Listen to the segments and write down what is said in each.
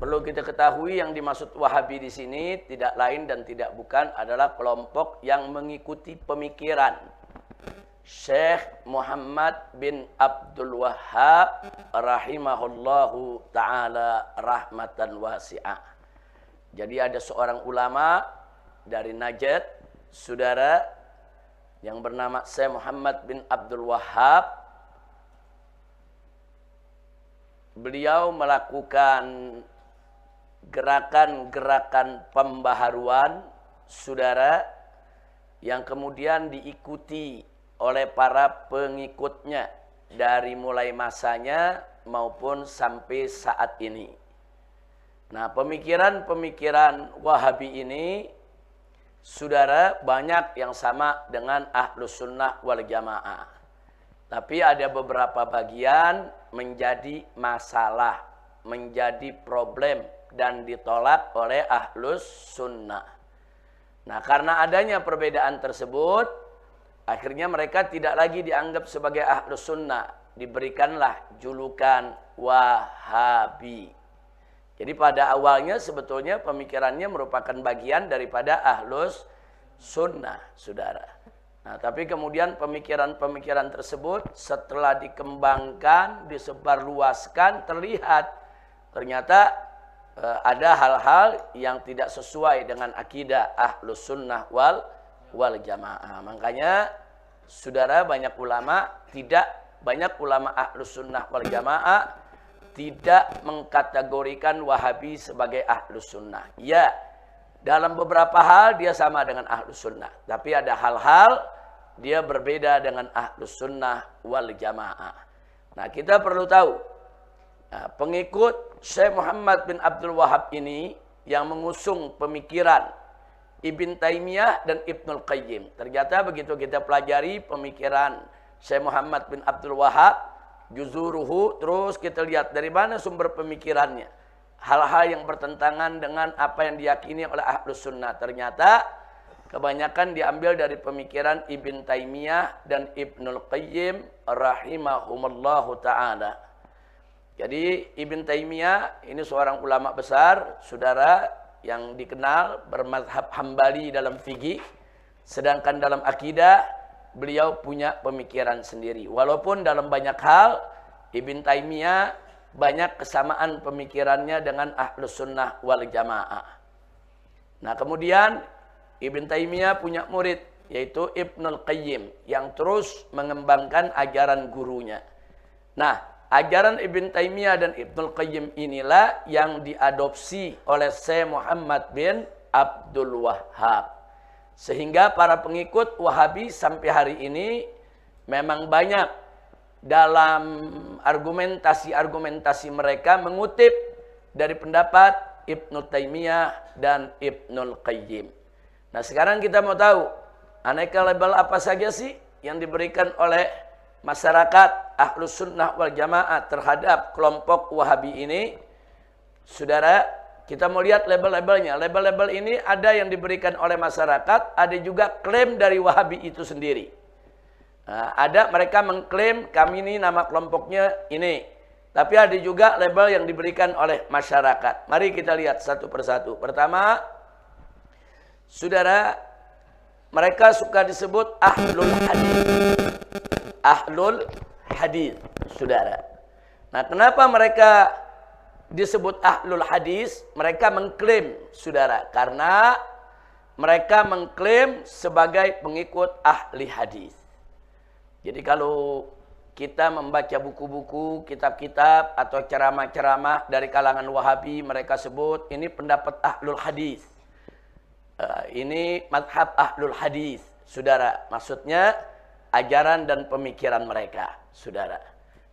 perlu kita ketahui yang dimaksud Wahabi di sini tidak lain dan tidak bukan adalah kelompok yang mengikuti pemikiran Syekh Muhammad bin Abdul Wahhab rahimahullahu ta'ala rahmatan wasi'ah. Jadi ada seorang ulama dari Najd, saudara, yang bernama Syekh Muhammad bin Abdul Wahhab. Beliau melakukan gerakan-gerakan pembaharuan, saudara, yang kemudian diikuti oleh para pengikutnya dari mulai masanya maupun sampai saat ini. Nah, pemikiran-pemikiran Wahabi ini, saudara, banyak yang sama dengan Ahlus Sunnah wal Jamaah. Tapi ada beberapa bagian menjadi masalah, menjadi problem dan ditolak oleh Ahlus Sunnah. Nah, karena adanya perbedaan tersebut, akhirnya mereka tidak lagi dianggap sebagai Ahlus Sunnah. Diberikanlah julukan Wahabi. Jadi pada awalnya sebetulnya pemikirannya merupakan bagian daripada Ahlus Sunnah, saudara. Nah, tapi kemudian pemikiran-pemikiran tersebut setelah dikembangkan, disebarluaskan, terlihat ternyata ada hal-hal yang tidak sesuai dengan akidah Ahlus Sunnah wal Jamaah. Makanya, saudara, banyak ulama Ahlus Sunnah wal Jamaah tidak mengkategorikan Wahabi sebagai Ahlus Sunnah. Ya, dalam beberapa hal dia sama dengan Ahlus Sunnah, tapi ada hal-hal dia berbeda dengan Ahlus Sunnah wal Jamaah. Nah, kita perlu tahu, pengikut Syekh Muhammad bin Abdul Wahhab ini yang mengusung pemikiran Ibn Taimiyah dan Ibnul Qayyim. Ternyata begitu kita pelajari pemikiran Syekh Muhammad bin Abdul Wahhab, juzuruhu, terus kita lihat dari mana sumber pemikirannya. Hal-hal yang bertentangan dengan apa yang diyakini oleh Ahlus Sunnah. Ternyata kebanyakan diambil dari pemikiran Ibn Taimiyah dan Ibnul Qayyim rahimahumallahu ta'ala. Jadi Ibn Taimiyah ini seorang ulama besar, saudara, yang dikenal bermazhab Hambali dalam fikih. Sedangkan dalam akidah beliau punya pemikiran sendiri. Walaupun dalam banyak hal Ibn Taimiyah banyak kesamaan pemikirannya dengan Ahlus Sunnah wal Jamaah. Nah, kemudian Ibn Taimiyah punya murid yaitu Ibnul Qayyim yang terus mengembangkan ajaran gurunya. Nah, ajaran Ibn Taimiyah dan Ibnul Qayyim inilah yang diadopsi oleh Syekh Muhammad bin Abdul Wahhab. Sehingga para pengikut Wahabi sampai hari ini memang banyak dalam argumentasi-argumentasi mereka mengutip dari pendapat Ibnu Taimiyah dan Ibnul Qayyim. Nah, sekarang kita mau tahu aneka label apa saja sih yang diberikan oleh masyarakat Ahlus Sunnah wal Jamaah terhadap kelompok Wahabi ini. Saudara, kita mau lihat label-labelnya. Label-label ini ada yang diberikan oleh masyarakat, ada juga klaim dari Wahabi itu sendiri. Nah, ada mereka mengklaim kami ini nama kelompoknya ini. Tapi ada juga label yang diberikan oleh masyarakat. Mari kita lihat satu persatu. Pertama, saudara, mereka suka disebut Ahlul Hadis. Ahlul Hadis, saudara. Nah, kenapa mereka disebut Ahlul Hadis? Mereka mengklaim, saudara, karena mereka mengklaim sebagai pengikut ahli hadis. Jadi kalau kita membaca buku-buku, kitab-kitab atau ceramah-ceramah dari kalangan Wahabi, mereka sebut ini pendapat Ahlul Hadis. Ini madhab Ahlul Hadis, saudara. Maksudnya ajaran dan pemikiran mereka, saudara.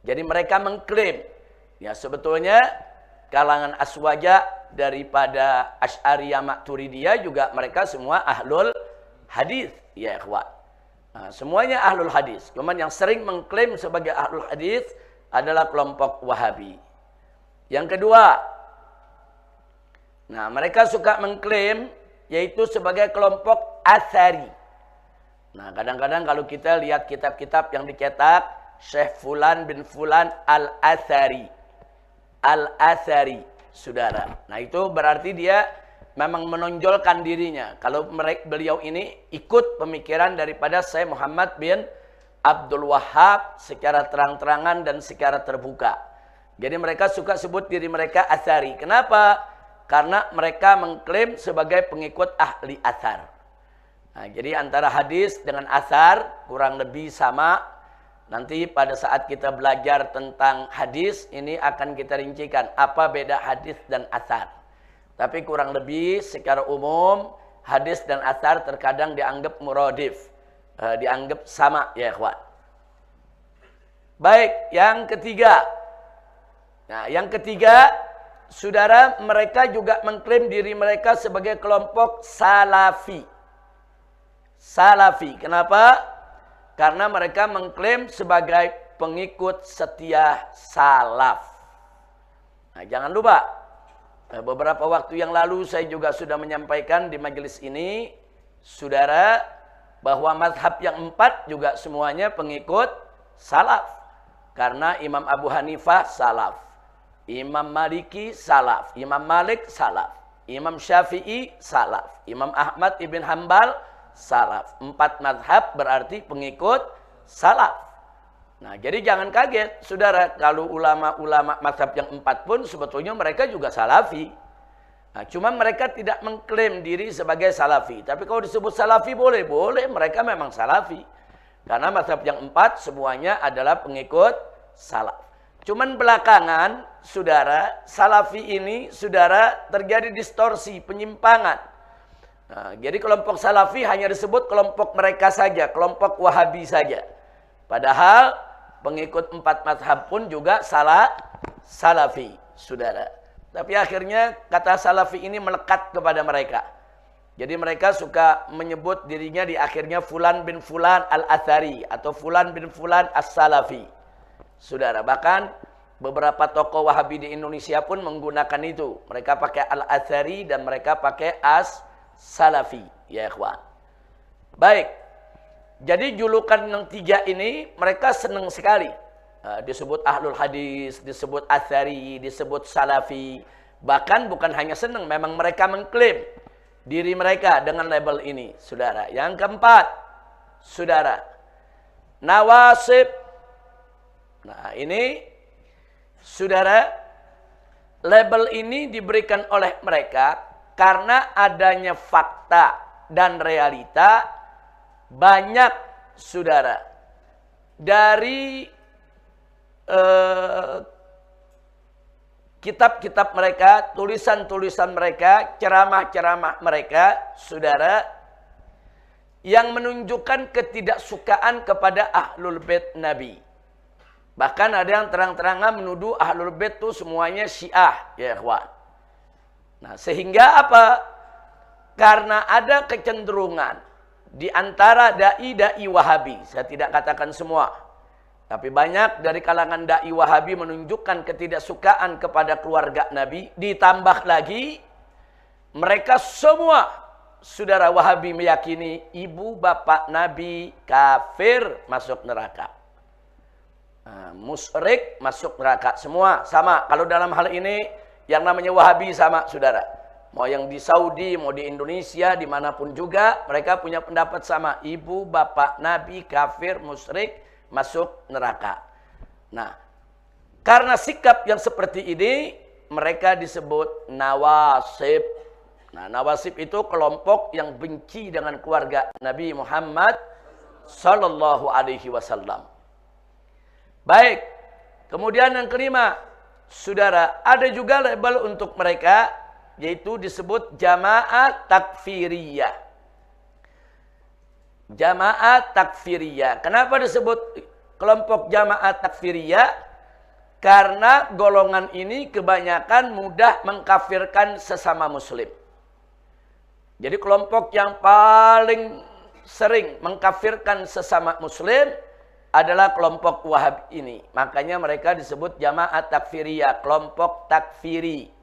Jadi mereka mengklaim, ya sebetulnya kalangan aswaja daripada Asy'ariyah Maturidiyah juga mereka semua Ahlul Hadis, ya ikhwan. Nah, semuanya Ahlul Hadis. Cuman yang sering mengklaim sebagai Ahlul Hadis adalah kelompok Wahabi. Yang kedua, nah mereka suka mengklaim yaitu sebagai kelompok Atsari. Nah, kadang-kadang kalau kita lihat kitab-kitab yang dicetak Syekh Fulan bin Fulan Al-Atsari. Al-Atsari, saudara. Nah itu berarti dia memang menonjolkan dirinya. Kalau beliau ini ikut pemikiran daripada Syekh Muhammad bin Abdul Wahhab secara terang-terangan dan secara terbuka. Jadi mereka suka sebut diri mereka Atsari. Kenapa? Karena mereka mengklaim sebagai pengikut ahli atsar. Nah, jadi antara hadis dengan atsar kurang lebih sama. Nanti pada saat kita belajar tentang hadis, ini akan kita rincikan apa beda hadis dan atsar. Tapi kurang lebih secara umum hadis dan atsar terkadang dianggap muradif, dianggap sama ya ikhwan. Baik, yang ketiga. Nah, yang ketiga, saudara, mereka juga mengklaim diri mereka sebagai kelompok salafi. Salafi. Kenapa? Karena mereka mengklaim sebagai pengikut setia salaf. Nah, jangan lupa. Beberapa waktu yang lalu saya juga sudah menyampaikan di majelis ini, saudara, bahwa mazhab yang 4 juga semuanya pengikut salaf. Karena Imam Abu Hanifah salaf, Imam Maliki salaf, Imam Malik salaf, Imam Syafi'i salaf, Imam Ahmad ibn Hanbal salaf. 4 mazhab berarti pengikut salaf. Nah, jadi jangan kaget, saudara, kalau ulama-ulama mazhab yang 4 pun sebetulnya mereka juga salafi. Nah, cuma mereka tidak mengklaim diri sebagai salafi. Tapi kalau disebut salafi boleh, mereka memang salafi. Karena mazhab yang 4 semuanya adalah pengikut salaf. Cuman belakangan, saudara, salafi ini, saudara, terjadi distorsi, penyimpangan. Nah, jadi kelompok salafi hanya disebut kelompok mereka saja, kelompok Wahabi saja. Padahal pengikut 4 mazhab pun juga salafi, saudara. Tapi akhirnya kata salafi ini melekat kepada mereka. Jadi mereka suka menyebut dirinya di akhirnya Fulan bin Fulan al-Atsari atau Fulan bin Fulan as-Salafi. Saudara, bahkan beberapa tokoh Wahabi di Indonesia pun menggunakan itu. Mereka pakai al-Atsari dan mereka pakai as-Salafi, ya ikhwan. Baik. Jadi julukan yang 3 ini mereka senang sekali. Disebut ahlul hadis, disebut atsari, disebut salafi. Bahkan bukan hanya senang, memang mereka mengklaim diri mereka dengan label ini, saudara. Yang keempat, saudara, nawasib. Nah, ini, saudara, label ini diberikan oleh mereka karena adanya fakta dan realita. Banyak, saudara, dari kitab-kitab mereka, tulisan-tulisan mereka, ceramah-ceramah mereka, saudara, yang menunjukkan ketidaksukaan kepada Ahlul Bait Nabi. Bahkan ada yang terang-terangan menuduh Ahlul Bait itu semuanya Syiah, ya ikhwan. Nah, sehingga apa? Karena ada kecenderungan di antara dai-dai Wahabi, saya tidak katakan semua, tapi banyak dari kalangan dai Wahabi menunjukkan ketidaksukaan kepada keluarga Nabi. Ditambah lagi, mereka semua, saudara, Wahabi meyakini ibu bapak Nabi kafir, masuk neraka. Nah, musyrik, masuk neraka. Semua sama. Kalau dalam hal ini, yang namanya Wahabi sama, saudara. Mau yang di Saudi, mau di Indonesia, dimanapun juga, mereka punya pendapat sama. Ibu, bapak, Nabi, kafir, musyrik, masuk neraka. Nah, karena sikap yang seperti ini, mereka disebut nawasib. Nah, nawasib itu kelompok yang benci dengan keluarga Nabi Muhammad Sallallahu Alaihi Wasallam. Baik, kemudian yang kelima, saudara, ada juga label untuk mereka, yaitu disebut jamaah takfiriyah. Jamaah takfiriyah. Kenapa disebut kelompok jamaah takfiriyah? Karena golongan ini kebanyakan mudah mengkafirkan sesama muslim. Jadi kelompok yang paling sering mengkafirkan sesama muslim adalah kelompok Wahhab ini. Makanya mereka disebut jamaah takfiriyah, kelompok takfiri.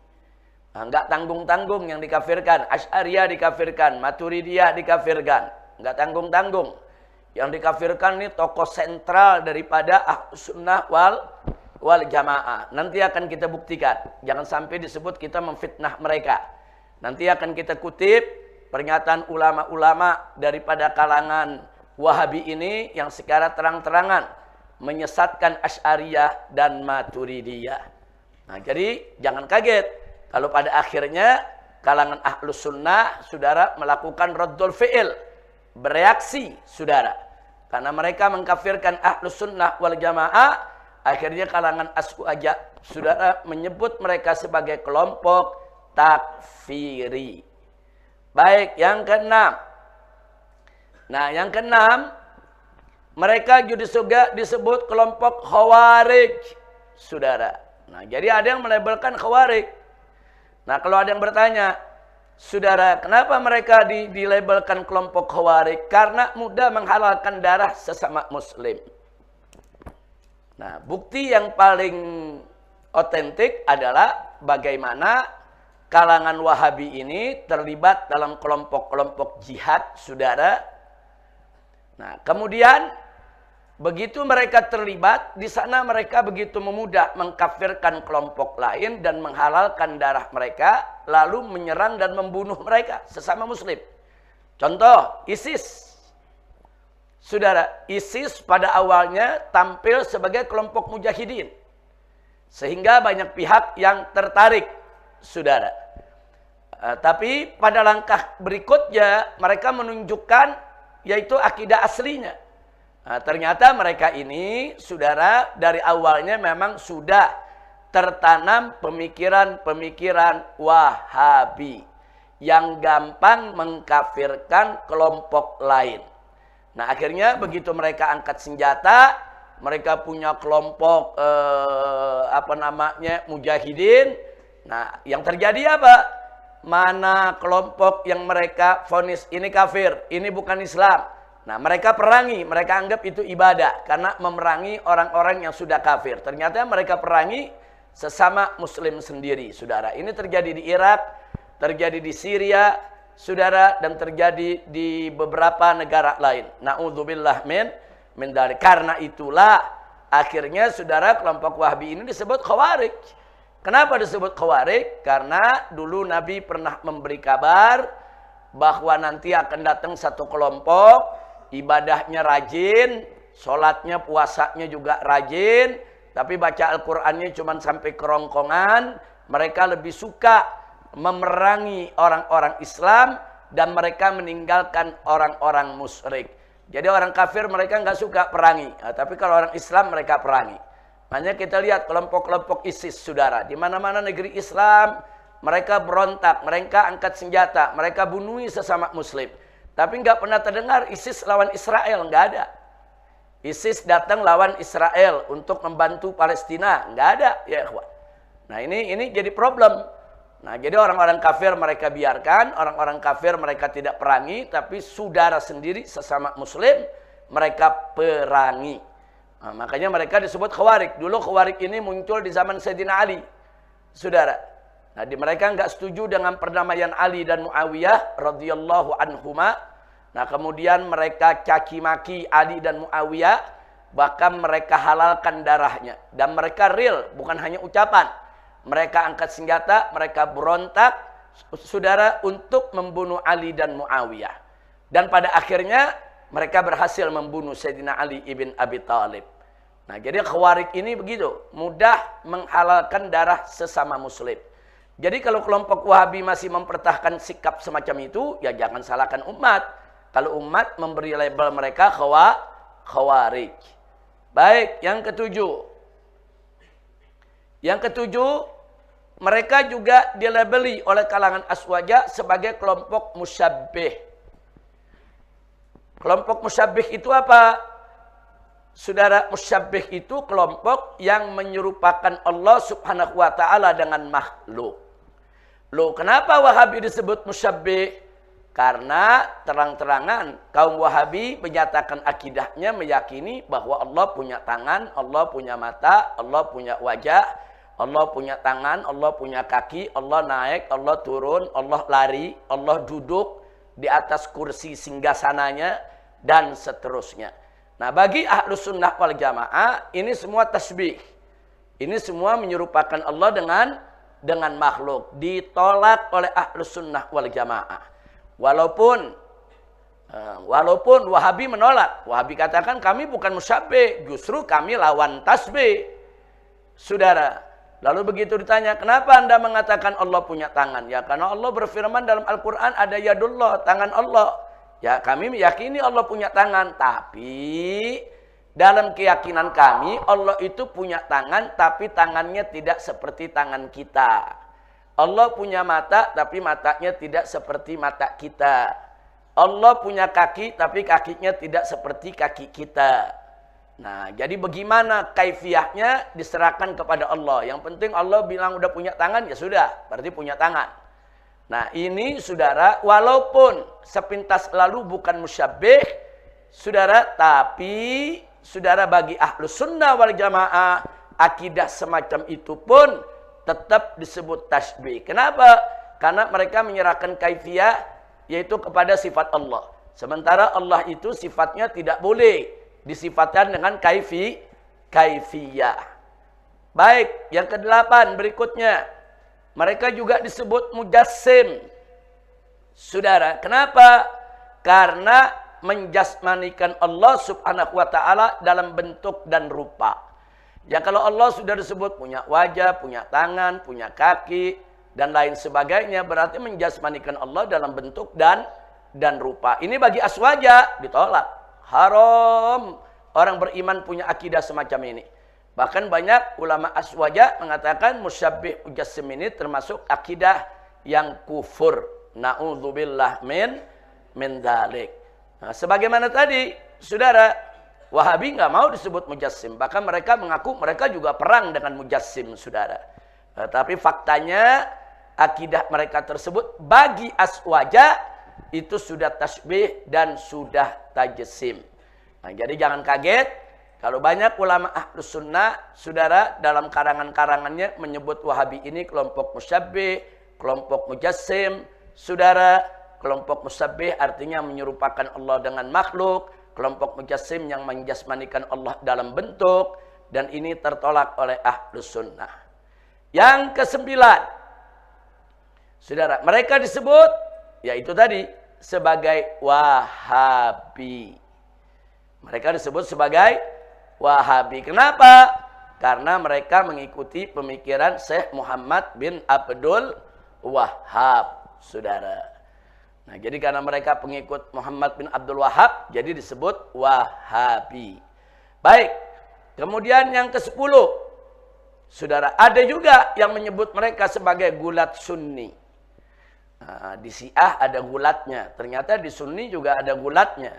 Nah, enggak tanggung-tanggung yang dikafirkan. Asy'ariyah dikafirkan, Maturidiyah dikafirkan. Enggak tanggung-tanggung. Yang dikafirkan ini tokoh sentral daripada Ahlus Sunnah wal wal jamaah. Nanti akan kita buktikan. Jangan sampai disebut kita memfitnah mereka. Nanti akan kita kutip pernyataan ulama-ulama daripada kalangan Wahabi ini yang secara terang-terangan menyesatkan Asy'ariyah dan Maturidiyah. Nah, jadi jangan kaget kalau pada akhirnya kalangan Ahlus Sunnah, saudara, melakukan raddul fi'il, bereaksi, saudara. Karena mereka mengkafirkan Ahlus Sunnah wal Jamaah, akhirnya kalangan Asy'ariyah, saudara, menyebut mereka sebagai kelompok takfiri. Baik, yang keenam. Nah, yang keenam, mereka juga disebut kelompok Khawarij, saudara. Nah, jadi ada yang melabelkan Khawarij. Nah, kalau ada yang bertanya, saudara, kenapa mereka dilabelkan kelompok Khawarij? Karena mudah menghalalkan darah sesama muslim. Nah, bukti yang paling otentik adalah bagaimana kalangan Wahabi ini terlibat dalam kelompok-kelompok jihad, saudara. Nah, kemudian begitu mereka terlibat, di sana mereka begitu memudah mengkafirkan kelompok lain dan menghalalkan darah mereka, lalu menyerang dan membunuh mereka sesama muslim. Contoh, ISIS. Saudara, ISIS pada awalnya tampil sebagai kelompok mujahidin. Sehingga banyak pihak yang tertarik, saudara. Tapi pada langkah berikutnya mereka menunjukkan yaitu akidah aslinya. Nah, ternyata mereka ini, saudara, dari awalnya memang sudah tertanam pemikiran-pemikiran Wahabi yang gampang mengkafirkan kelompok lain. Nah, akhirnya begitu mereka angkat senjata, mereka punya kelompok mujahidin. Nah, yang terjadi apa? Mana kelompok yang mereka vonis ini kafir, ini bukan Islam. Nah, mereka perangi, mereka anggap itu ibadah karena memerangi orang-orang yang sudah kafir. Ternyata mereka perangi sesama muslim sendiri, saudara. Ini terjadi di Irak, terjadi di Syria, saudara, dan terjadi di beberapa negara lain. Na'udzubillah min dzalik. Karena itulah akhirnya, saudara, kelompok Wahabi ini disebut Khawarij. Kenapa disebut Khawarij? Karena dulu Nabi pernah memberi kabar bahwa nanti akan datang satu kelompok, ibadahnya rajin, sholatnya, puasanya juga rajin, tapi baca Al-Qur'annya cuma sampai kerongkongan. Mereka lebih suka memerangi orang-orang Islam dan mereka meninggalkan orang-orang musyrik. Jadi orang kafir mereka nggak suka perangi, tapi kalau orang Islam mereka perangi. Hanya kita lihat kelompok-kelompok ISIS, saudara. Di mana-mana negeri Islam, mereka berontak, mereka angkat senjata, mereka bunuhi sesama muslim. Tapi nggak pernah terdengar ISIS lawan Israel, nggak ada. ISIS datang lawan Israel untuk membantu Palestina, nggak ada, ya ikhwan. Nah, ini jadi problem. Nah, jadi orang-orang kafir mereka biarkan, orang-orang kafir mereka tidak perangi, tapi saudara sendiri sesama muslim mereka perangi. Nah, makanya mereka disebut Khawarij. Dulu Khawarij ini muncul di zaman Sayyidina Ali, saudara. Nah, mereka nggak setuju dengan perdamaian Ali dan Muawiyah radhiyallahu anhuma. Nah, kemudian mereka caci maki Ali dan Muawiyah, bahkan mereka halalkan darahnya. Dan mereka real, bukan hanya ucapan. Mereka angkat senjata, mereka berontak, saudara, untuk membunuh Ali dan Muawiyah. Dan pada akhirnya mereka berhasil membunuh Sayyidina Ali ibn Abi Thalib. Nah, jadi Khawarij ini begitu, mudah menghalalkan darah sesama muslim. Jadi kalau kelompok Wahabi masih mempertahankan sikap semacam itu, ya jangan salahkan umat. Kalau umat memberi label mereka Khawarij. Baik, yang ketujuh. Yang ketujuh, mereka juga dilabeli oleh kalangan Aswaja sebagai kelompok musyabbih. Kelompok musyabbih itu apa? Saudara, musyabbih itu kelompok yang menyerupakan Allah subhanahu wa ta'ala dengan makhluk. Loh, kenapa Wahabi disebut musyabbih? Karena terang-terangan kaum Wahabi menyatakan akidahnya, meyakini bahwa Allah punya tangan, Allah punya mata, Allah punya wajah, Allah punya tangan, Allah punya kaki, Allah naik, Allah turun, Allah lari, Allah duduk di atas kursi singgasananya, dan seterusnya. Nah, bagi Ahlus Sunnah wal Jamaah ini semua tasbih. Ini semua menyerupakan Allah dengan makhluk. Ditolak oleh Ahlus Sunnah wal Jamaah. Walaupun Wahabi menolak. Wahabi katakan kami bukan musyabbih, justru kami lawan tasbih. Saudara, lalu begitu ditanya, kenapa Anda mengatakan Allah punya tangan? Ya karena Allah berfirman dalam Al-Quran ada yadullah, tangan Allah. Ya kami meyakini Allah punya tangan, tapi dalam keyakinan kami Allah itu punya tangan, tapi tangannya tidak seperti tangan kita. Allah punya mata, tapi matanya tidak seperti mata kita. Allah punya kaki, tapi kakinya tidak seperti kaki kita. Nah, jadi bagaimana kaifiahnya diserahkan kepada Allah. Yang penting Allah bilang udah punya tangan, ya sudah, berarti punya tangan. Nah, ini saudara, walaupun sepintas lalu bukan musyabbih, saudara, tapi saudara bagi Ahlus Sunnah wal Jamaah, akidah semacam itu pun tetap disebut tasbih. Kenapa? Karena mereka menyerahkan kaifiyah, yaitu kepada sifat Allah. Sementara Allah itu sifatnya tidak boleh disifatkan dengan kaifiyah. Baik, yang ke-8 berikutnya. Mereka juga disebut mujassim. Saudara, kenapa? Karena menjasmanikan Allah subhanahu wa ta'ala dalam bentuk dan rupa. Ya kalau Allah sudah disebut punya wajah, punya tangan, punya kaki, dan lain sebagainya, berarti menjasmanikan Allah dalam bentuk dan rupa. Ini bagi aswaja ditolak. Haram orang beriman punya akidah semacam ini. Bahkan banyak ulama aswaja mengatakan musyabbih mujassim ini termasuk akidah yang kufur. Na'udzubillah min dzalik. Nah, sebagaimana tadi, saudara, Wahabi nggak mau disebut mujassim. Bahkan mereka mengaku mereka juga perang dengan mujassim, saudara. Tapi faktanya akidah mereka tersebut bagi aswaja itu sudah tasbih dan sudah tajsim. Nah, jadi jangan kaget kalau banyak ulama Ahlus Sunnah, saudara, dalam karangan-karangannya menyebut Wahabi ini kelompok musyabbih, kelompok mujassim, saudara. Kelompok musyabbih artinya menyerupakan Allah dengan makhluk, kelompok mujassim yang menjasmanikan Allah dalam bentuk, dan ini tertolak oleh Ahlus Sunnah. Yang ke-9, saudara, mereka disebut, yaitu tadi, sebagai Wahabi. Mereka disebut sebagai Wahabi. Kenapa? Karena mereka mengikuti pemikiran Syekh Muhammad bin Abdul Wahhab, saudara. Nah, jadi karena mereka pengikut Muhammad bin Abdul Wahhab, jadi disebut Wahabi. Baik, kemudian yang ke-10, saudara, ada juga yang menyebut mereka sebagai gulat sunni. Nah, di Syiah ada gulatnya, ternyata di Sunni juga ada gulatnya,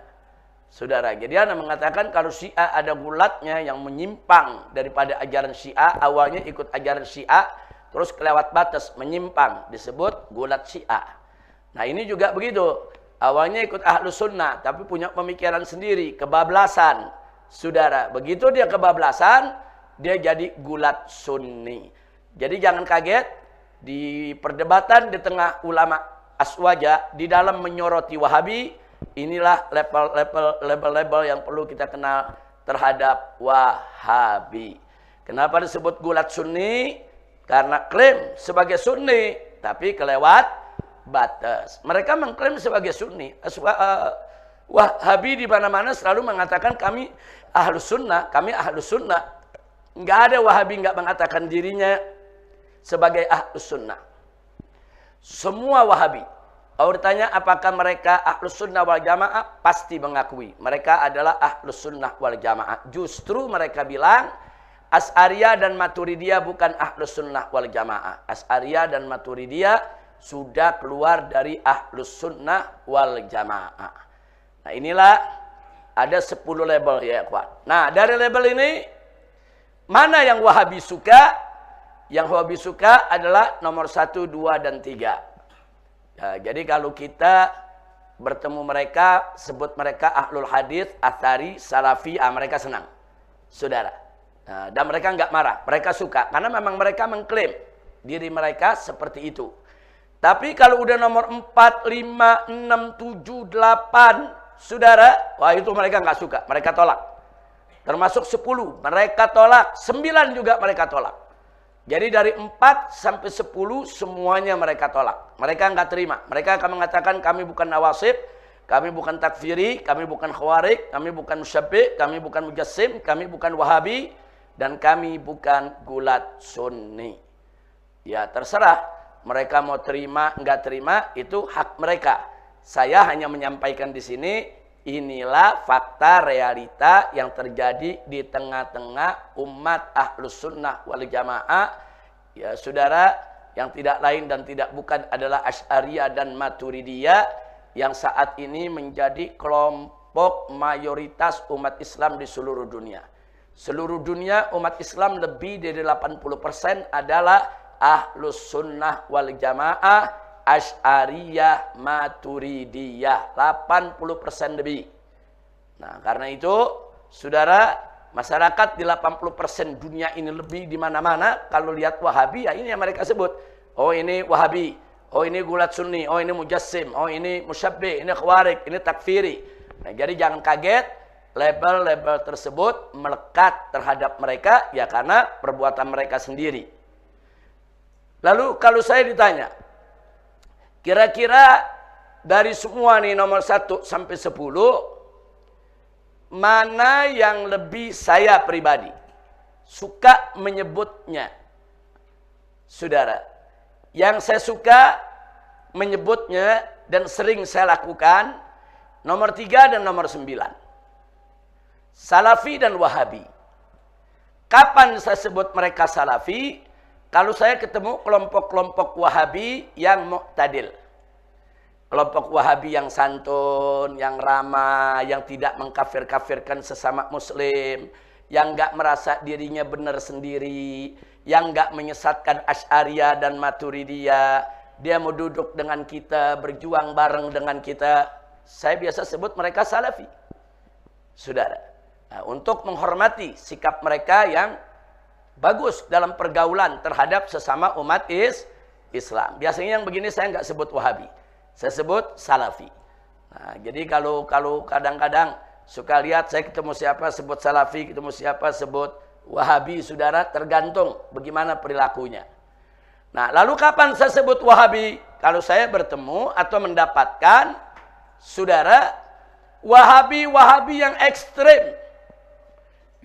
saudara. Jadi Anda mengatakan kalau Syiah ada gulatnya yang menyimpang daripada ajaran Syiah, awalnya ikut ajaran Syiah, terus kelewat batas menyimpang, disebut gulat Syiah. Nah ini juga begitu, awalnya ikut Ahlus Sunnah, tapi punya pemikiran sendiri, kebablasan, saudara. Begitu dia kebablasan, dia jadi gulat sunni. Jadi jangan kaget, di perdebatan di tengah ulama aswaja, di dalam menyoroti Wahabi, inilah label-label yang perlu kita kenal terhadap Wahabi. Kenapa disebut gulat sunni? Karena klaim sebagai sunni, tapi kelewat batas. Mereka mengklaim sebagai sunni. Wahabi di mana-mana selalu mengatakan kami Ahlus Sunnah, kami Ahlus Sunnah. Enggak ada Wahabi enggak mengatakan dirinya sebagai Ahlus Sunnah. Semua Wahabi, kalau ditanya apakah mereka Ahlus Sunnah wal Jamaah, pasti mengakui mereka adalah Ahlus Sunnah wal Jamaah. Justru mereka bilang Asy'ariyah dan Maturidiyah bukan Ahlus Sunnah wal Jamaah. Asy'ariyah dan Maturidiyah sudah keluar dari Ahlus Sunnah wal Jamaah. Nah inilah ada 10 label ya kawan. Nah dari label ini, mana yang Wahabi suka? Yang Wahabi suka adalah nomor 1, 2, dan 3. Ya, jadi kalau kita bertemu mereka, sebut mereka Ahlul Hadis, Atsari, Salafi, mereka senang, saudara. Nah, dan mereka nggak marah, mereka suka. Karena memang mereka mengklaim diri mereka seperti itu. Tapi kalau udah nomor 4, 5, 6, 7, 8, saudara, wah itu mereka nggak suka, mereka tolak. termasuk 10 mereka tolak, 9 juga mereka tolak. Jadi dari 4 sampai 10 semuanya mereka tolak. Mereka nggak terima. Mereka akan mengatakan kami bukan nawasib, kami bukan takfiri, kami bukan khawarij, kami bukan musyabbi', kami bukan mujassim, kami bukan wahabi, dan kami bukan gulat sunni. Ya terserah. Mereka mau terima, nggak terima, itu hak mereka. Saya hanya menyampaikan di sini, inilah fakta realita yang terjadi di tengah-tengah umat Ahlus Sunnah wal Jamaah. Ya saudara, yang tidak lain dan tidak bukan adalah Asy'ariyah dan Maturidiyah yang saat ini menjadi kelompok mayoritas umat Islam di seluruh dunia. Seluruh dunia umat Islam lebih dari 80% adalah Ahlus Sunnah wal Jamaah, Asy'ariyah, Maturidiyah, 80% lebih. Nah, karena itu, saudara, masyarakat di 80% dunia ini lebih di mana-mana. Kalau lihat Wahabi, ya ini yang mereka sebut. Oh ini Wahabi, oh ini gulat sunni, oh ini mujassim, oh ini musyabbi', ini khawarij, ini takfiri. Nah, jadi jangan kaget, label-label tersebut melekat terhadap mereka, ya karena perbuatan mereka sendiri. Lalu kalau saya ditanya, kira-kira dari semua nih nomor 1 sampai 10, mana yang lebih saya pribadi suka menyebutnya? Saudara, yang saya suka menyebutnya dan sering saya lakukan, nomor 3 dan nomor 9. Salafi dan Wahabi. Kapan saya sebut mereka Salafi? Kalau saya ketemu kelompok-kelompok Wahabi yang mu'tadil. Kelompok Wahabi yang santun, yang ramah, yang tidak mengkafir-kafirkan sesama muslim, yang enggak merasa dirinya benar sendiri, yang enggak menyesatkan Asy'ariyah dan Maturidiyah. Dia mau duduk dengan kita, berjuang bareng dengan kita. Saya biasa sebut mereka Salafi. Saudara, nah, untuk menghormati sikap mereka yang bagus dalam pergaulan terhadap sesama umat Islam. Biasanya yang begini saya nggak sebut Wahabi, saya sebut Salafi. Nah, jadi kalau kadang-kadang suka lihat saya ketemu siapa sebut Salafi, ketemu siapa sebut Wahabi, saudara, tergantung bagaimana perilakunya. Nah, lalu kapan saya sebut Wahabi? Kalau saya bertemu atau mendapatkan saudara Wahabi yang ekstrem,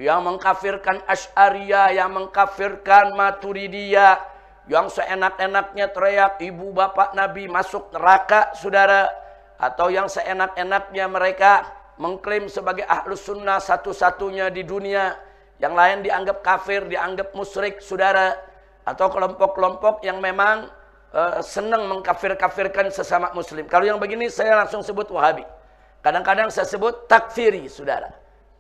yang mengkafirkan Asy'ariyah, yang mengkafirkan Maturidiyah, yang seenak-enaknya teriak ibu bapak Nabi masuk neraka, saudara, atau yang seenak-enaknya mereka mengklaim sebagai Ahlus Sunnah satu-satunya di dunia, yang lain dianggap kafir, dianggap musyrik, saudara, atau kelompok-kelompok yang memang senang mengkafir-kafirkan sesama muslim. Kalau yang begini saya langsung sebut Wahabi. Kadang-kadang saya sebut takfiri, saudara.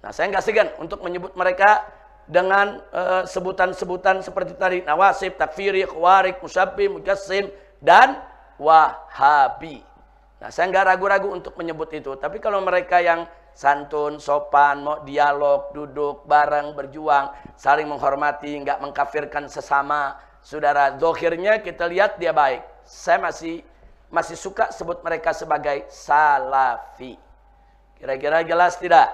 Nah, saya nggak segan untuk menyebut mereka dengan sebutan-sebutan seperti tadi, nawasib, takfiri, khawarij, musyabbi', mujassim, dan Wahabi. Nah, saya nggak ragu-ragu untuk menyebut itu. Tapi kalau mereka yang santun, sopan, mau dialog, duduk bareng, berjuang, saling menghormati, nggak mengkafirkan sesama, saudara, zahirnya kita lihat dia baik. Saya masih suka sebut mereka sebagai Salafi. Kira-kira jelas tidak?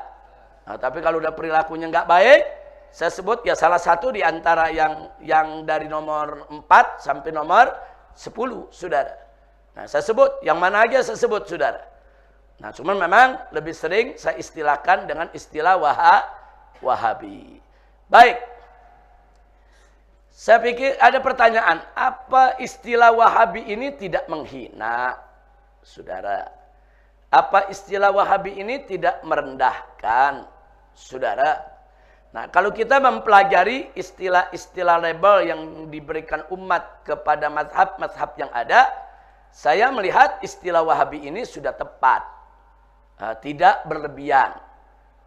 Nah, tapi kalau udah perilakunya nggak baik, saya sebut ya salah satu di antara yang dari nomor 4 sampai nomor 10, saudara. Nah, saya sebut, yang mana aja saya sebut, saudara. Nah, cuman memang lebih sering saya istilahkan dengan istilah Wahabi. Baik. Saya pikir ada pertanyaan, apa istilah Wahabi ini tidak menghina, saudara? Apa istilah Wahabi ini tidak merendahkan, saudara? Nah, kalau kita mempelajari istilah-istilah label yang diberikan umat kepada mazhab-mazhab yang ada, saya melihat istilah Wahabi ini sudah tepat, tidak berlebihan.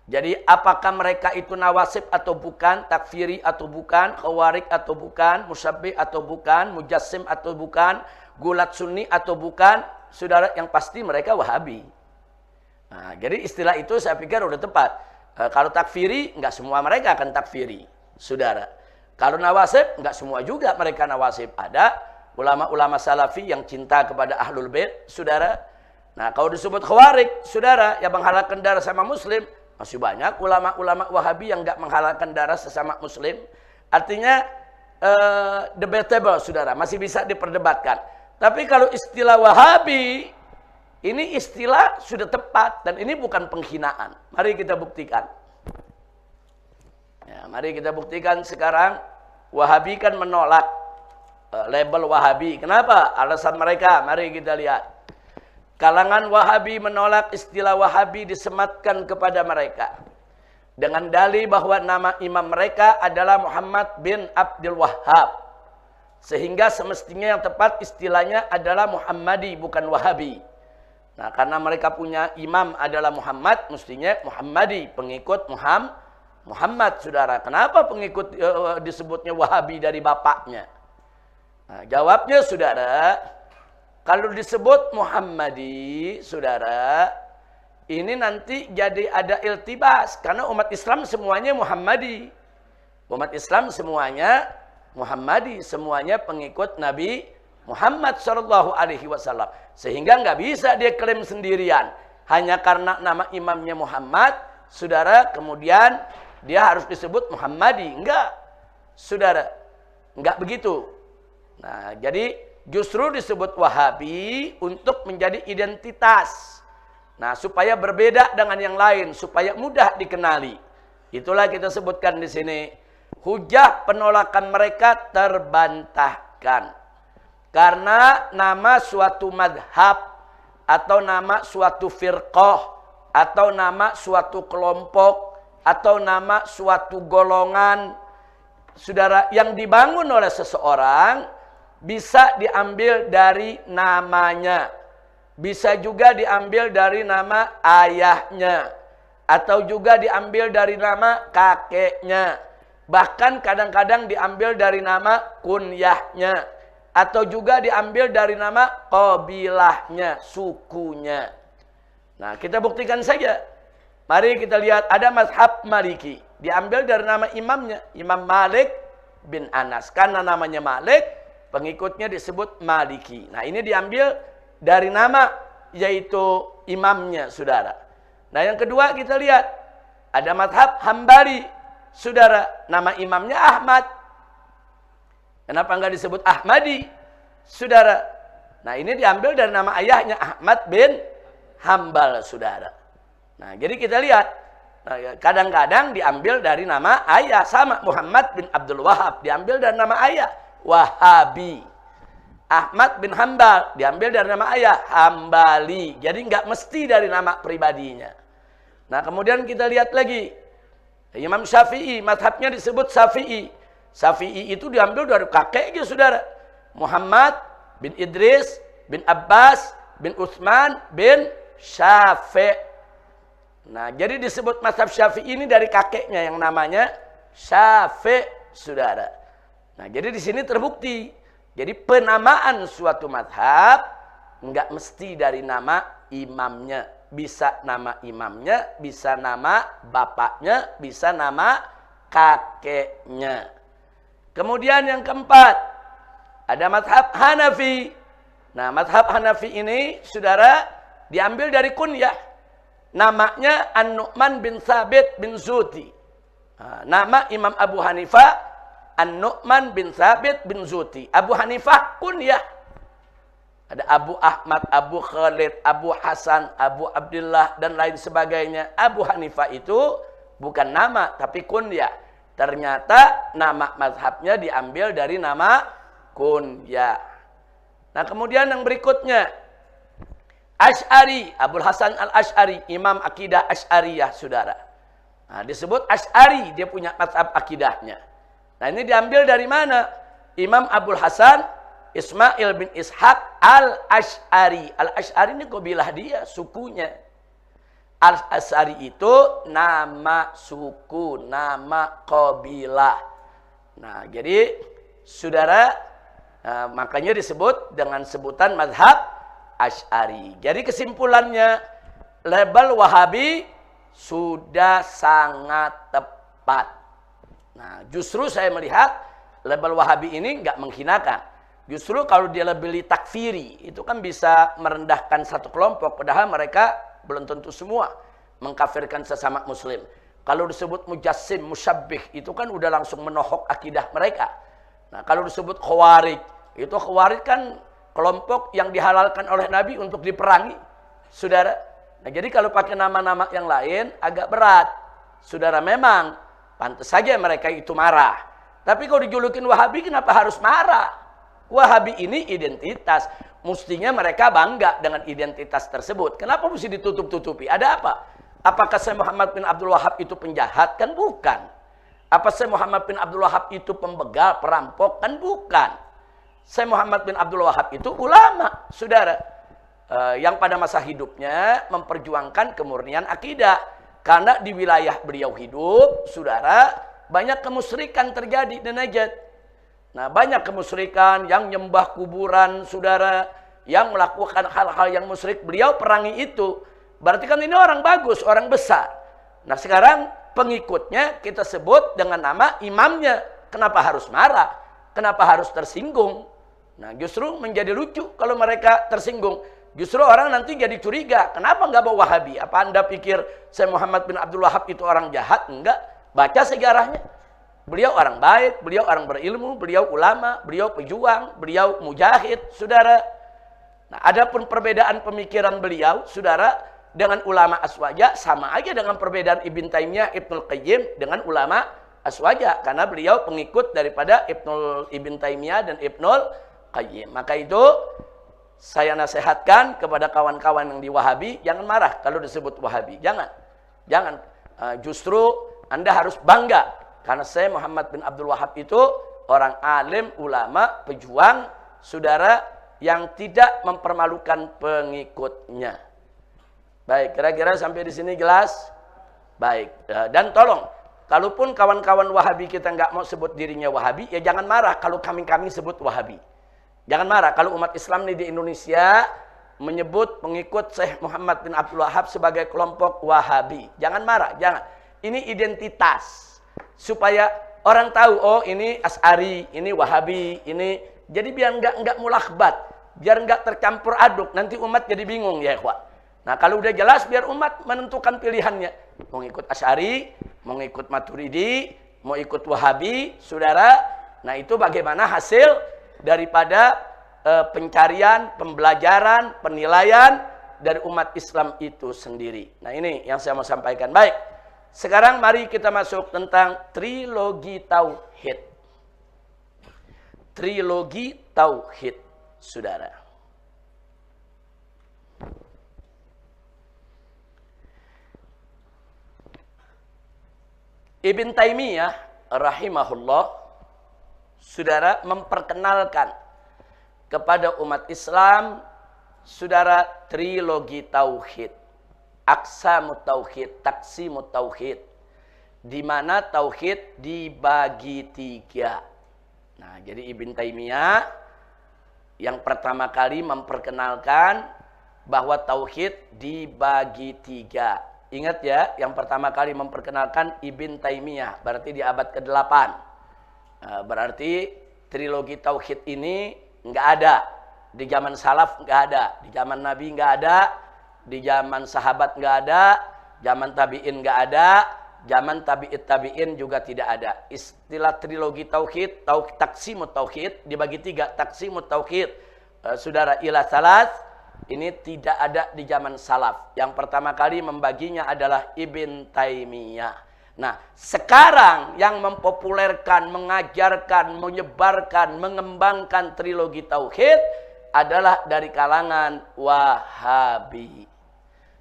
Jadi apakah mereka itu nawasib atau bukan, takfiri atau bukan, khawarij atau bukan, musyabbi' atau bukan, mujassim atau bukan, gulat sunni atau bukan, saudara, yang pasti mereka Wahabi. Nah, jadi istilah itu saya pikir udah tepat. Kalau takfiri, enggak semua mereka akan takfiri, saudara. Kalau nawasib, enggak semua juga mereka nawasib. Ada ulama-ulama salafi yang cinta kepada ahlul bait, saudara. Nah, kalau disebut khawarij, saudara, yang menghalalkan darah sama muslim, Masih banyak ulama-ulama Wahabi yang nggak menghalalkan darah sesama Muslim. Artinya debatable, saudara, masih bisa diperdebatkan. Tapi kalau istilah Wahabi, ini istilah sudah tepat dan ini bukan penghinaan. Mari kita buktikan. Ya, mari kita buktikan sekarang. Wahabi kan menolak label Wahabi. Kenapa? Alasan mereka. Mari kita lihat. Kalangan Wahabi menolak istilah Wahabi disematkan kepada mereka dengan dalih bahwa nama imam mereka adalah Muhammad bin Abdul Wahhab. Sehingga semestinya yang tepat istilahnya adalah Muhammadi, bukan Wahabi. Nah, karena mereka punya imam adalah Muhammad, mestinya Muhammadi, pengikut Muhammad, saudara. Kenapa pengikut disebutnya Wahabi dari bapaknya? Nah, jawabnya, saudara, kalau disebut Muhammadi, saudara, ini nanti jadi ada iltibas. Karena umat Islam semuanya Muhammadi. Umat Islam semuanya Muhammadi. Semuanya pengikut Nabi Muhammad SAW. Sehingga nggak bisa dia klaim sendirian. Hanya karena nama imamnya Muhammad, saudara, kemudian dia harus disebut Muhammadi. Enggak, saudara. Enggak begitu. Nah, jadi justru disebut Wahabi untuk menjadi identitas. Nah, supaya berbeda dengan yang lain, supaya mudah dikenali. Itulah kita sebutkan di sini. Hujah penolakan mereka terbantahkan. Karena nama suatu madhab, atau nama suatu firqah, atau nama suatu kelompok, atau nama suatu golongan, saudara, yang dibangun oleh seseorang, bisa diambil dari namanya. Bisa juga diambil dari nama ayahnya. Atau juga diambil dari nama kakeknya. Bahkan kadang-kadang diambil dari nama kunyahnya. Atau juga diambil dari nama qabilahnya, sukunya. Nah, kita buktikan saja. Mari kita lihat, ada mazhab Maliki. Diambil dari nama imamnya, Imam Malik bin Anas. Karena namanya Malik, pengikutnya disebut Maliki. Nah, ini diambil dari nama, yaitu imamnya, saudara. Nah, yang kedua kita lihat. Ada mazhab Hambali, saudara. Nama imamnya Ahmad. Kenapa enggak disebut Ahmadi, saudara? Nah, ini diambil dari nama ayahnya, Ahmad bin Hambal, saudara. Nah, jadi kita lihat. Kadang-kadang diambil dari nama ayah. Sama, Muhammad bin Abdul Wahhab. Diambil dari nama ayah. Wahabi. Ahmad bin Hambal diambil dari nama ayah, Hambali. Jadi nggak mesti dari nama pribadinya. Nah, kemudian kita lihat lagi. Imam Syafi'i, mazhabnya disebut Syafi'i. Syafi'i itu diambil dari kakeknya, saudara. Muhammad bin Idris bin Abbas bin Utsman bin Syafi'. Nah, jadi disebut mazhab Syafi'i ini dari kakeknya yang namanya Syafi', saudara. Nah, jadi di sini terbukti. Jadi penamaan suatu mazhab enggak mesti dari nama imamnya. Bisa nama imamnya, bisa nama bapaknya, bisa nama kakeknya. Kemudian yang keempat, ada mazhab Hanafi. Nah, mazhab Hanafi ini, saudara, diambil dari kunyah. Namanya An-Nu'man bin Thabit bin Zuti. Nah, nama Imam Abu Hanifah An-Nu'man bin Thabit bin Zuti. Abu Hanifah kunyah. Ada Abu Ahmad, Abu Khalid, Abu Hasan, Abu Abdullah, dan lain sebagainya. Abu Hanifah itu bukan nama, tapi kunyah. Ternyata nama mazhabnya diambil dari nama kunyah. Nah, kemudian yang berikutnya, Asy'ari, Abul Hasan al-Asy'ari, imam akidah Asy'ariyah, saudara. Nah, disebut Asy'ari, dia punya mazhab akidahnya. Nah, ini diambil dari mana? Imam Abul Hasan Ismail bin Ishaq al-Asy'ari. Al-Asy'ari ini qabilah dia, sukunya. Al-Asy'ari itu nama suku, nama qabilah. Nah, jadi saudara, makanya disebut dengan sebutan mazhab Asy'ari. Jadi kesimpulannya, label Wahabi sudah sangat tepat. Nah, justru saya melihat label Wahabi ini nggak menghinakan. Justru kalau dia labeli takfiri, itu kan bisa merendahkan satu kelompok, padahal mereka belum tentu semua. mengkafirkan sesama muslim. Kalau disebut mujassim, musyabbih, itu kan udah langsung menohok akidah mereka. Nah, kalau disebut khawarij, itu khawarij kan kelompok yang dihalalkan oleh Nabi untuk diperangi, saudara. Nah, jadi kalau pakai nama-nama yang lain agak berat, saudara. Memang pantas saja mereka itu marah. Tapi kalau dijulukin Wahabi, kenapa harus marah? Wahabi ini identitas. Mestinya mereka bangga dengan identitas tersebut. Kenapa mesti ditutup-tutupi? Ada apa? Apakah Syekh Muhammad bin Abdul Wahab itu penjahat? Kan bukan. Apa Syekh Muhammad bin Abdul Wahab itu pembegal, perampok? Kan bukan. Syekh Muhammad bin Abdul Wahab itu ulama, saudara. Yang pada masa hidupnya memperjuangkan kemurnian akidah. Karena di wilayah beliau hidup, saudara, banyak kemusyrikan terjadi di Najd. Nah, banyak kemusyrikan yang nyembah kuburan, saudara, yang melakukan hal-hal yang musyrik. Beliau perangi itu. Berarti kan ini orang bagus, orang besar. Nah, sekarang pengikutnya kita sebut dengan nama imamnya. Kenapa harus marah? Kenapa harus tersinggung? Nah, justru menjadi lucu kalau mereka tersinggung. Justru orang nanti jadi curiga. Kenapa nggak bawa Wahabi? Apa Anda pikir Syekh Muhammad bin Abdul Wahab itu orang jahat? Enggak. Baca sejarahnya. Beliau orang baik, beliau orang berilmu, beliau ulama, beliau pejuang, beliau mujahid, saudara. Nah, adapun perbedaan pemikiran beliau, saudara, dengan ulama Aswaja sama aja dengan perbedaan Ibn Taimiyah, Ibnul Qayyim dengan ulama Aswaja, karena beliau pengikut daripada Ibn Taimiyah dan Ibnul Qayyim. Maka itu saya nasihatkan kepada kawan-kawan yang di Wahabi, jangan marah kalau disebut Wahabi. Jangan. Justru Anda harus bangga. Karena saya Muhammad bin Abdul Wahab itu orang alim, ulama, pejuang, saudara, yang tidak mempermalukan pengikutnya. Baik, kira-kira sampai di sini jelas? Baik, dan tolong, kalaupun kawan-kawan Wahabi kita nggak mau sebut dirinya Wahabi, ya jangan marah kalau kami sebut Wahabi. Jangan marah kalau umat Islam ini di Indonesia menyebut pengikut Syekh Muhammad bin Abdul Wahab sebagai kelompok Wahabi. Jangan marah, jangan. Ini identitas. Supaya orang tahu, oh ini Asy'ari, ini Wahabi, ini. Jadi biar nggak mulakbat, biar nggak tercampur aduk, nanti umat jadi bingung ya ikhwan. Nah, kalau udah jelas biar umat menentukan pilihannya. Mau ikut Asy'ari, mau ikut Maturidi, mau ikut Wahabi, saudara. Nah, itu bagaimana hasil daripada pencarian, pembelajaran, penilaian dari umat Islam itu sendiri. Nah, ini yang saya mau sampaikan. Baik. Sekarang mari kita masuk tentang trilogi tauhid. Trilogi tauhid, saudara. Ibn Taimiyah rahimahullah, saudara, memperkenalkan kepada umat Islam, saudara, trilogi tauhid. Aqsamut tauhid, taqsimut tauhid, di mana tauhid dibagi 3. Nah, jadi Ibn Taimiyah yang pertama kali memperkenalkan bahwa tauhid dibagi 3. Ingat ya, yang pertama kali memperkenalkan Ibn Taimiyah, berarti di abad ke-8. Berarti trilogi tauhid ini nggak ada di zaman salaf, nggak ada di zaman Nabi, nggak ada di zaman sahabat, nggak ada zaman tabi'in, nggak ada zaman tabi'in juga tidak ada. Istilah trilogi tauhid, taqsimut tauhid dibagi 3. Taqsimut tauhid, saudara, ila salas, ini tidak ada di zaman salaf. Yang pertama kali membaginya adalah Ibn Taimiyah. Nah, sekarang yang mempopulerkan, mengajarkan, menyebarkan, mengembangkan trilogi tauhid adalah dari kalangan Wahabi.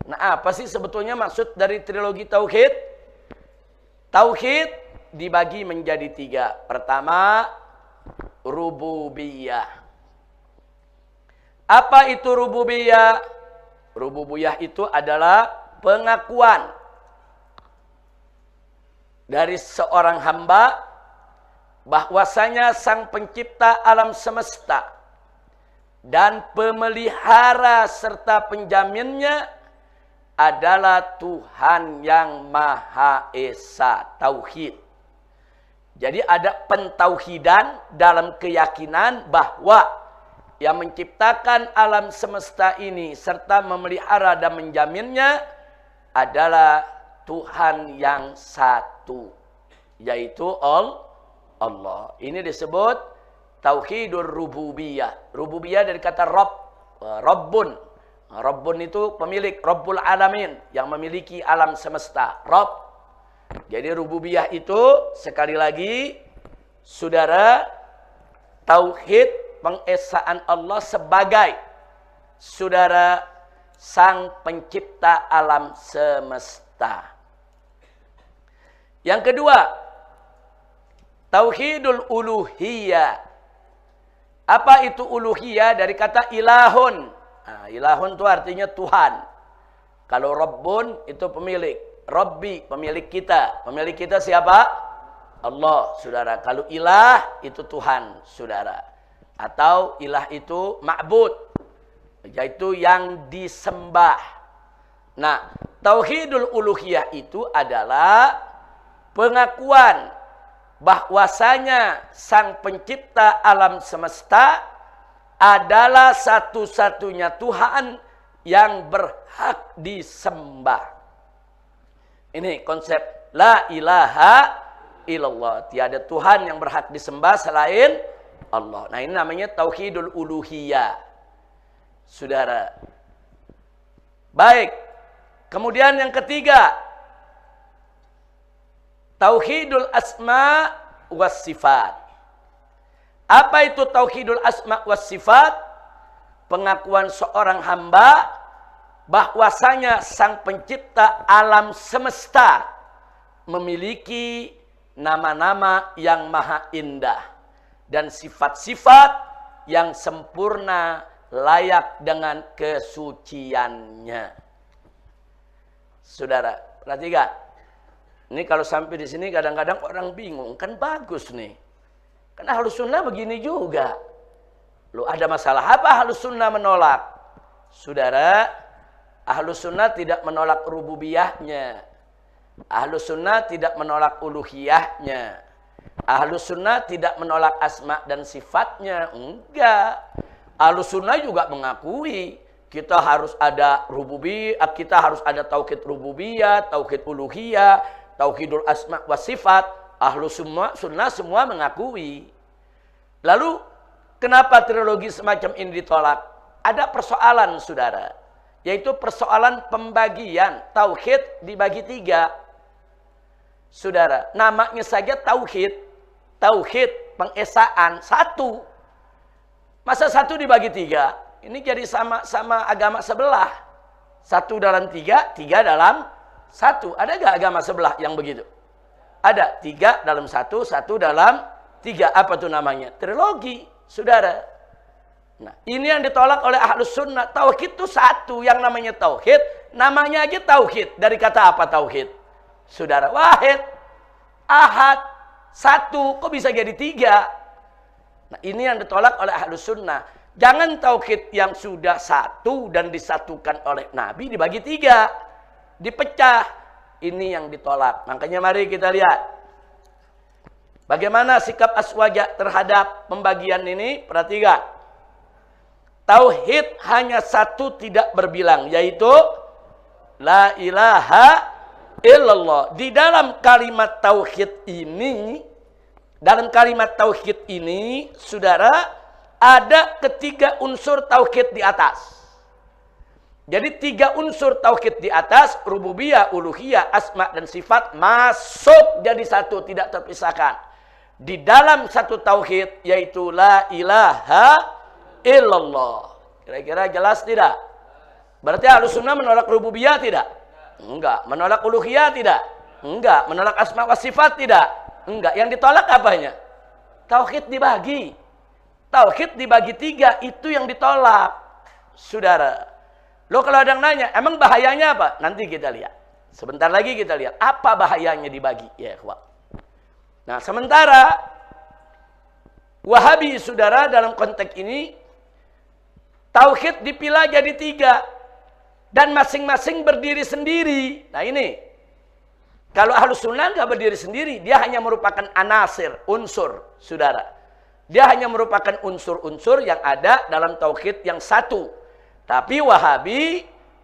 Nah, apa sih sebetulnya maksud dari trilogi tauhid? Tauhid dibagi menjadi 3. Pertama, rububiyah. Apa itu rububiyah? Rububiyah itu adalah pengakuan dari seorang hamba bahwasanya sang pencipta alam semesta dan pemelihara serta penjaminnya adalah Tuhan yang Maha Esa. Tauhid. Jadi ada pentauhidan dalam keyakinan bahwa yang menciptakan alam semesta ini serta memelihara dan menjaminnya adalah Tuhan yang satu, yaitu Allah. Ini disebut tauhidur rububiyah. Rububiyah dari kata Rabb, Rabbun. Rabbun itu pemilik, Rabbul Alamin, yang memiliki alam semesta. Rabb. Jadi rububiyah itu sekali lagi, saudara, tauhid pengesaan Allah sebagai, saudara, sang pencipta alam semesta. Yang kedua, tauhidul uluhiyah. Apa itu uluhiyah? Dari kata ilahun. Nah, ilahun itu artinya Tuhan. Kalau Rabbun itu pemilik. Rabbi, pemilik kita. Pemilik kita siapa? Allah, saudara. Kalau ilah itu Tuhan, saudara. Atau ilah itu ma'bud, yaitu yang disembah. Nah, tauhidul uluhiyah itu adalah pengakuan bahwasanya sang pencipta alam semesta adalah satu-satunya Tuhan yang berhak disembah. Ini konsep la ilaha illallah. Tiada Tuhan yang berhak disembah selain Allah. Nah, ini namanya tauhidul uluhiyah, saudara. Baik. Kemudian yang ketiga, tauhidul asma was sifat. Apa itu tauhidul asma was sifat? Pengakuan seorang hamba bahwasanya sang pencipta alam semesta memiliki nama-nama yang maha indah dan sifat-sifat yang sempurna layak dengan kesuciannya. Saudara, perhatikan. Ini kalau sampai di sini kadang-kadang orang bingung, kan bagus nih. Kan Ahlus Sunnah begini juga. Loh, ada masalah apa Ahlus Sunnah menolak? Saudara, Ahlus Sunnah tidak menolak rububiyahnya. Ahlus Sunnah tidak menolak uluhiyahnya. Ahlus Sunnah tidak menolak asma dan sifatnya. Enggak. Ahlus Sunnah juga mengakui kita harus ada rububiyah, kita harus ada tauhid rububiyah, tauhid uluhiyah, tauhidul asma wa sifat. Ahlus Sunnah semua mengakui. Lalu kenapa trilogi semacam ini ditolak? Ada persoalan, saudara. Yaitu persoalan pembagian. Tauhid dibagi 3. Saudara, namanya saja tauhid. Tauhid pengesaan 1. Masa 1 dibagi 3? Ini jadi sama agama sebelah. 1 dalam 3, 3 dalam 1. Ada gak agama sebelah yang begitu? Ada. 3 dalam 1, 1 dalam 3. Apa tuh namanya? Trilogi, saudara. Nah, ini yang ditolak oleh Ahlus Sunnah. Tauhid itu 1, yang namanya tauhid. Namanya aja tauhid. Dari kata apa tauhid? Saudara, wahid, ahad, 1. Kok bisa jadi 3? Nah, ini yang ditolak oleh Ahlus Sunnah. Jangan tauhid yang sudah 1 dan disatukan oleh Nabi dibagi 3. Dipecah. Ini yang ditolak. Makanya mari kita lihat. Bagaimana sikap Aswaja terhadap pembagian ini? Perhatikan. Tauhid hanya 1 tidak berbilang, yaitu la ilaha illallah. Di dalam kalimat tauhid ini, saudara, ada ketiga unsur tauhid di atas. Jadi 3 unsur tauhid di atas, rububiyah, uluhiyah, asma dan sifat, masuk jadi 1, tidak terpisahkan. Di dalam satu tauhid, yaitu la ilaha illallah. Kira-kira jelas tidak? Berarti Ahlus Sunnah menolak rububiyah tidak? Enggak. Menolak uluhiyah tidak? Enggak. Menolak asma wa sifat tidak? Enggak. Yang ditolak apanya? Tauhid dibagi. Tauhid dibagi 3, itu yang ditolak, saudara. Lo kalau ada yang nanya, emang bahayanya apa? Nanti kita lihat. Sebentar lagi kita lihat apa bahayanya dibagi, ya ikhwah. Nah, sementara Wahabi, saudara, dalam konteks ini tauhid dipilah jadi 3 dan masing-masing berdiri sendiri. Nah, ini kalau Ahlus Sunnah nggak berdiri sendiri, dia hanya merupakan anasir, unsur, saudara. Dia hanya merupakan unsur-unsur yang ada dalam tauhid yang 1. Tapi Wahabi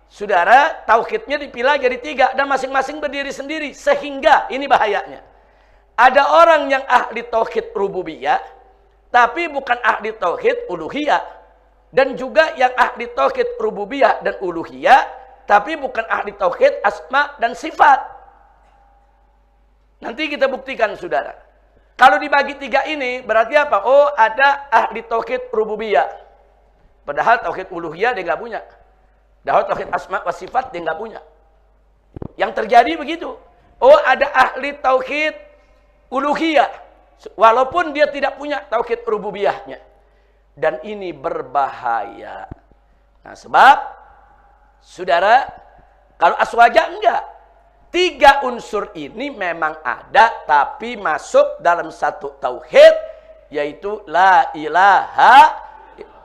saudara, tauhidnya dipilah jadi 3 dan masing-masing berdiri sendiri. Sehingga ini bahayanya. Ada orang yang ahli tauhid rububiyah, tapi bukan ahli tauhid uluhiyah. Dan juga yang ahli tauhid rububiyah dan uluhiyah, tapi bukan ahli tauhid asma dan sifat. Nanti kita buktikan, saudara. Kalau dibagi 3 ini, berarti apa? Oh, ada ahli tauhid rububiyah. Padahal tauhid uluhiyah dia nggak punya. Padahal tauhid asma wa sifat dia nggak punya. Yang terjadi begitu. Oh, ada ahli tauhid uluhiyah, walaupun dia tidak punya tauhid rububiyahnya. Dan ini berbahaya. Nah, sebab saudara, kalau aswaja enggak. 3 unsur ini memang ada, tapi masuk dalam satu tauhid, yaitu la ilaha.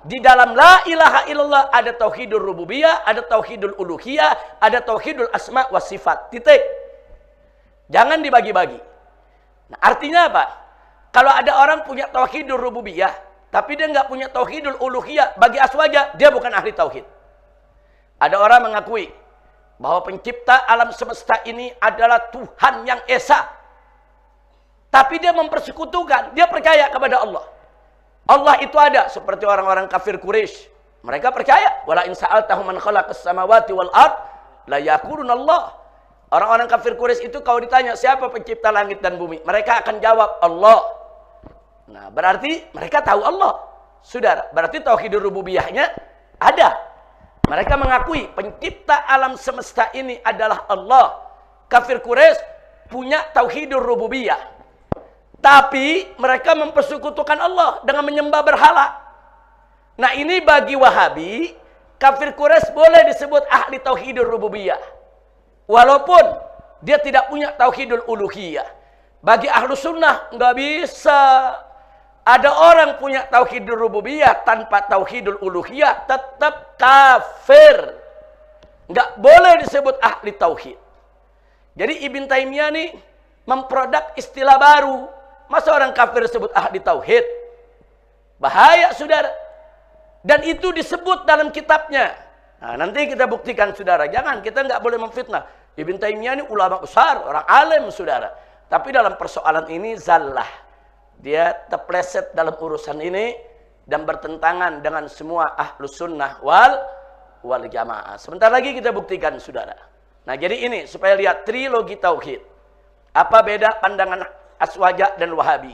Di dalam la ilaha illallah ada tauhidul rububiyah, ada tauhidul uluhiyah, ada tauhidul asma wa sifat. Titik. Jangan dibagi-bagi. Nah, artinya apa? Kalau ada orang punya tauhidul rububiyah, tapi dia nggak punya tauhidul uluhiyah, bagi aswaja dia bukan ahli tauhid. Ada orang mengakui bahwa pencipta alam semesta ini adalah Tuhan yang esa, tapi dia mempersekutukan, dia percaya kepada Allah. Allah itu ada, seperti orang-orang kafir Quraisy. Mereka percaya, wala in sa'altahum man khalaqas samawati wal ard la yaquluna Allah. Orang-orang kafir Quraisy itu kalau ditanya siapa pencipta langit dan bumi, mereka akan jawab Allah. Nah, berarti mereka tahu Allah. Saudara, berarti tauhidul rububiyahnya ada. Mereka mengakui pencipta alam semesta ini adalah Allah. Kafir Quraisy punya tauhidul rububiyah. Tapi mereka mempersekutukan Allah dengan menyembah berhala. Nah, ini bagi Wahabi, kafir Quraisy boleh disebut ahli tauhidul rububiyah. Walaupun dia tidak punya tauhidul uluhiyah. Bagi ahlu sunnah nggak bisa. Ada orang punya tauhidul rububiyah tanpa tauhidul uluhiyah, tetap kafir. Nggak boleh disebut ahli tauhid. Jadi Ibn Taimiyah nih memproduk istilah baru. Masa orang kafir disebut ahli tauhid? Bahaya, saudara. Dan itu disebut dalam kitabnya. Nah, nanti kita buktikan, saudara. Jangan, kita nggak boleh memfitnah. Ibn Taimiyah ini ulama besar, orang alim, saudara. Tapi dalam persoalan ini zallah. Dia terpleset dalam urusan ini dan bertentangan dengan semua ahlus sunnah wal jamaah. Sebentar lagi kita buktikan, saudara. Nah, jadi ini supaya lihat trilogi tauhid. Apa beda pandangan Aswaja dan Wahabi?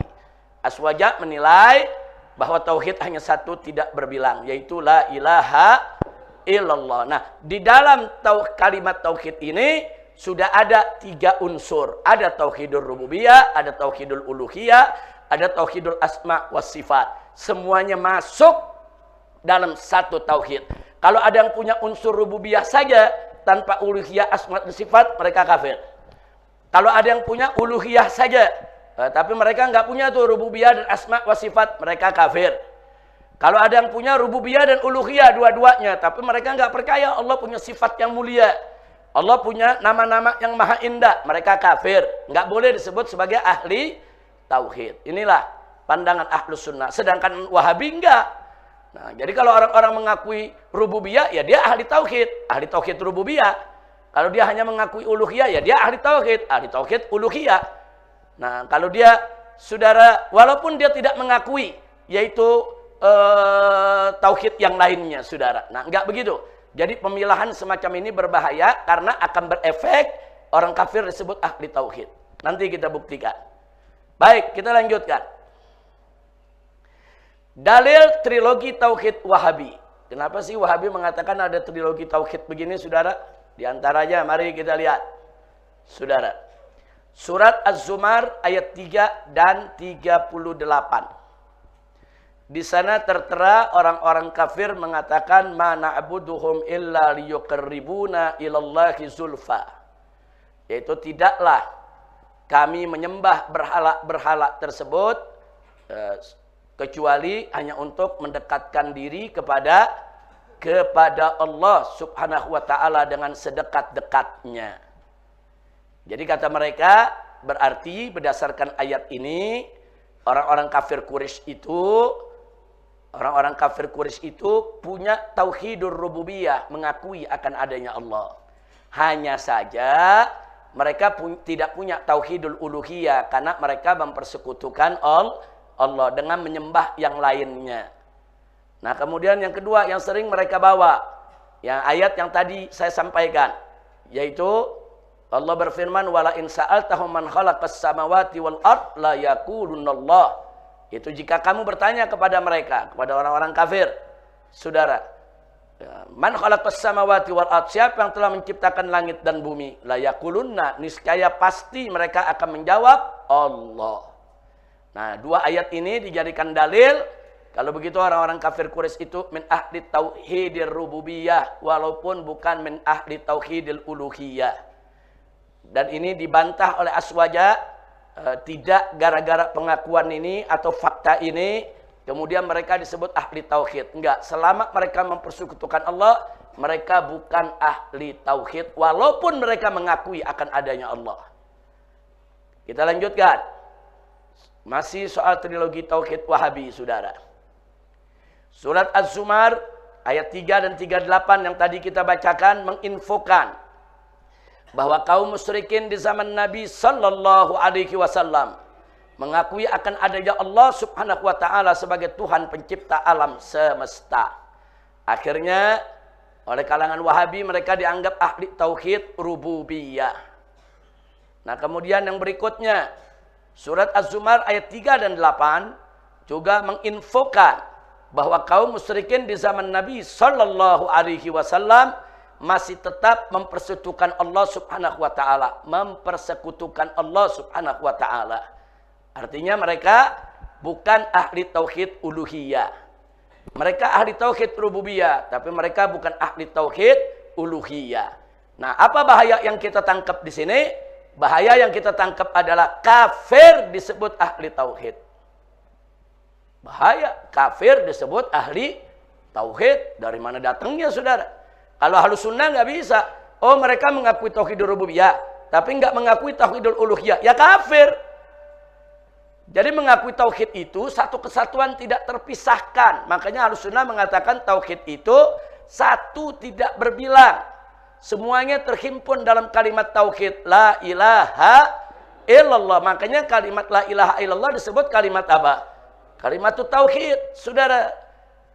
Aswaja menilai bahwa tauhid hanya satu, tidak berbilang, yaitu la ilaha illallah. Nah, di dalam kalimat tauhid ini sudah ada 3 unsur. Ada tauhidul rububiyah, ada tauhidul uluhiyah, ada tauhidul asma was sifat. Semuanya masuk dalam satu tauhid. Kalau ada yang punya unsur rububiyah saja tanpa uluhiyah, asma dan sifat, mereka kafir. Kalau ada yang punya uluhiyah saja, tapi mereka nggak punya tuh rububiyah dan asma was sifat, mereka kafir. Kalau ada yang punya rububiyah dan uluhiyah dua-duanya, tapi mereka nggak percaya Allah punya sifat yang mulia, Allah punya nama-nama yang maha indah, mereka kafir. Nggak boleh disebut sebagai ahli tauhid. Inilah pandangan ahlus sunnah. Sedangkan Wahabi enggak. Nah, jadi kalau orang-orang mengakui rububiyah, ya dia ahli tauhid rububiyah. Kalau dia hanya mengakui uluhiyah, ya dia ahli tauhid uluhiyah. Nah, kalau dia, saudara, walaupun dia tidak mengakui, yaitu tauhid yang lainnya, saudara. Nah, enggak begitu. Jadi pemilahan semacam ini berbahaya karena akan berefek orang kafir disebut ahli tauhid. Nanti kita buktikan. Baik, kita lanjutkan. Dalil trilogi tauhid Wahabi. Kenapa sih Wahabi mengatakan ada trilogi tauhid begini, saudara? Di antaranya mari kita lihat, saudara. Surat Az-Zumar ayat 3 dan 38. Di sana tertera orang-orang kafir mengatakan ma na'buduhum illa liyuqarribuna ilallahi zulfa. Yaitu tidaklah kami menyembah berhala-berhala tersebut kecuali hanya untuk mendekatkan diri kepada Allah Subhanahu wa taala dengan sedekat-dekatnya. Jadi kata mereka, berarti berdasarkan ayat ini orang-orang kafir Quraisy itu Orang-orang kafir Quraisy itu punya tauhidur rububiyah, mengakui akan adanya Allah. Hanya saja mereka tidak punya tauhidul uluhiyah karena mereka mempersekutukan Allah dengan menyembah yang lainnya. Nah, kemudian yang kedua yang sering mereka bawa, yang ayat yang tadi saya sampaikan, yaitu Allah berfirman, wala in sa'altahum man khalaqas samawati wal ard la yaqulunallah. Itu jika kamu bertanya kepada mereka, kepada orang-orang kafir, saudara, man khalaqas samawati wal ard, siapa yang telah menciptakan langit dan bumi? La yaqulunna, niscaya pasti mereka akan menjawab Allah. Nah, dua ayat ini dijadikan dalil kalau begitu orang-orang kafir Quraisy itu min ahli tauhidir rububiyah walaupun bukan min ahli tauhidil uluhiyah. Dan ini dibantah oleh Aswaja. Tidak gara-gara pengakuan ini atau fakta ini kemudian mereka disebut ahli tauhid. Enggak, selama mereka mempersekutukan Allah, mereka bukan ahli tauhid walaupun mereka mengakui akan adanya Allah. Kita lanjutkan. Masih soal trilogi tauhid Wahabi, saudara. Surat Az-Zumar ayat 3 dan 38 yang tadi kita bacakan menginfokan bahwa kaum musyrikin di zaman Nabi sallallahu alaihi wasallam mengakui akan adanya Allah Subhanahu wa taala sebagai Tuhan pencipta alam semesta. Akhirnya oleh kalangan Wahabi mereka dianggap ahli tauhid rububiyah. Nah, kemudian yang berikutnya surat Az-Zumar ayat 3 dan 8 juga menginfokan bahwa kaum musyrikin di zaman Nabi sallallahu alaihi wasallam masih tetap mempersekutukan Allah Subhanahu wa taala, mempersekutukan Allah Subhanahu wa taala. Artinya mereka bukan ahli tauhid uluhiyah. Mereka ahli tauhid rububiyah, tapi mereka bukan ahli tauhid uluhiyah. Nah, apa bahaya yang kita tangkap di sini? Bahaya yang kita tangkap adalah kafir disebut ahli tauhid. Bahaya, kafir disebut ahli tauhid. Dari mana datangnya, saudara? Kalau Ahlus Sunnah nggak bisa. Oh, mereka mengakui tauhidul rububiyah, tapi nggak mengakui tauhidul uluhiyah. Ya kafir. Jadi mengakui tauhid itu satu kesatuan tidak terpisahkan. Makanya Ahlus Sunnah mengatakan tauhid itu satu tidak berbilang. Semuanya terhimpun dalam kalimat tauhid. La ilaha illallah. Makanya kalimat la ilaha illallah disebut kalimat apa? Kalimat tauhid, saudara.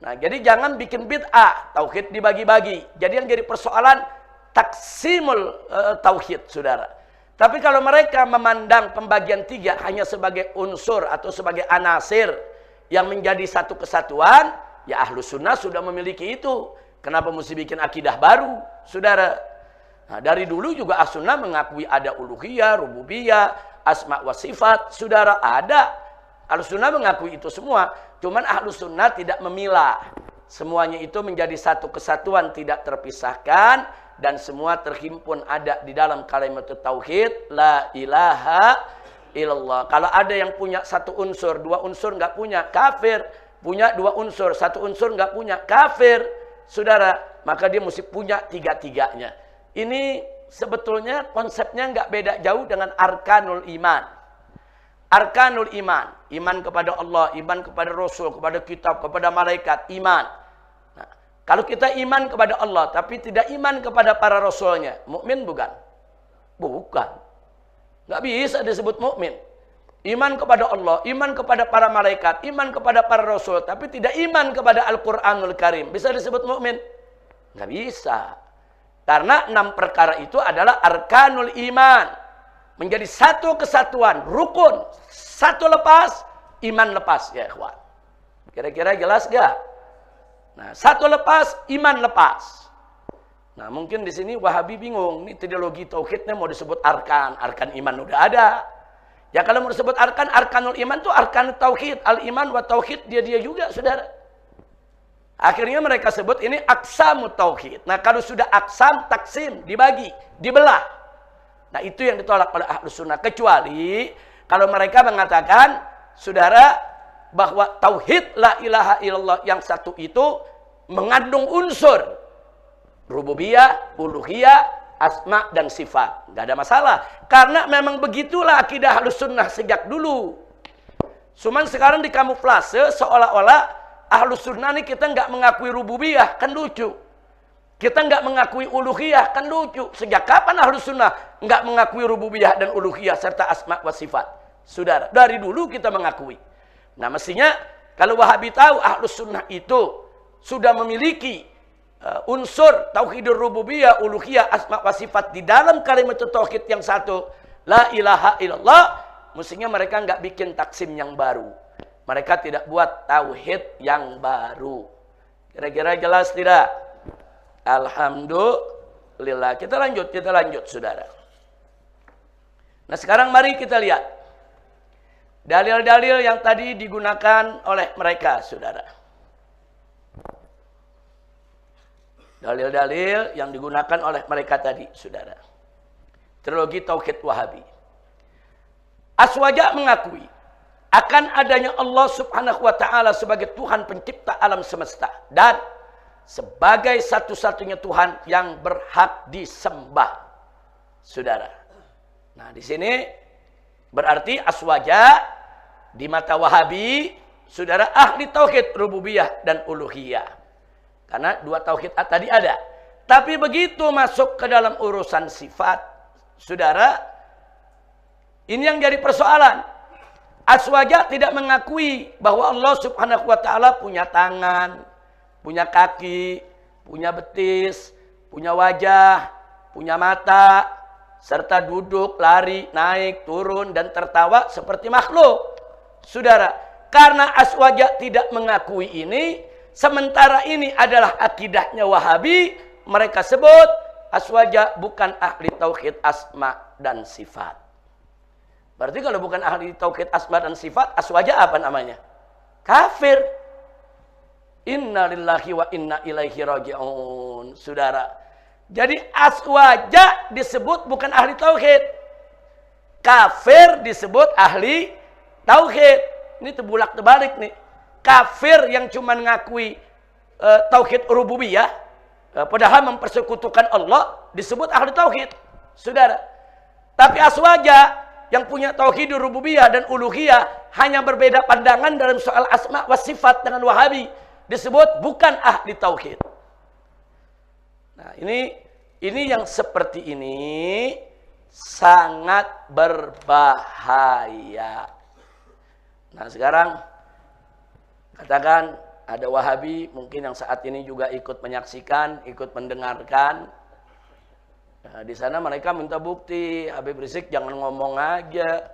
Nah, jadi jangan bikin bid'ah, tauhid dibagi-bagi. Jadi yang jadi persoalan taksimul tauhid, saudara. Tapi kalau mereka memandang pembagian tiga hanya sebagai unsur atau sebagai anasir yang menjadi satu kesatuan, ya Ahlus Sunnah sudah memiliki itu. Kenapa mesti bikin akidah baru, saudara? Nah, dari dulu juga Ahlus Sunnah mengakui ada uluhiyah, rububiyah, asma wa sifat, saudara, ada. Ahlus Sunnah mengakui itu semua. Cuman Ahlus Sunnah tidak memilah. Semuanya itu menjadi satu kesatuan tidak terpisahkan. Dan semua terhimpun ada di dalam kalimat tauhid. La ilaha illallah. Kalau ada yang punya satu unsur, dua unsur nggak punya, kafir. Punya dua unsur, satu unsur nggak punya, kafir. Saudara, maka dia mesti punya tiga-tiganya. Ini sebetulnya konsepnya nggak beda jauh dengan arkanul iman. Arkanul iman, iman kepada Allah, iman kepada Rasul, kepada kitab, kepada malaikat, iman. Nah, kalau kita iman kepada Allah, tapi tidak iman kepada para Rasulnya, mukmin bukan? Bukan. Nggak bisa disebut mukmin. Iman kepada Allah, iman kepada para malaikat, iman kepada para Rasul, tapi tidak iman kepada Al-Quranul Karim. Bisa disebut mukmin? Nggak bisa. Karena 6 perkara itu adalah arkanul iman. Menjadi satu kesatuan, rukun. Satu lepas, iman lepas. Ya ikhwan. Kira-kira jelas gak? Nah, satu lepas, iman lepas. Nah, mungkin di sini Wahabi bingung. Ini teologi tauhidnya mau disebut arkan. Arkan iman udah ada. Ya kalau mau disebut arkan, arkanul iman itu arkan tauhid. Al-iman wa tauhid dia juga, saudara. Akhirnya mereka sebut ini aqsamut tauhid. Nah, kalau sudah aqsam, taksim, dibagi, dibelah. Nah, itu yang ditolak oleh Ahlus Sunnah. Kecuali kalau mereka mengatakan, saudara, bahwa tauhid la ilaha illallah yang satu itu mengandung unsur rububiyah, uluhiyah, asma dan sifat. Nggak ada masalah. Karena memang begitulah akidah Ahlus Sunnah sejak dulu. Cuman sekarang dikamuflase seolah-olah Ahlus sunnah nih kita nggak mengakui rububiyah, kan lucu. Kita nggak mengakui uluhiyah, kan lucu. Sejak kapan Ahlus sunnah nggak mengakui rububiyah dan uluhiyah serta asma wa sifat? Saudara, dari dulu kita mengakui. Nah mestinya kalau Wahabi tahu Ahlus sunnah itu sudah memiliki unsur tauhidur rububiyah, uluhiyah, asma wa sifat di dalam kalimat tauhid yang satu, la ilaha illallah, mestinya mereka nggak bikin taksim yang baru. Mereka tidak buat tauhid yang baru. Kira-kira jelas tidak? Alhamdulillah. Kita lanjut, saudara. Nah sekarang mari kita lihat dalil-dalil yang tadi digunakan oleh mereka, saudara. Dalil-dalil yang digunakan oleh mereka tadi, saudara. Trilogi Tauhid Wahabi. Aswaja mengakui akan adanya Allah subhanahu wa ta'ala sebagai Tuhan pencipta alam semesta. Dan sebagai satu-satunya Tuhan yang berhak disembah. Saudara. Nah di sini berarti aswaja di mata Wahabi, saudara, ahli tauhid rububiyah dan uluhiyah. Karena dua tauhid tadi ada. Tapi begitu masuk ke dalam urusan sifat, saudara, ini yang jadi persoalan. Aswaja tidak mengakui bahwa Allah subhanahu wa ta'ala punya tangan, punya kaki, punya betis, punya wajah, punya mata, serta duduk, lari, naik, turun, dan tertawa seperti makhluk. Saudara, karena aswaja tidak mengakui ini, sementara ini adalah akidahnya Wahabi, mereka sebut aswaja bukan ahli tauhid asma dan sifat. Berarti kalau bukan ahli tauhid asma dan sifat, aswaja apa namanya? Kafir. Inna lillahi wa inna ilaihi raji'un. Saudara. Jadi aswaja disebut bukan ahli tauhid. Kafir disebut ahli tauhid. Ini terbulak terbalik nih. Kafir yang cuma ngakui tauhid rububiyah, padahal mempersekutukan Allah, disebut ahli tauhid. Saudara. Tapi aswaja yang punya tauhid rububiyah dan uluhiyah hanya berbeda pandangan dalam soal asma wa sifat dengan Wahabi, disebut bukan ahli tauhid. Nah, ini yang seperti ini sangat berbahaya. Nah, sekarang katakan ada Wahabi mungkin yang saat ini juga ikut menyaksikan, ikut mendengarkan. Nah, di sana mereka minta bukti. Habib Rizik jangan ngomong aja.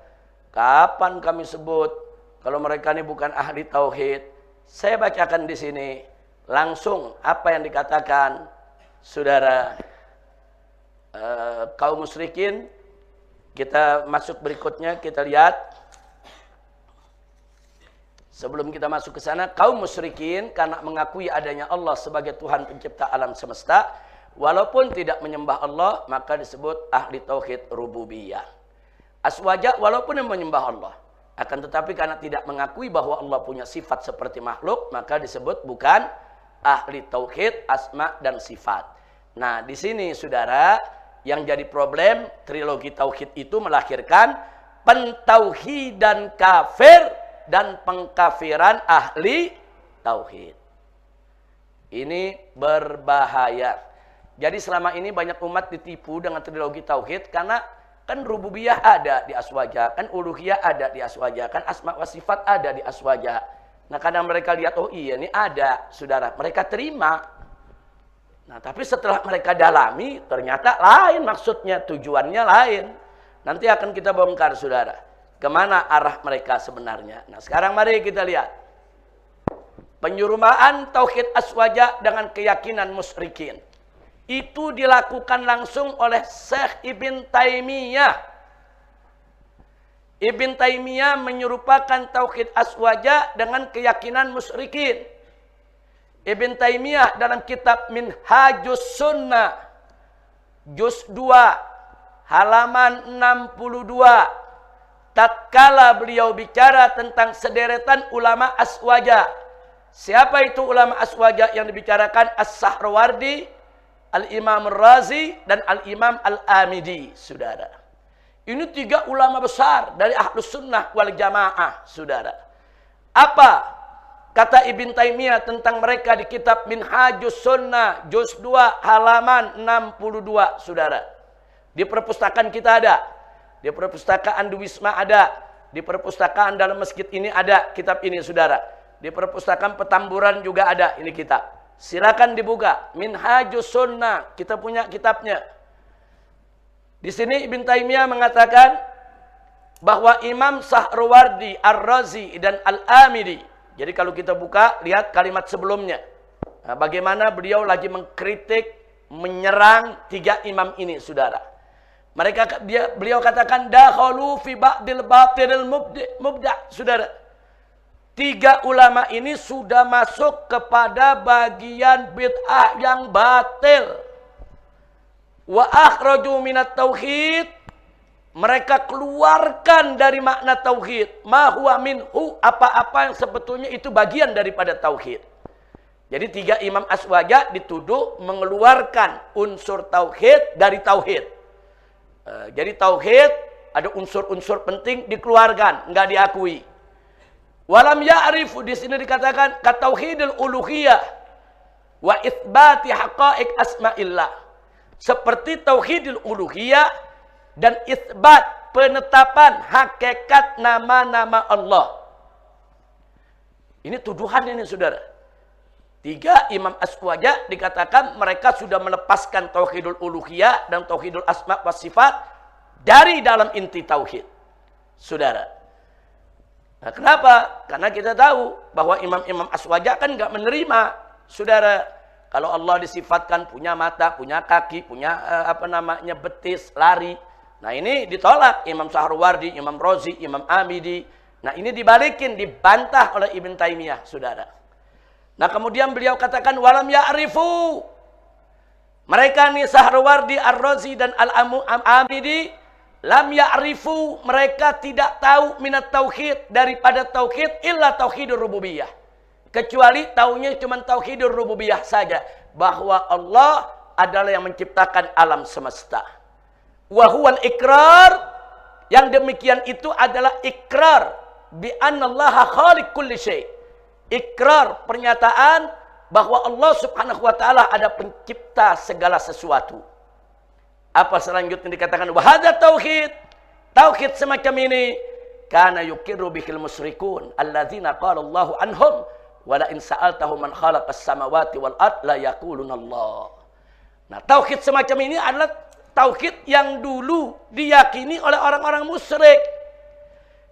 Kapan kami sebut kalau mereka ini bukan ahli tauhid? Saya bacakan di sini langsung apa yang dikatakan saudara kaum musyrikin. Kita masuk berikutnya, kita lihat. Sebelum kita masuk ke sana, kaum musyrikin karena mengakui adanya Allah sebagai Tuhan pencipta alam semesta, walaupun tidak menyembah Allah, maka disebut ahli tauhid rububiyah. Aswaja walaupun menyembah Allah, akan tetapi karena tidak mengakui bahwa Allah punya sifat seperti makhluk, maka disebut bukan ahli tauhid asma dan sifat. Nah, di sini saudara, yang jadi problem trilogi tauhid itu melahirkan pentauhidan kafir dan pengkafiran ahli tauhid. Ini berbahaya. Jadi selama ini banyak umat ditipu dengan trilogi tauhid karena kan rububiyah ada di aswaja, kan uluhiyah ada di aswaja, kan asma wa sifat ada di aswaja. Nah, kadang mereka lihat, oh iya ini ada, saudara, mereka terima. Nah, tapi setelah mereka dalami ternyata lain maksudnya, tujuannya lain. Nanti akan kita bongkar, saudara, kemana arah mereka sebenarnya. Nah, sekarang mari kita lihat penyurumaan tauhid aswaja dengan keyakinan musyrikin. Itu dilakukan langsung oleh Syekh Ibn Taimiyah. Ibn Taimiyah menyerupakan tauhid aswaja dengan keyakinan musyrikin. Ibn Taimiyah dalam kitab Minhajus Sunnah juz 2 halaman 62, tatkala beliau bicara tentang sederetan ulama aswaja. Siapa itu ulama aswaja yang dibicarakan? As-Sahrawardi, Al-Imam Razi, dan Al-Imam Al-Amidi, saudara. Ini 3 ulama besar dari Ahlus Sunnah wal Jamaah, saudara. Apa kata Ibn Taimiyah tentang mereka di kitab Minhajus Sunnah, juz 2 halaman 62, saudara. Di perpustakaan kita ada, di perpustakaan di Wisma ada, di perpustakaan dalam masjid ini ada kitab ini, saudara. Di perpustakaan Petamburan juga ada ini kitab. Silakan dibuka, Minhajus Sunnah, kita punya kitabnya. Di sini Ibn Taimiyah mengatakan bahwa Imam Sahrawardi, Ar-Razi, dan Al-Amidi. Jadi kalau kita buka, lihat kalimat sebelumnya. Nah, bagaimana beliau lagi mengkritik, menyerang tiga imam ini, saudara. Beliau katakan, dakhalu fi ba'dil batilil mubda', saudara. Tiga ulama ini sudah masuk kepada bagian bid'ah yang batil. Wa akhraju minat tauhid, mereka keluarkan dari makna tauhid, ma huwa minhu, apa-apa yang sebetulnya itu bagian daripada tauhid. Jadi tiga imam aswaja dituduh mengeluarkan unsur tauhid dari tauhid. Jadi tauhid ada unsur-unsur penting dikeluarkan, enggak diakui. Walam ya'rifu, di sini dikatakan katauhidul uluhiyah wa itsbati haqa'iq asma'illah. Seperti tauhidul uluhiyah dan isbat, penetapan hakikat nama-nama Allah. Ini tuduhan ini, saudara. Tiga imam aswaja dikatakan mereka sudah melepaskan tauhidul uluhiyah dan tauhidul asma wa sifat dari dalam inti tauhid, saudara. Nah, kenapa? Karena kita tahu bahwa imam-imam aswaja kan nggak menerima, saudara, kalau Allah disifatkan punya mata, punya kaki, punya betis, lari. Nah ini ditolak Imam Sahrawardi, Imam Razi, Imam Amidi. Nah ini dibalikin, dibantah oleh Ibn Taimiyah, saudara. Nah kemudian beliau katakan walam ya'rifu. Mereka nih Sahrawardi, Ar-Razi, dan Al-Amidi, lam ya'rifu, mereka tidak tahu minat tauhid, daripada tauhid illa tauhidur rububiyah. Kecuali taunya cuma tauhidur rububiyah saja, bahwa Allah adalah yang menciptakan alam semesta. Wa huwal ikrar, yang demikian itu adalah ikrar bi annallaha khaliq kulli syai'. Ikrar, pernyataan bahwa Allah Subhanahu wa taala ada pencipta segala sesuatu. Apa selanjutnya dikatakan wa hadza tauhid. Tauhid semacam ini kana yuqirru bihil musyrikun alladzina qala Allahu anhum wala in sa'altahum man khalaqas samawati wal ard la yaquluna Allah. Nah, tauhid semacam ini adalah tauhid yang dulu diyakini oleh orang-orang musyrik.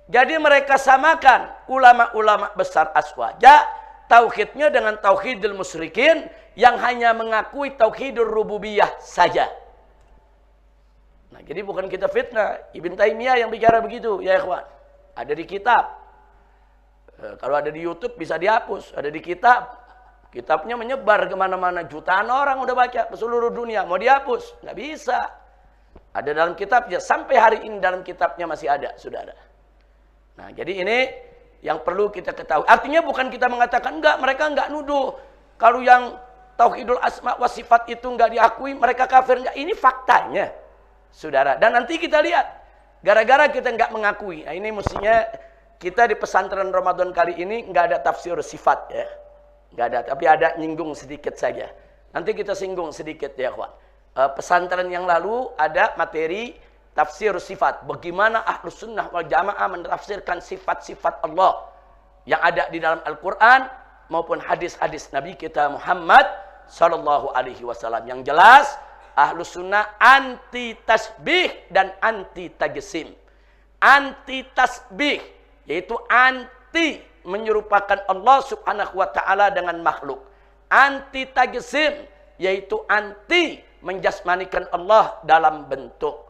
Jadi mereka samakan ulama-ulama besar aswaja tauhidnya dengan tauhidul musyrikin yang hanya mengakui tauhidur rububiyah saja. Nah, jadi bukan kita fitnah, Ibn Taimiyah yang bicara begitu, ya ikhwan. Ada di kitab. Kalau ada di YouTube bisa dihapus, ada di kitab. Kitabnya menyebar kemana-mana, jutaan orang udah baca ke seluruh dunia. Mau dihapus? Nggak bisa. Ada dalam kitabnya, sampai hari ini dalam kitabnya masih ada, saudara. Nah, jadi ini yang perlu kita ketahui. Artinya bukan kita mengatakan enggak, mereka enggak nuduh. Kalau yang tauhidul asma wa sifat itu enggak diakui, mereka kafir. Enggak. Ini faktanya, saudara. Dan nanti kita lihat, gara-gara kita enggak mengakui. Nah, ini mestinya kita di pesantren Ramadan kali ini nggak ada tafsir sifat, ya, nggak ada, tapi ada nyinggung sedikit saja. Nanti kita singgung sedikit, ya kawan. Pesantren yang lalu ada materi tafsir sifat, bagaimana Ahlus Sunnah wal Jamaah menafsirkan sifat-sifat Allah yang ada di dalam Al-Quran maupun hadis-hadis Nabi kita Muhammad Sallallahu Alaihi Wasallam. Yang jelas Ahlus Sunnah anti tasbih dan anti tajsim. Anti tasbih, yaitu anti menyerupakan Allah Subhanahu wa taala dengan makhluk. Anti tajsim, yaitu anti menjasmanikan Allah dalam bentuk.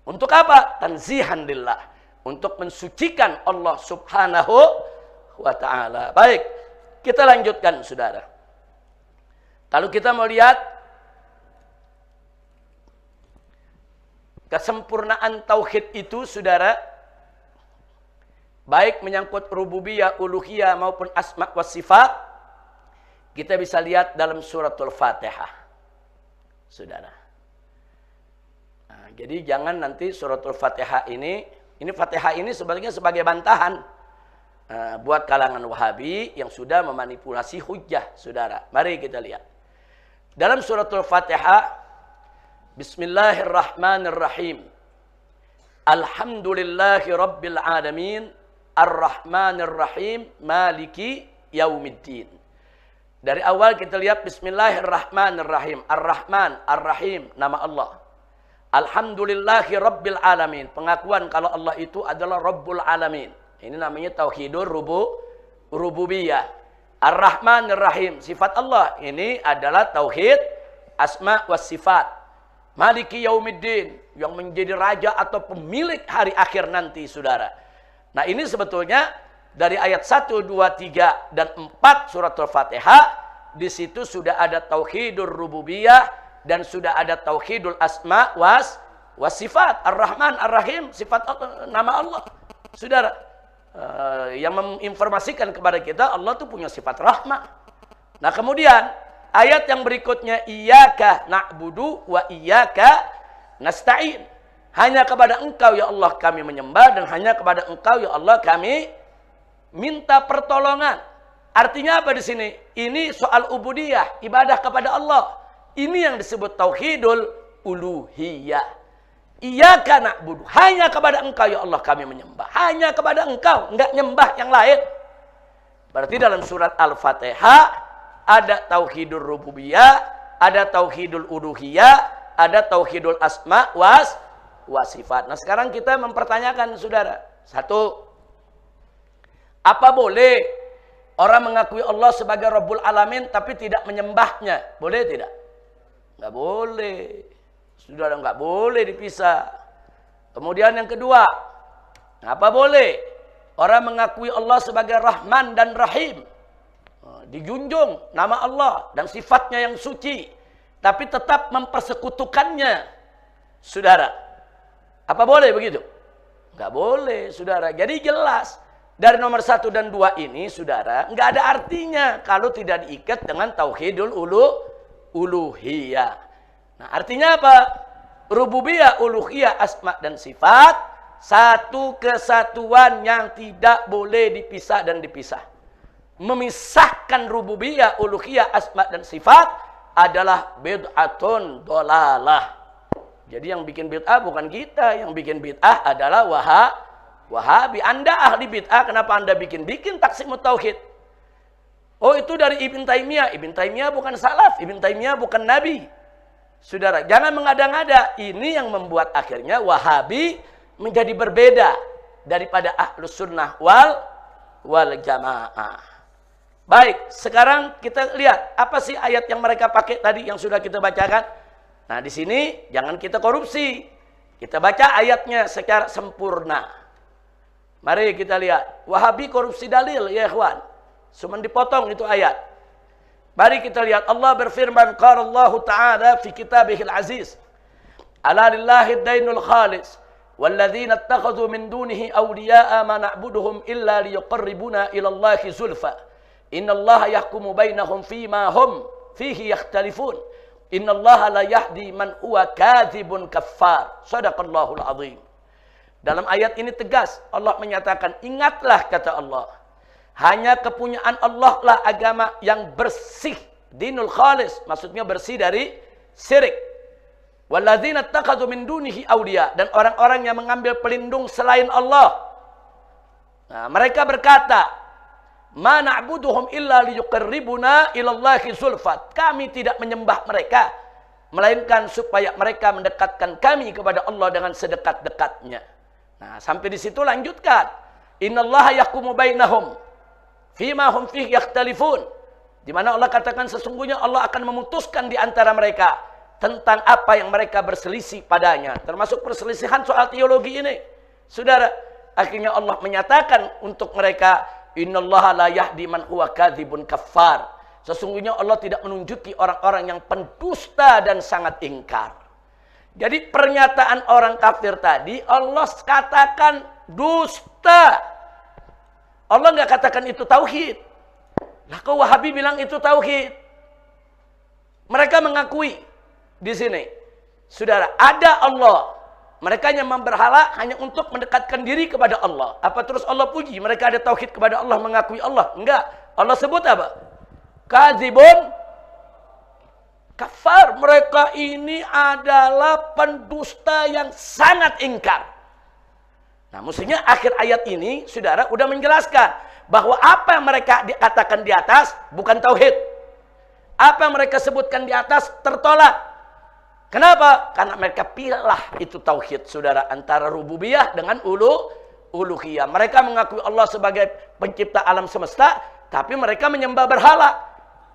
Untuk apa? Tanzihan lillah, untuk mensucikan Allah Subhanahu wa taala. Baik, kita lanjutkan, saudara. Kalau kita mau lihat kesempurnaan tauhid itu, saudara, baik menyangkut rububiyah, uluhiyah maupun asma wa sifat, kita bisa lihat dalam suratul Fatihah, saudara. Nah, jadi jangan nanti suratul Fatihah ini Fatihah ini sebenarnya sebagai bantahan buat kalangan Wahabi yang sudah memanipulasi hujjah, saudara. Mari kita lihat. Dalam suratul Fatihah, Bismillahirrahmanirrahim. Alhamdulillahi Rabbil Alamin, Ar-Rahmanir-Rahim, Maliki Yaumiddin. Dari awal kita lihat Bismillahirrahmanirrahim. Ar-Rahman, Ar-Rahim, nama Allah. Alhamdulillahi Rabbil Alamin. Pengakuan kalau Allah itu adalah Rabbul Alamin. Ini namanya Tauhidur Rububiyah. Ar-Rahmanir-Rahim. Sifat Allah. Ini adalah Tauhid Asma wa Sifat. Maliki Yaumiddin. Yang menjadi raja atau pemilik hari akhir nanti, saudara. Nah ini sebetulnya dari ayat 1, 2, 3, dan 4 surat Al-Fatihah. Di situ sudah ada Tauhidur Rububiyah. Dan sudah ada Tauhidul Asma wa Sifat. Ar-Rahman, Ar-Rahim. Sifat nama Allah. Saudara. Yang menginformasikan kepada kita Allah itu punya sifat rahmah. Nah kemudian ayat yang berikutnya, Iyyaka na'budu wa iyyaka nasta'in. Hanya kepada Engkau ya Allah kami menyembah, dan hanya kepada Engkau ya Allah kami minta pertolongan. Artinya apa di sini? Ini soal ubudiyah, ibadah kepada Allah. Ini yang disebut tauhidul uluhiyah. Iyyaka na'budu, hanya kepada Engkau ya Allah kami menyembah. Hanya kepada Engkau, enggak nyembah yang lain. Berarti dalam surat Al-Fatihah ada tauhidul rububiyah, ada tauhidul uluhiyah, ada tauhidul asma wa sifat. Nah, sekarang kita mempertanyakan, saudara. Satu, apa boleh orang mengakui Allah sebagai Rabbul Alamin tapi tidak menyembahnya? Boleh tidak? Enggak boleh. Saudara, enggak boleh dipisah. Kemudian yang kedua, apa boleh orang mengakui Allah sebagai Rahman dan Rahim? Dijunjung nama Allah dan sifatnya yang suci, tapi tetap mempersekutukannya. Saudara, apa boleh begitu? Enggak boleh, saudara. Jadi jelas dari nomor 1 dan 2 ini, saudara, enggak ada artinya kalau tidak diikat dengan tauhidul uluhiyah. Nah, artinya apa? Rububiyah, uluhiyah, asma dan sifat, satu kesatuan yang tidak boleh dipisah dan dipisah. Memisahkan rububiyah, uluhiyah, asma dan sifat adalah bid'atun dolalah. Jadi yang bikin bid'ah bukan kita, yang bikin bid'ah adalah Wahabi. Anda ahli bid'ah, kenapa Anda bikin taksimut tauhid? Oh, itu dari Ibn Taimiyah. Ibn Taimiyah bukan salaf, Ibn Taimiyah bukan nabi. Saudara, jangan mengada-ngada. Ini yang membuat akhirnya Wahabi menjadi berbeda daripada Ahlus Sunnah wal Jamaah. Baik, sekarang kita lihat apa sih ayat yang mereka pakai tadi yang sudah kita bacakan. Nah, di sini jangan kita korupsi. Kita baca ayatnya secara sempurna. Mari kita lihat. Wahabi korupsi dalil, ya ikhwan. Cuma dipotong itu ayat. Mari kita lihat, Allah berfirman, qala Allah Ta'ala fi kitabihil aziz, ala lillahi ad-dainul khalis, walladzina ittakhadhu min dunihi awliya'a ma na'buduhum illa liyuqarribuna ila Allahi zulfa. Innallaha yahkumu bainahum fima hum fihi yakhtalifun. Innallaha la yahdi man huwa kadzibun kaffar. Shadaqallahul azim. Dalam ayat ini tegas Allah menyatakan, ingatlah kata Allah, hanya kepunyaan Allah lah agama yang bersih, dinul khalis, maksudnya bersih dari syirik. Walladzina ittakhadhu min dunihi awliya, dan orang-orang yang mengambil pelindung selain Allah. Nah, mereka berkata, ma na'buduhum illa liyuqarribuna ilallahi zulfat. Kami tidak menyembah mereka melainkan supaya mereka mendekatkan kami kepada Allah dengan sedekat-dekatnya. Nah, sampai di situ lanjutkan. Innallaha yahkumu bainahum fima hum fihi yakhtalifun. Di mana Allah katakan sesungguhnya Allah akan memutuskan di antara mereka tentang apa yang mereka berselisih padanya. Termasuk perselisihan soal teologi ini. Saudara, akhirnya Allah menyatakan untuk mereka, innallaha la yahdi man huwa kadzibun kaffar. Sesungguhnya Allah tidak menunjuki orang-orang yang pendusta dan sangat ingkar. Jadi pernyataan orang kafir tadi Allah katakan dusta. Allah nggak katakan itu tauhid. Lah kok Wahabi bilang itu tauhid? Mereka mengakui di sini, saudara, ada Allah. Mereka nyembah berhala hanya untuk mendekatkan diri kepada Allah. Apa terus Allah puji? Mereka ada tauhid kepada Allah, mengakui Allah? Enggak. Allah sebut apa? Kadzibun kafar. Mereka ini adalah pendusta yang sangat ingkar. Nah, mestinya akhir ayat ini, saudara, udah menjelaskan bahwa apa yang mereka dikatakan di atas bukan tauhid. Apa yang mereka sebutkan di atas tertolak. Kenapa? Karena mereka pilah itu tauhid, saudara, antara rububiyah dengan uluhiyah. Mereka mengakui Allah sebagai pencipta alam semesta, tapi mereka menyembah berhala.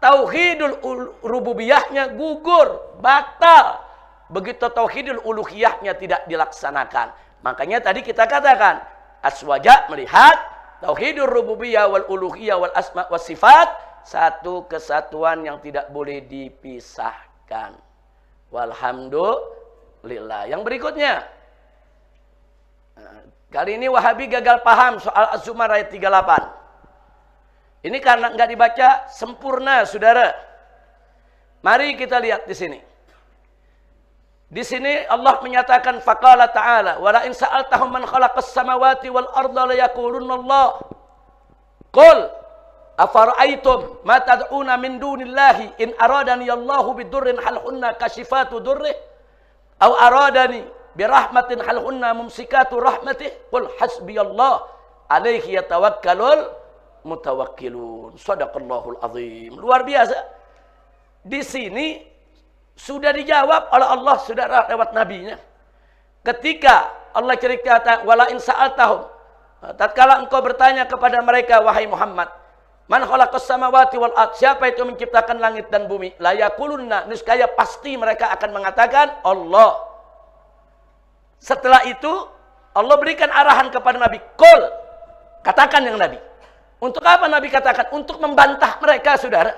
Tauhidul rububiyahnya gugur, batal. Begitu tauhidul uluhiyahnya tidak dilaksanakan. Makanya tadi kita katakan, Aswaja melihat tauhidul rububiyah wal uluhiyah wal asma was sifat, satu kesatuan yang tidak boleh dipisahkan. Walhamdulillah. Yang berikutnya, kali ini Wahabi gagal paham soal Az-Zumar ayat 38. Ini karena nggak dibaca sempurna, saudara. Mari kita lihat di sini. Di sini Allah menyatakan faqala ta'ala wala in sa'altahum man khalaqas samawati wal arda la yaqulunna Allah. Qul afara'aytum ma tad'una min dunillahi in aradani Allahu bidurrin hal hunna kashifatu durrih aw aradani birahmatin hal hunna mumsikatu rahmatih qul hasbiyallah alaihi yatawakkalul mutawakkilun. Shadaqallahul azim. Luar biasa. Di sini sudah dijawab oleh Allah, saudara, lewat nabinya. Ketika Allah cerita wala in sa'altahum, tatkala engkau bertanya kepada mereka wahai Muhammad, man khalaqas samawati wal ard, siapa itu menciptakan langit dan bumi? La yaqulunna, niscaya pasti mereka akan mengatakan Allah. Setelah itu Allah berikan arahan kepada Nabi, qul, katakan yang Nabi. Untuk apa Nabi katakan? Untuk membantah mereka, saudara.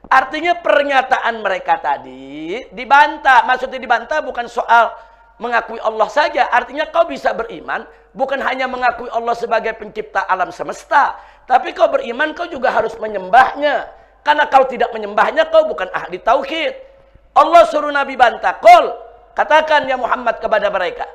Artinya pernyataan mereka tadi dibantah. Maksudnya dibantah bukan soal mengakui Allah saja. Artinya kau bisa beriman bukan hanya mengakui Allah sebagai pencipta alam semesta, tapi kau beriman, kau juga harus menyembahnya. Karena kau tidak menyembahnya, kau bukan ahli tauhid. Allah suruh Nabi bantah. Qul, katakan ya Muhammad kepada mereka.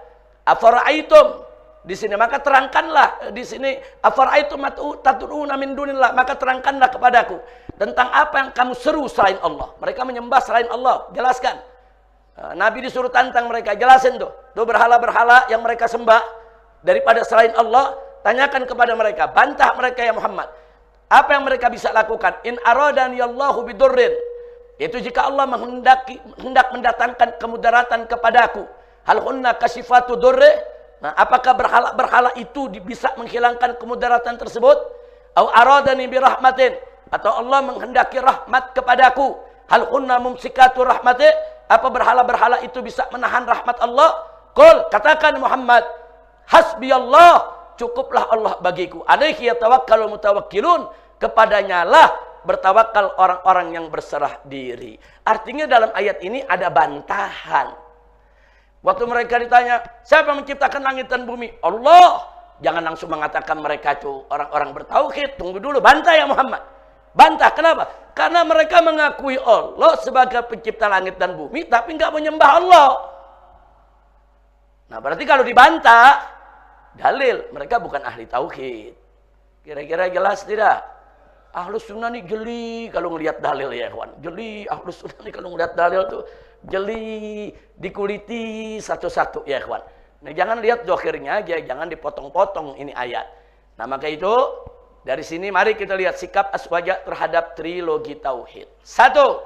Afara'aitum, di sini maka terangkanlah, di sini afara'aitum tat'una min dunillah, maka terangkanlah kepadaku tentang apa yang kamu seru selain Allah. Mereka menyembah selain Allah. Jelaskan. Nabi disuruh tantang mereka, jelasin tuh. Tuh berhala-berhala yang mereka sembah daripada selain Allah. Tanyakan kepada mereka, bantah mereka ya Muhammad. Apa yang mereka bisa lakukan? In aradani Allahu bidurrin. Itu jika Allah hendak mendatangkan kemudaratan kepadaku. Hal hunna kasifatu durri. Nah, apakah berhala itu bisa menghilangkan kemudaratan tersebut? Au aradani birahmatin. Atau Allah menghendaki rahmat kepadaku. Hal hunna mumsikatu rahmati. Apa berhala-berhala itu bisa menahan rahmat Allah? Qul, katakan Muhammad, hasbiyallah, cukuplah Allah bagiku. Alaihi yatawakkalul mutawakkilun, kepadanya lah bertawakal orang-orang yang berserah diri. Artinya dalam ayat ini ada bantahan. Waktu mereka ditanya, siapa yang menciptakan langit dan bumi? Allah. Jangan langsung mengatakan mereka itu orang-orang bertauhid. Tunggu dulu, bantah ya Muhammad. Bantah, kenapa? Karena mereka mengakui Allah sebagai pencipta langit dan bumi, tapi nggak menyembah Allah. Nah, berarti kalau dibantah, dalil mereka bukan ahli tauhid. Kira-kira jelas tidak? Ahlus sunnah nih jeli kalau ngelihat dalil ya kawan. Jeli, ahlus sunnah nih kalau ngelihat dalil tuh jeli, dikuliti satu-satu ya kawan. Nah, jangan lihat dohirnya aja, jangan dipotong-potong ini ayat. Nah, maka itu dari sini mari kita lihat sikap Aswaja terhadap trilogi tauhid. Satu,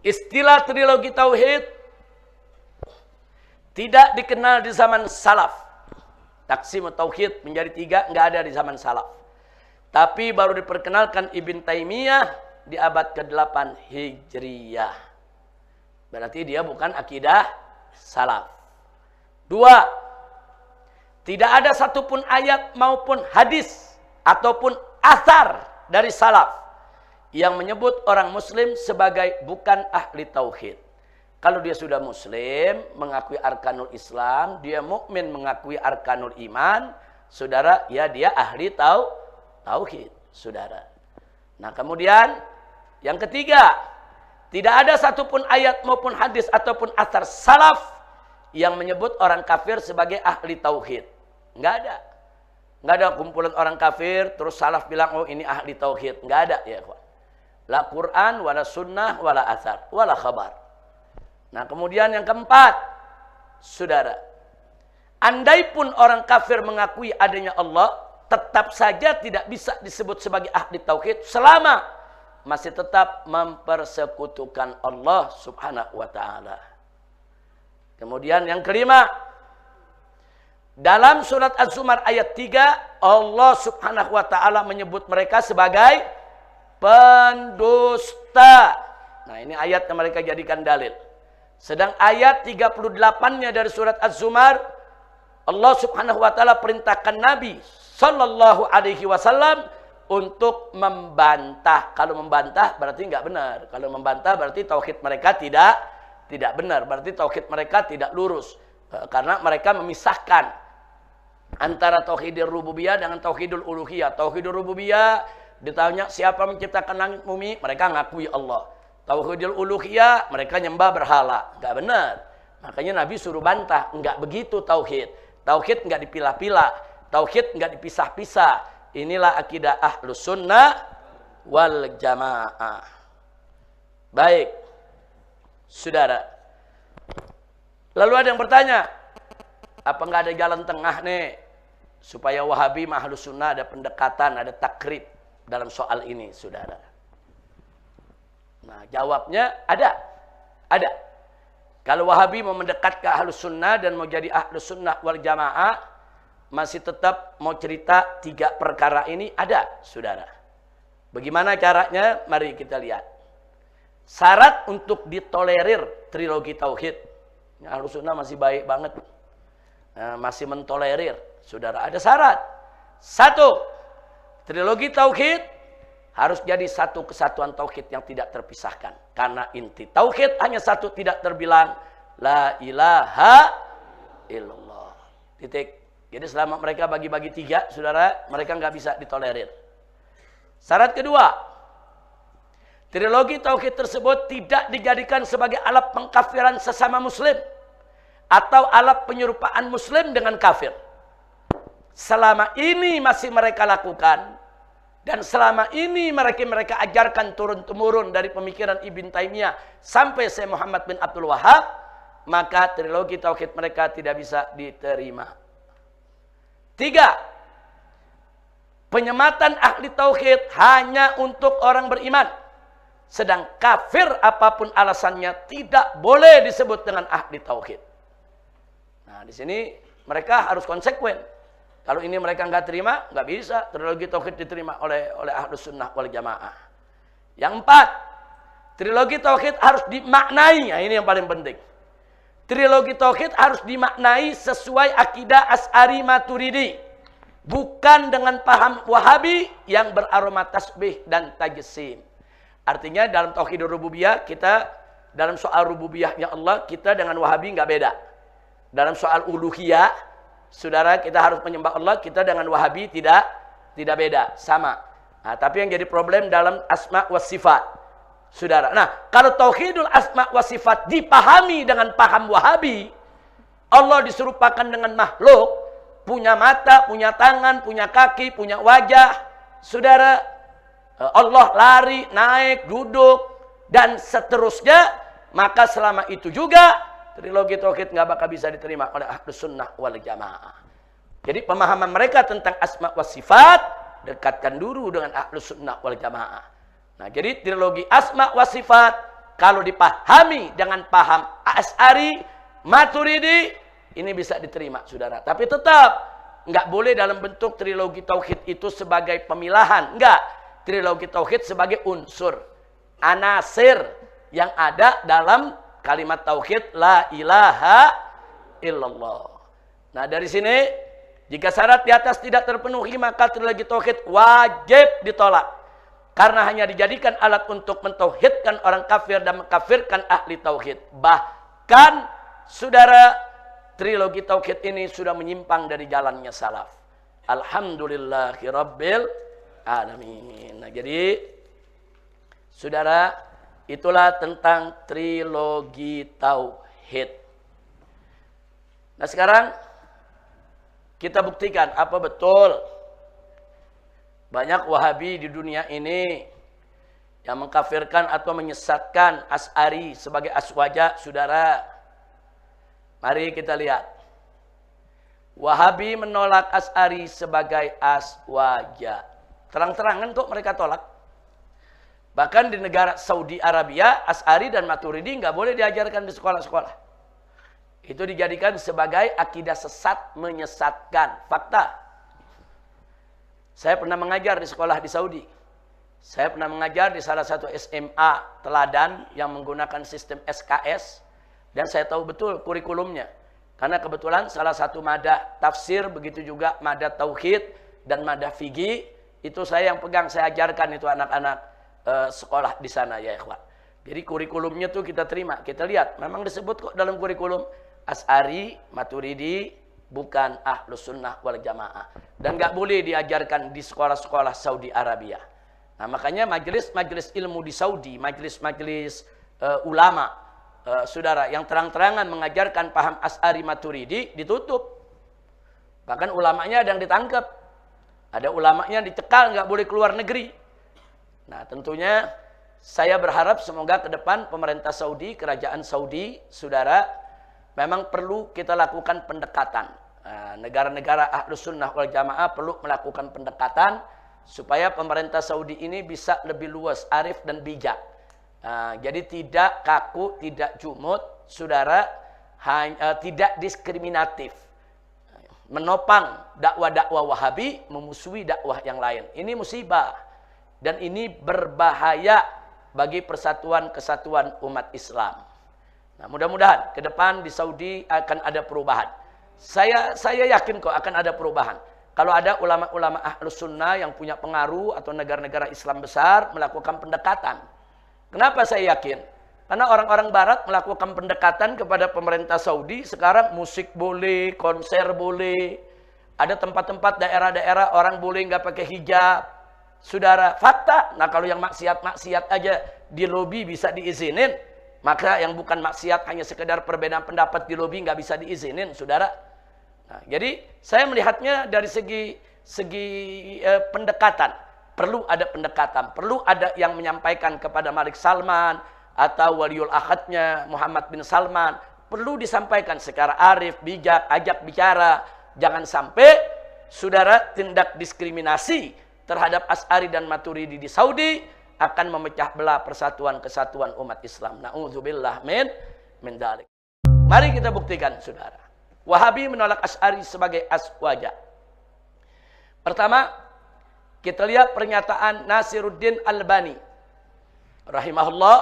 istilah trilogi tauhid tidak dikenal di zaman salaf. Taksim tauhid menjadi tiga, nggak ada di zaman salaf. Tapi baru diperkenalkan Ibn Taimiyah di abad ke-8 Hijriyah. Berarti dia bukan akidah salaf. Dua, tidak ada satupun ayat maupun hadis ataupun asar dari salaf yang menyebut orang muslim sebagai bukan ahli tauhid. Kalau dia sudah muslim, mengakui arkanul Islam, dia mukmin mengakui arkanul iman, saudara, ya dia ahli tauhid, saudara. Nah, kemudian yang ketiga, tidak ada satupun ayat maupun hadis ataupun athar salaf yang menyebut orang kafir sebagai ahli tauhid. Enggak ada. Enggak ada kumpulan orang kafir terus salaf bilang oh ini ahli tauhid. Enggak ada ya, ikhwan. La Quran wala sunnah wala athar wala khabar. Nah, kemudian yang keempat, saudara, andai pun orang kafir mengakui adanya Allah, tetap saja tidak bisa disebut sebagai ahli tauhid selama masih tetap mempersekutukan Allah Subhanahu wa taala. Kemudian yang kelima, dalam surat Az-Zumar ayat 3, Allah Subhanahu wa taala menyebut mereka sebagai pendusta. Nah, ini ayat yang mereka jadikan dalil. Sedang ayat 38-nya dari surat Az-Zumar, Allah Subhanahu wa taala perintahkan Nabi sallallahu alaihi wasallam untuk membantah. Kalau membantah berarti enggak benar. Kalau membantah berarti tauhid mereka tidak benar. Berarti tauhid mereka tidak lurus. Karena mereka memisahkan antara tauhidul rububiyah dengan tauhidul uluhiyah. Tauhidul rububiyah ditanya siapa menciptakan langit bumi, mereka ngakui Allah. Tauhidul uluhiyah, mereka nyembah berhala. Enggak benar. Makanya Nabi suruh bantah, enggak begitu tauhid. Tauhid enggak dipilah-pilah, tauhid enggak dipisah-pisah. Inilah akidah Ahlus Sunnah wal Jamaah. Baik, saudara. Lalu ada yang bertanya, apa enggak ada jalan tengah nih supaya Wahabi sama Ahlus Sunnah ada pendekatan, ada takrib dalam soal ini, saudara? Nah, jawabnya ada. Ada. Kalau Wahabi mau mendekat ke Ahlus Sunnah dan mau jadi Ahlus Sunnah wal Jamaah, masih tetap mau cerita 3 perkara ini, ada, saudara. Bagaimana caranya? Mari kita lihat. Syarat untuk ditolerir trilogi tauhid. Ahlus Sunnah masih baik banget. Nah, masih mentolerir. Saudara, ada syarat. 1. Trilogi tauhid harus jadi satu kesatuan tauhid yang tidak terpisahkan. Karena inti tauhid hanya satu, tidak terbilang. La ilaha illallah. Titik. Jadi selama mereka bagi-bagi 3, saudara, mereka nggak bisa ditolerir. Syarat kedua, trilogi tauhid tersebut tidak dijadikan sebagai alat pengkafiran sesama muslim atau alat penyerupaan muslim dengan kafir. Selama ini masih mereka lakukan, dan selama ini mereka ajarkan turun-temurun dari pemikiran Ibn Taimiyah sampai Syekh Muhammad bin Abdul Wahab, maka trilogi tauhid mereka tidak bisa diterima. 3. Penyematan ahli tauhid hanya untuk orang beriman. Sedang kafir apapun alasannya tidak boleh disebut dengan ahli tauhid. Nah, di sini mereka harus konsekuen. Kalau ini mereka nggak terima, nggak bisa trilogi tauhid diterima oleh Ahlus Sunnah wal Jamaah. Yang 4, trilogi tauhid harus dimaknai. Nah, ini yang paling penting. Trilogi tauhid harus dimaknai sesuai akidah Asy'ari Maturidi, bukan dengan paham Wahabi yang beraroma tasbih dan tajsim. Artinya dalam tauhidul rububiyah kita, dalam soal rububiyahnya Allah, kita dengan Wahabi nggak beda. Dalam soal uluhiyah, saudara, kita harus menyembah Allah, kita dengan Wahabi tidak beda, sama. Nah, tapi yang jadi problem dalam asma wa sifat, saudara. Nah, kalau tauhidul asma wa sifat dipahami dengan paham Wahabi, Allah diserupakan dengan makhluk, punya mata, punya tangan, punya kaki, punya wajah, saudara. Allah lari, naik, duduk, dan seterusnya. Maka selama itu juga trilogi tauhid nggak bakal bisa diterima oleh Ahlus Sunnah wal Jamaah. Jadi pemahaman mereka tentang asma wa sifat dekatkan dulu dengan Ahlus Sunnah wal Jamaah. Nah, jadi trilogi asma wa sifat kalau dipahami dengan paham Asy'ari Maturidi ini bisa diterima, saudara. Tapi tetap nggak boleh dalam bentuk trilogi tauhid itu sebagai pemilahan. Enggak. Trilogi tauhid sebagai unsur, anasir yang ada dalam kalimat tauhid la ilaha illallah. Nah, dari sini jika syarat di atas tidak terpenuhi, maka trilogi tauhid wajib ditolak. Karena hanya dijadikan alat untuk mentauhidkan orang kafir dan mengkafirkan ahli tauhid. Bahkan, saudara, trilogi tauhid ini sudah menyimpang dari jalannya salaf. Alhamdulillahirabbil alamin. Nah, jadi saudara, itulah tentang trilogi tauhid. Nah, sekarang kita buktikan apa betul banyak Wahabi di dunia ini yang mengkafirkan atau menyesatkan Asy'ari sebagai aswaja, saudara. Mari kita lihat. Wahabi menolak Asy'ari sebagai aswaja. Terang-terangan kok mereka tolak. Bahkan di negara Saudi Arabia, Asy'ari dan Maturidi nggak boleh diajarkan di sekolah-sekolah. Itu dijadikan sebagai akidah sesat, menyesatkan. Fakta. Saya pernah mengajar di sekolah di Saudi. Saya pernah mengajar di salah satu SMA teladan yang menggunakan sistem SKS. Dan saya tahu betul kurikulumnya. Karena kebetulan salah satu mada tafsir, begitu juga mada tauhid dan mada fikih, itu saya yang pegang, saya ajarkan itu anak-anak sekolah di sana, ya ikhwan. Jadi kurikulumnya tuh kita terima, kita lihat. Memang disebut kok dalam kurikulum. Asy'ari, Maturidi bukan Ahlus Sunnah wal Jamaah. Dan nggak boleh diajarkan di sekolah-sekolah Saudi Arabia. Nah, makanya majelis-majelis ilmu di Saudi, majelis-majelis ulama, saudara, yang terang-terangan mengajarkan paham Asy'ari Maturidi ditutup. Bahkan ulamanya ada yang ditangkap. Ada ulamanya dicekal, nggak boleh keluar negeri. Nah, tentunya saya berharap semoga ke depan pemerintah Saudi, kerajaan Saudi, saudara, memang perlu kita lakukan pendekatan. Negara-negara Ahlus Sunnah wal Jamaah perlu melakukan pendekatan supaya pemerintah Saudi ini bisa lebih luas, arif dan bijak. Jadi tidak kaku, tidak jumut, saudara, tidak diskriminatif. Menopang dakwah-dakwah Wahabi, memusuhi dakwah yang lain. Ini musibah. Dan ini berbahaya bagi persatuan kesatuan umat Islam. Nah, mudah-mudahan ke depan di Saudi akan ada perubahan. Saya yakin kok akan ada perubahan. Kalau ada ulama-ulama Ahlus Sunnah yang punya pengaruh atau negara-negara Islam besar melakukan pendekatan. Kenapa saya yakin? Karena orang-orang barat melakukan pendekatan kepada pemerintah Saudi. Sekarang musik boleh, konser boleh. Ada tempat-tempat daerah-daerah orang boleh nggak pakai hijab. Saudara, fakta. Nah, kalau yang maksiat-maksiat aja di lobi bisa diizinin. Maka yang bukan maksiat hanya sekedar perbedaan pendapat di lobi nggak bisa diizinin, saudara. Nah, jadi saya melihatnya dari segi pendekatan. Perlu ada pendekatan, perlu ada yang menyampaikan kepada Malik Salman atau waliul ahadnya Muhammad bin Salman. Perlu disampaikan secara arif, bijak, ajak bicara. Jangan sampai saudara tindak diskriminasi terhadap Asy'ari dan Maturidi di Saudi akan memecah belah persatuan kesatuan umat Islam. Na'udzubillah min dzalik. Mari kita buktikan, saudara. Wahabi menolak Asy'ari sebagai aswaja. Pertama, kita lihat pernyataan Nasiruddin Albani rahimahullah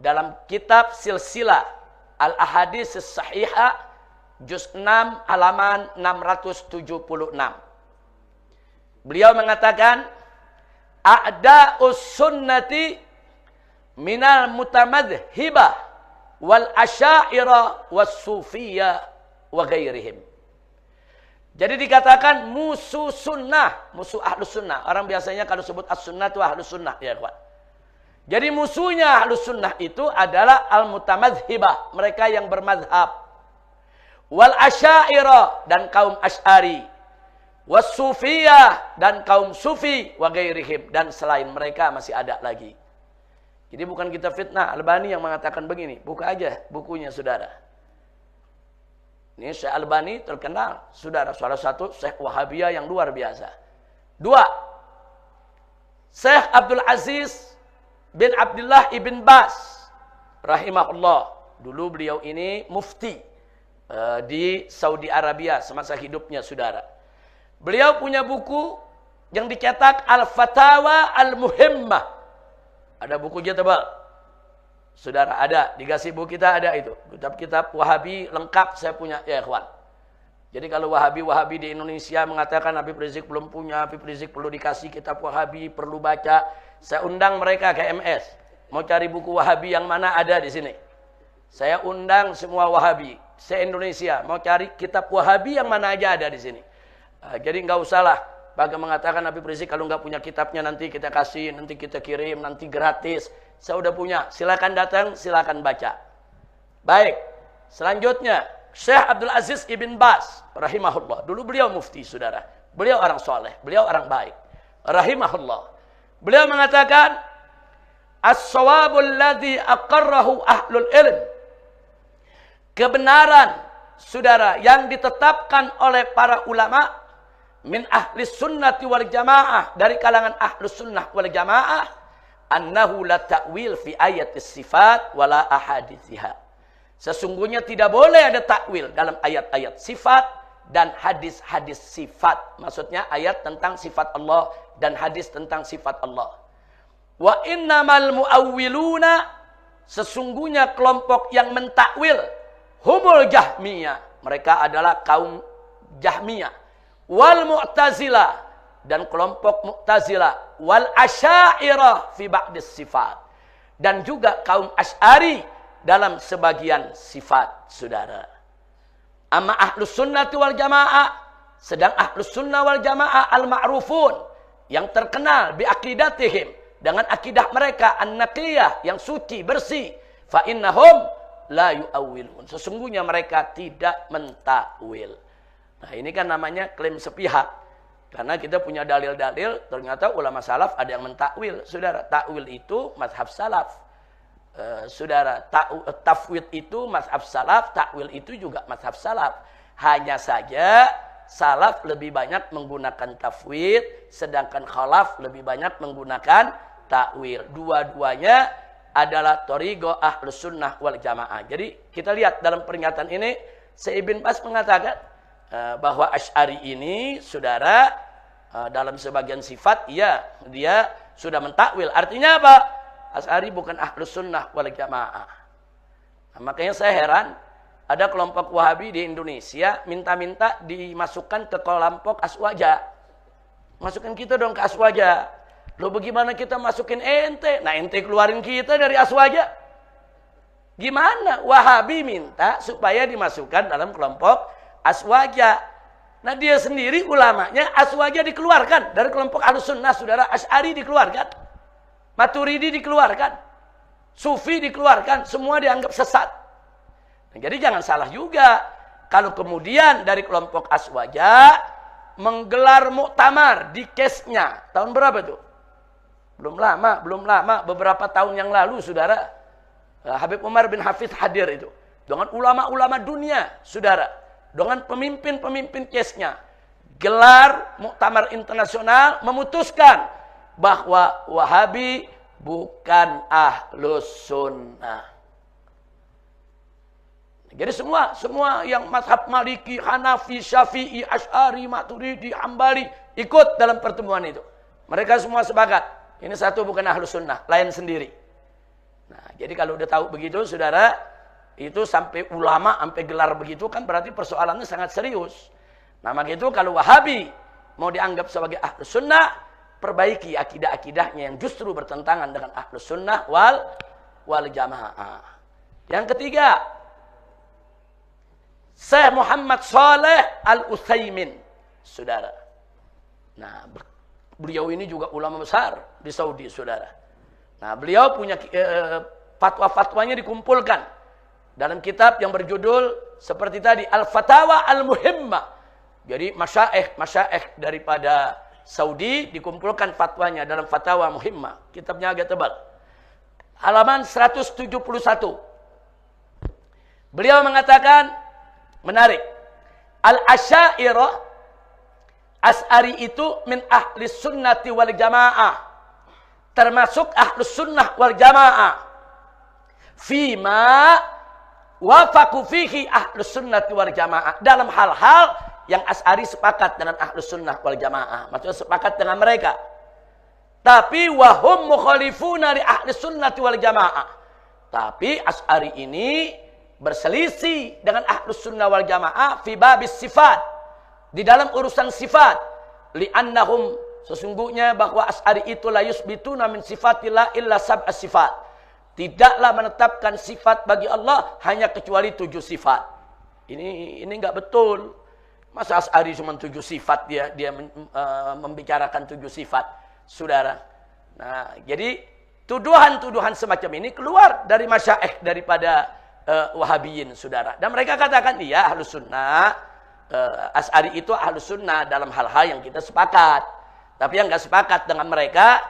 dalam kitab Silsilah Al-Ahadits As-Sahihah juz 6 halaman 676. Beliau mengatakan A'da'us sunnati minal mutamadhibah wal asya'ira was sufiyah wa ghairihim. Jadi dikatakan musuh sunnah, musuh Ahlus Sunnah. Orang biasanya kalau sebut as-sunnah itu Ahlus Sunnah, ya kawan. Jadi musuhnya Ahlus Sunnah itu adalah al-mutamadhibah, mereka yang bermadhab. Wal asya'ira, dan kaum Asy'ari. Was-sufiyah, dan kaum sufi, wa ghairihim, dan selain mereka masih ada lagi. Jadi bukan kita fitnah, Albani yang mengatakan begini. Buka aja bukunya, saudara. Ini Syekh Albani terkenal, saudara, salah satu Syekh Wahabiyah yang luar biasa. Dua, Syekh Abdul Aziz bin Abdullah ibn Bas rahimahullah. Dulu beliau ini mufti di Saudi Arabia semasa hidupnya, saudara. Beliau punya buku yang dicetak Al-Fatawa Al-Muhimmah. Ada bukunya tebal. Saudara, ada. Di gazebo kita ada itu. Kitab-kitab Wahabi lengkap saya punya, ya ikhwan. Jadi kalau Wahabi di Indonesia mengatakan Habib Rizik belum punya, Habib Rizik perlu dikasih kitab Wahabi, perlu baca. Saya undang mereka ke MS. Mau cari buku Wahabi yang mana ada di sini. Saya undang semua Wahabi se-Indonesia. Mau cari kitab Wahabi yang mana aja ada di sini. Jadi nggak usahlah Bahkan mengatakan Habib Rizik kalau nggak punya kitabnya nanti kita kasih, nanti kita kirim, nanti gratis. Saya udah punya, silakan datang, silakan baca. Baik, selanjutnya Syekh Abdul Aziz Ibn Baz rahimahullah. Dulu beliau mufti, saudara. Beliau orang soleh, beliau orang baik. Rahimahullah. Beliau mengatakan, as-sawabul ladzi aqarrahu ahlul ilm. Kebenaran, saudara, yang ditetapkan oleh para ulama min ahli sunnati wal jamaah, dari kalangan ahli sunnah wal jamaah, annahu la ta'wil fi ayatis sifat wala ahadithiha. Sesungguhnya tidak boleh ada takwil dalam ayat-ayat sifat dan hadis-hadis sifat. Maksudnya ayat tentang sifat Allah dan hadis tentang sifat Allah. Wa innamal muawwiluna, sesungguhnya kelompok yang mentakwil, humul Jahmiyah, mereka adalah kaum Jahmiyah. Wal Mu'tazilah, dan kelompok Mu'tazilah. Wal Asy'ariyah fi ba'dis sifat, dan juga kaum Asy'ari dalam sebagian sifat, saudara. Amma ahlus sunnati wal jamaah, sedang ahlus sunnah wal jamaah al-ma'rufun, yang terkenal bi aqidatihim, dengan akidah mereka an-naqiyah, yang suci, bersih. Fa innahum la yu'awwilun, sesungguhnya mereka tidak mentakwil. Nah, ini kan namanya klaim sepihak. Karena kita punya dalil-dalil, ternyata ulama salaf ada yang mentakwil. Saudara, takwil itu mazhab salaf. Saudara, tafwid itu mazhab salaf, takwil itu juga mazhab salaf. Hanya saja salaf lebih banyak menggunakan tafwid, sedangkan khalaf lebih banyak menggunakan takwil. Dua-duanya adalah thariqah ahlus sunnah wal jamaah. Jadi kita lihat dalam peringatan ini, Syekh Ibn Baz mengatakan bahwa Asy'ari ini, saudara, dalam sebagian sifat, ya, dia sudah mentakwil. Artinya apa? Asy'ari bukan ahlus sunnah wal jamaah. Nah, makanya saya heran, ada kelompok Wahabi di Indonesia minta-minta dimasukkan ke kelompok Aswaja. Masukkan kita dong ke Aswaja. Loh, bagaimana kita masukin ente? Nah, ente keluarin kita dari Aswaja. Gimana? Wahabi minta supaya dimasukkan dalam kelompok Aswaja. Nah, dia sendiri ulamanya Aswaja dikeluarkan dari kelompok Ahlussunnah, saudara. Asy'ari dikeluarkan, Maturidi dikeluarkan, Sufi dikeluarkan, semua dianggap sesat. Nah, jadi jangan salah juga kalau kemudian dari kelompok Aswaja menggelar muktamar di kesnya. Tahun berapa tuh? Belum lama, beberapa tahun yang lalu, saudara. Habib Umar bin Hafiz hadir itu dengan ulama-ulama dunia, saudara. Dengan pemimpin-pemimpin kesnya, gelar muktamar internasional, memutuskan bahwa Wahabi bukan ahlus sunnah. Jadi semua yang mazhab Maliki, Hanafi, Syafi'i, Asy'ari, Maturidi, Hambali ikut dalam pertemuan itu. Mereka semua sepakat, ini satu bukan ahlus sunnah, lain sendiri. Nah, jadi kalau udah tahu begitu, saudara, itu sampai ulama, sampai gelar begitu, kan berarti persoalannya sangat serius. Nah, maka itu kalau Wahabi mau dianggap sebagai ahlus sunnah, perbaiki akidah-akidahnya yang justru bertentangan dengan ahlus sunnah wal jamaah. Yang ketiga, Syekh Muhammad Shalih Al-Utsaimin, saudara. Nah, beliau ini juga ulama besar di Saudi, saudara. Nah, beliau punya fatwa-fatwanya dikumpulkan dalam kitab yang berjudul seperti tadi, Al-Fatawa Al-Muhimmah. Jadi masyaikh daripada Saudi dikumpulkan fatwanya dalam Fatawa Muhimmah. Kitabnya agak tebal. Halaman 171. Beliau mengatakan, menarik. Al-Asy'ariyah, Asy'ari itu min ahli sunnati wal jamaah. Termasuk ahlus sunnah wal jamaah. Fima wafaqu fihi ahlus sunnati wal jamaah, dalam hal-hal yang Asy'ari sepakat dengan ahlus sunnah wal jamaah, maksudnya sepakat dengan mereka. Tapi wahum mukhalifuna li ahlus sunnati wal jamaah, tapi Asy'ari ini berselisih dengan ahlus sunnah wal jamaah fi babis sifat, di dalam urusan sifat. Li'annahum, sesungguhnya bahwa Asy'ari itu la yusbituna min sifatillah illa sab'a sifat, tidaklah menetapkan sifat bagi Allah hanya kecuali 7 sifat. Ini enggak betul. Masa Asy'ari cuma 7 sifat dia membicarakan 7 sifat, saudara. Nah, jadi tuduhan-tuduhan semacam ini keluar dari masyaikh daripada Wahabiyin, saudara. Dan mereka katakan, iya Ahlus Sunnah, Asy'ari itu Ahlus Sunnah dalam hal-hal yang kita sepakat. Tapi yang nggak sepakat dengan mereka,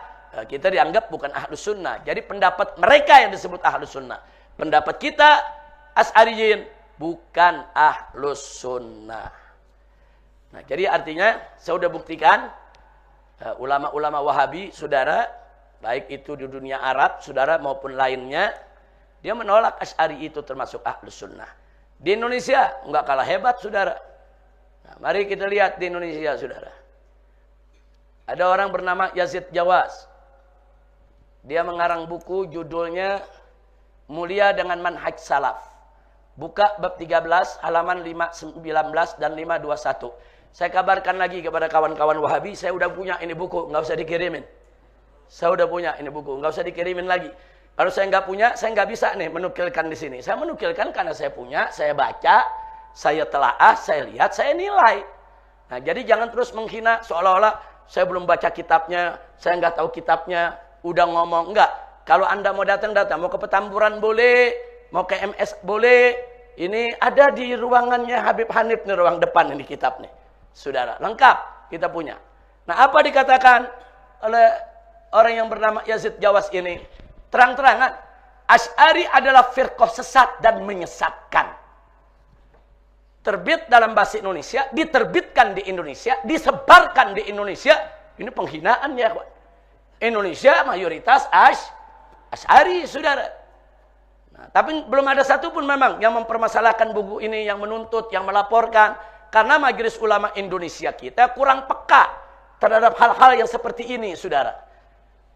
kita dianggap bukan Ahlus Sunnah. Jadi pendapat mereka yang disebut Ahlus Sunnah. Pendapat kita, Asy'ariyin, bukan Ahlus Sunnah. Nah, jadi artinya saya sudah buktikan ulama-ulama Wahabi, saudara, baik itu di dunia Arab, saudara, maupun lainnya, dia menolak Asy'ari itu termasuk Ahlus Sunnah. Di Indonesia enggak kalah hebat, saudara. Nah, mari kita lihat di Indonesia, saudara. Ada orang bernama Yazid Jawas. Dia mengarang buku judulnya Mulia dengan Manhaj Salaf. Buka bab 13 halaman 519 dan 521. Saya kabarkan lagi kepada kawan-kawan Wahabi, saya udah punya ini buku, nggak usah dikirimin. Saya udah punya ini buku, nggak usah dikirimin lagi. Kalau saya nggak punya, saya nggak bisa nih menukilkan di sini. Saya menukilkan karena saya punya, saya baca, saya telaah, saya lihat, saya nilai. Nah, jadi jangan terus menghina seolah-olah saya belum baca kitabnya, saya nggak tahu kitabnya, udah ngomong. Enggak. Kalau Anda mau datang, mau ke Petamburan boleh, mau ke MS boleh. Ini ada di ruangannya Habib Hanif nih, ruang depan ini kitab nih. Saudara, lengkap kita punya. Nah, apa dikatakan oleh orang yang bernama Yazid Jawas ini? Terang-terangan, Asy'ari adalah firqah sesat dan menyesatkan. Terbit dalam bahasa Indonesia, diterbitkan di Indonesia, disebarkan di Indonesia. Ini penghinaan ya, kawan. Indonesia mayoritas Asy'ari, saudara. Nah, tapi belum ada satupun memang yang mempermasalahkan buku ini, yang menuntut, yang melaporkan. Karena Majelis Ulama Indonesia kita kurang peka terhadap hal-hal yang seperti ini, saudara.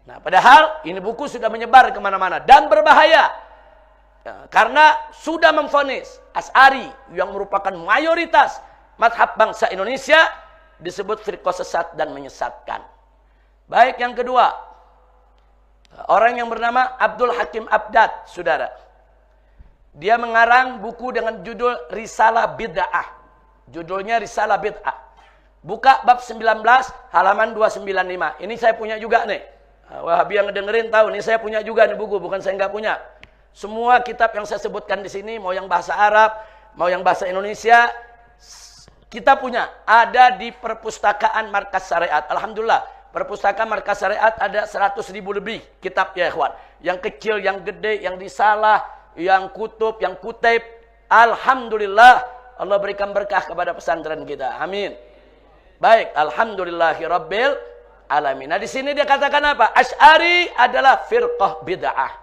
Nah, padahal ini buku sudah menyebar kemana-mana dan berbahaya. Ya, karena sudah memvonis Asy'ari yang merupakan mayoritas mazhab bangsa Indonesia disebut firqah sesat dan menyesatkan. Baik, yang kedua, orang yang bernama Abdul Hakim Abdad, saudara. Dia mengarang buku dengan judul Risalah Bid'ah. Judulnya Risalah Bid'ah. Buka bab 19 halaman 295. Ini saya punya juga nih. Wahabi yang ngedengerin tahu, ini saya punya juga nih buku, bukan saya nggak punya. Semua kitab yang saya sebutkan di sini, mau yang bahasa Arab, mau yang bahasa Indonesia, kita punya. Ada di perpustakaan Markas Syariat. Alhamdulillah, perpustakaan Markas Syariat ada 100.000 lebih kitab ya ikhwan. Yang kecil, yang gede, yang risalah, yang kutub, yang kutip. Alhamdulillah, Allah berikan berkah kepada pesantren kita. Amin. Baik, alhamdulillahi rabbil alamin. Nah, di sini dia katakan apa? Asy'ari adalah firqah bid'ah.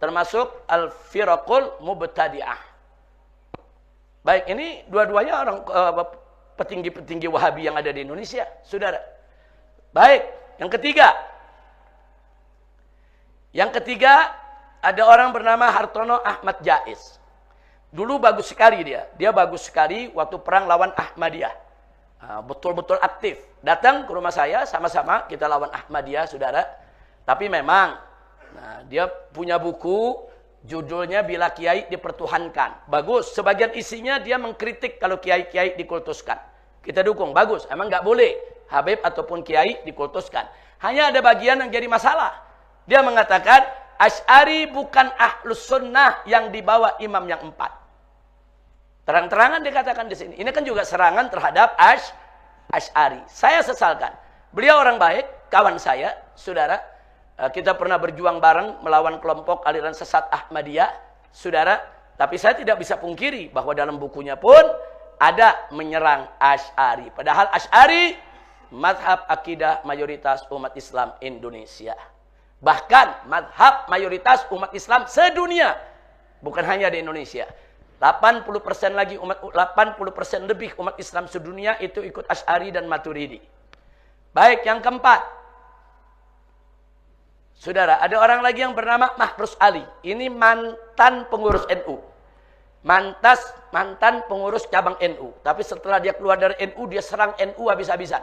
Termasuk al-firaqul mubtadi'ah. Baik, ini dua-duanya orang petinggi-petinggi Wahabi yang ada di Indonesia, saudara. Baik, yang ketiga. Yang ketiga, ada orang bernama Hartono Ahmad Jais. Dulu bagus sekali dia. Dia bagus sekali waktu perang lawan Ahmadiyah. Betul-betul aktif. Datang ke rumah saya, sama-sama kita lawan Ahmadiyah, saudara. Tapi memang, dia punya buku, judulnya Bila Kiai Dipertuhankan. Bagus. Sebagian isinya dia mengkritik kalau kiai-kiai dikultuskan. Kita dukung. Bagus. Emang nggak boleh Habib ataupun kiai dikultuskan. Hanya ada bagian yang jadi masalah. Dia mengatakan, Asy'ari bukan Ahlus Sunnah yang dibawa imam yang 4. Terang-terangan dikatakan di sini. Ini kan juga serangan terhadap Asy'ari. Saya sesalkan. Beliau orang baik, kawan saya, saudara. Kita pernah berjuang bareng melawan kelompok aliran sesat Ahmadiyah, saudara. Tapi saya tidak bisa pungkiri bahwa dalam bukunya pun ada menyerang Asy'ari. Padahal Asy'ari mazhab akidah mayoritas umat Islam Indonesia. Bahkan mazhab mayoritas umat Islam sedunia. Bukan hanya di Indonesia. 80% lagi 80% lebih umat Islam sedunia itu ikut Asy'ari dan Maturidi. Baik, yang keempat. Saudara, ada orang lagi yang bernama Mahrus Ali. Ini mantan pengurus NU. Mantan pengurus cabang NU. Tapi setelah dia keluar dari NU, dia serang NU habis-habisan.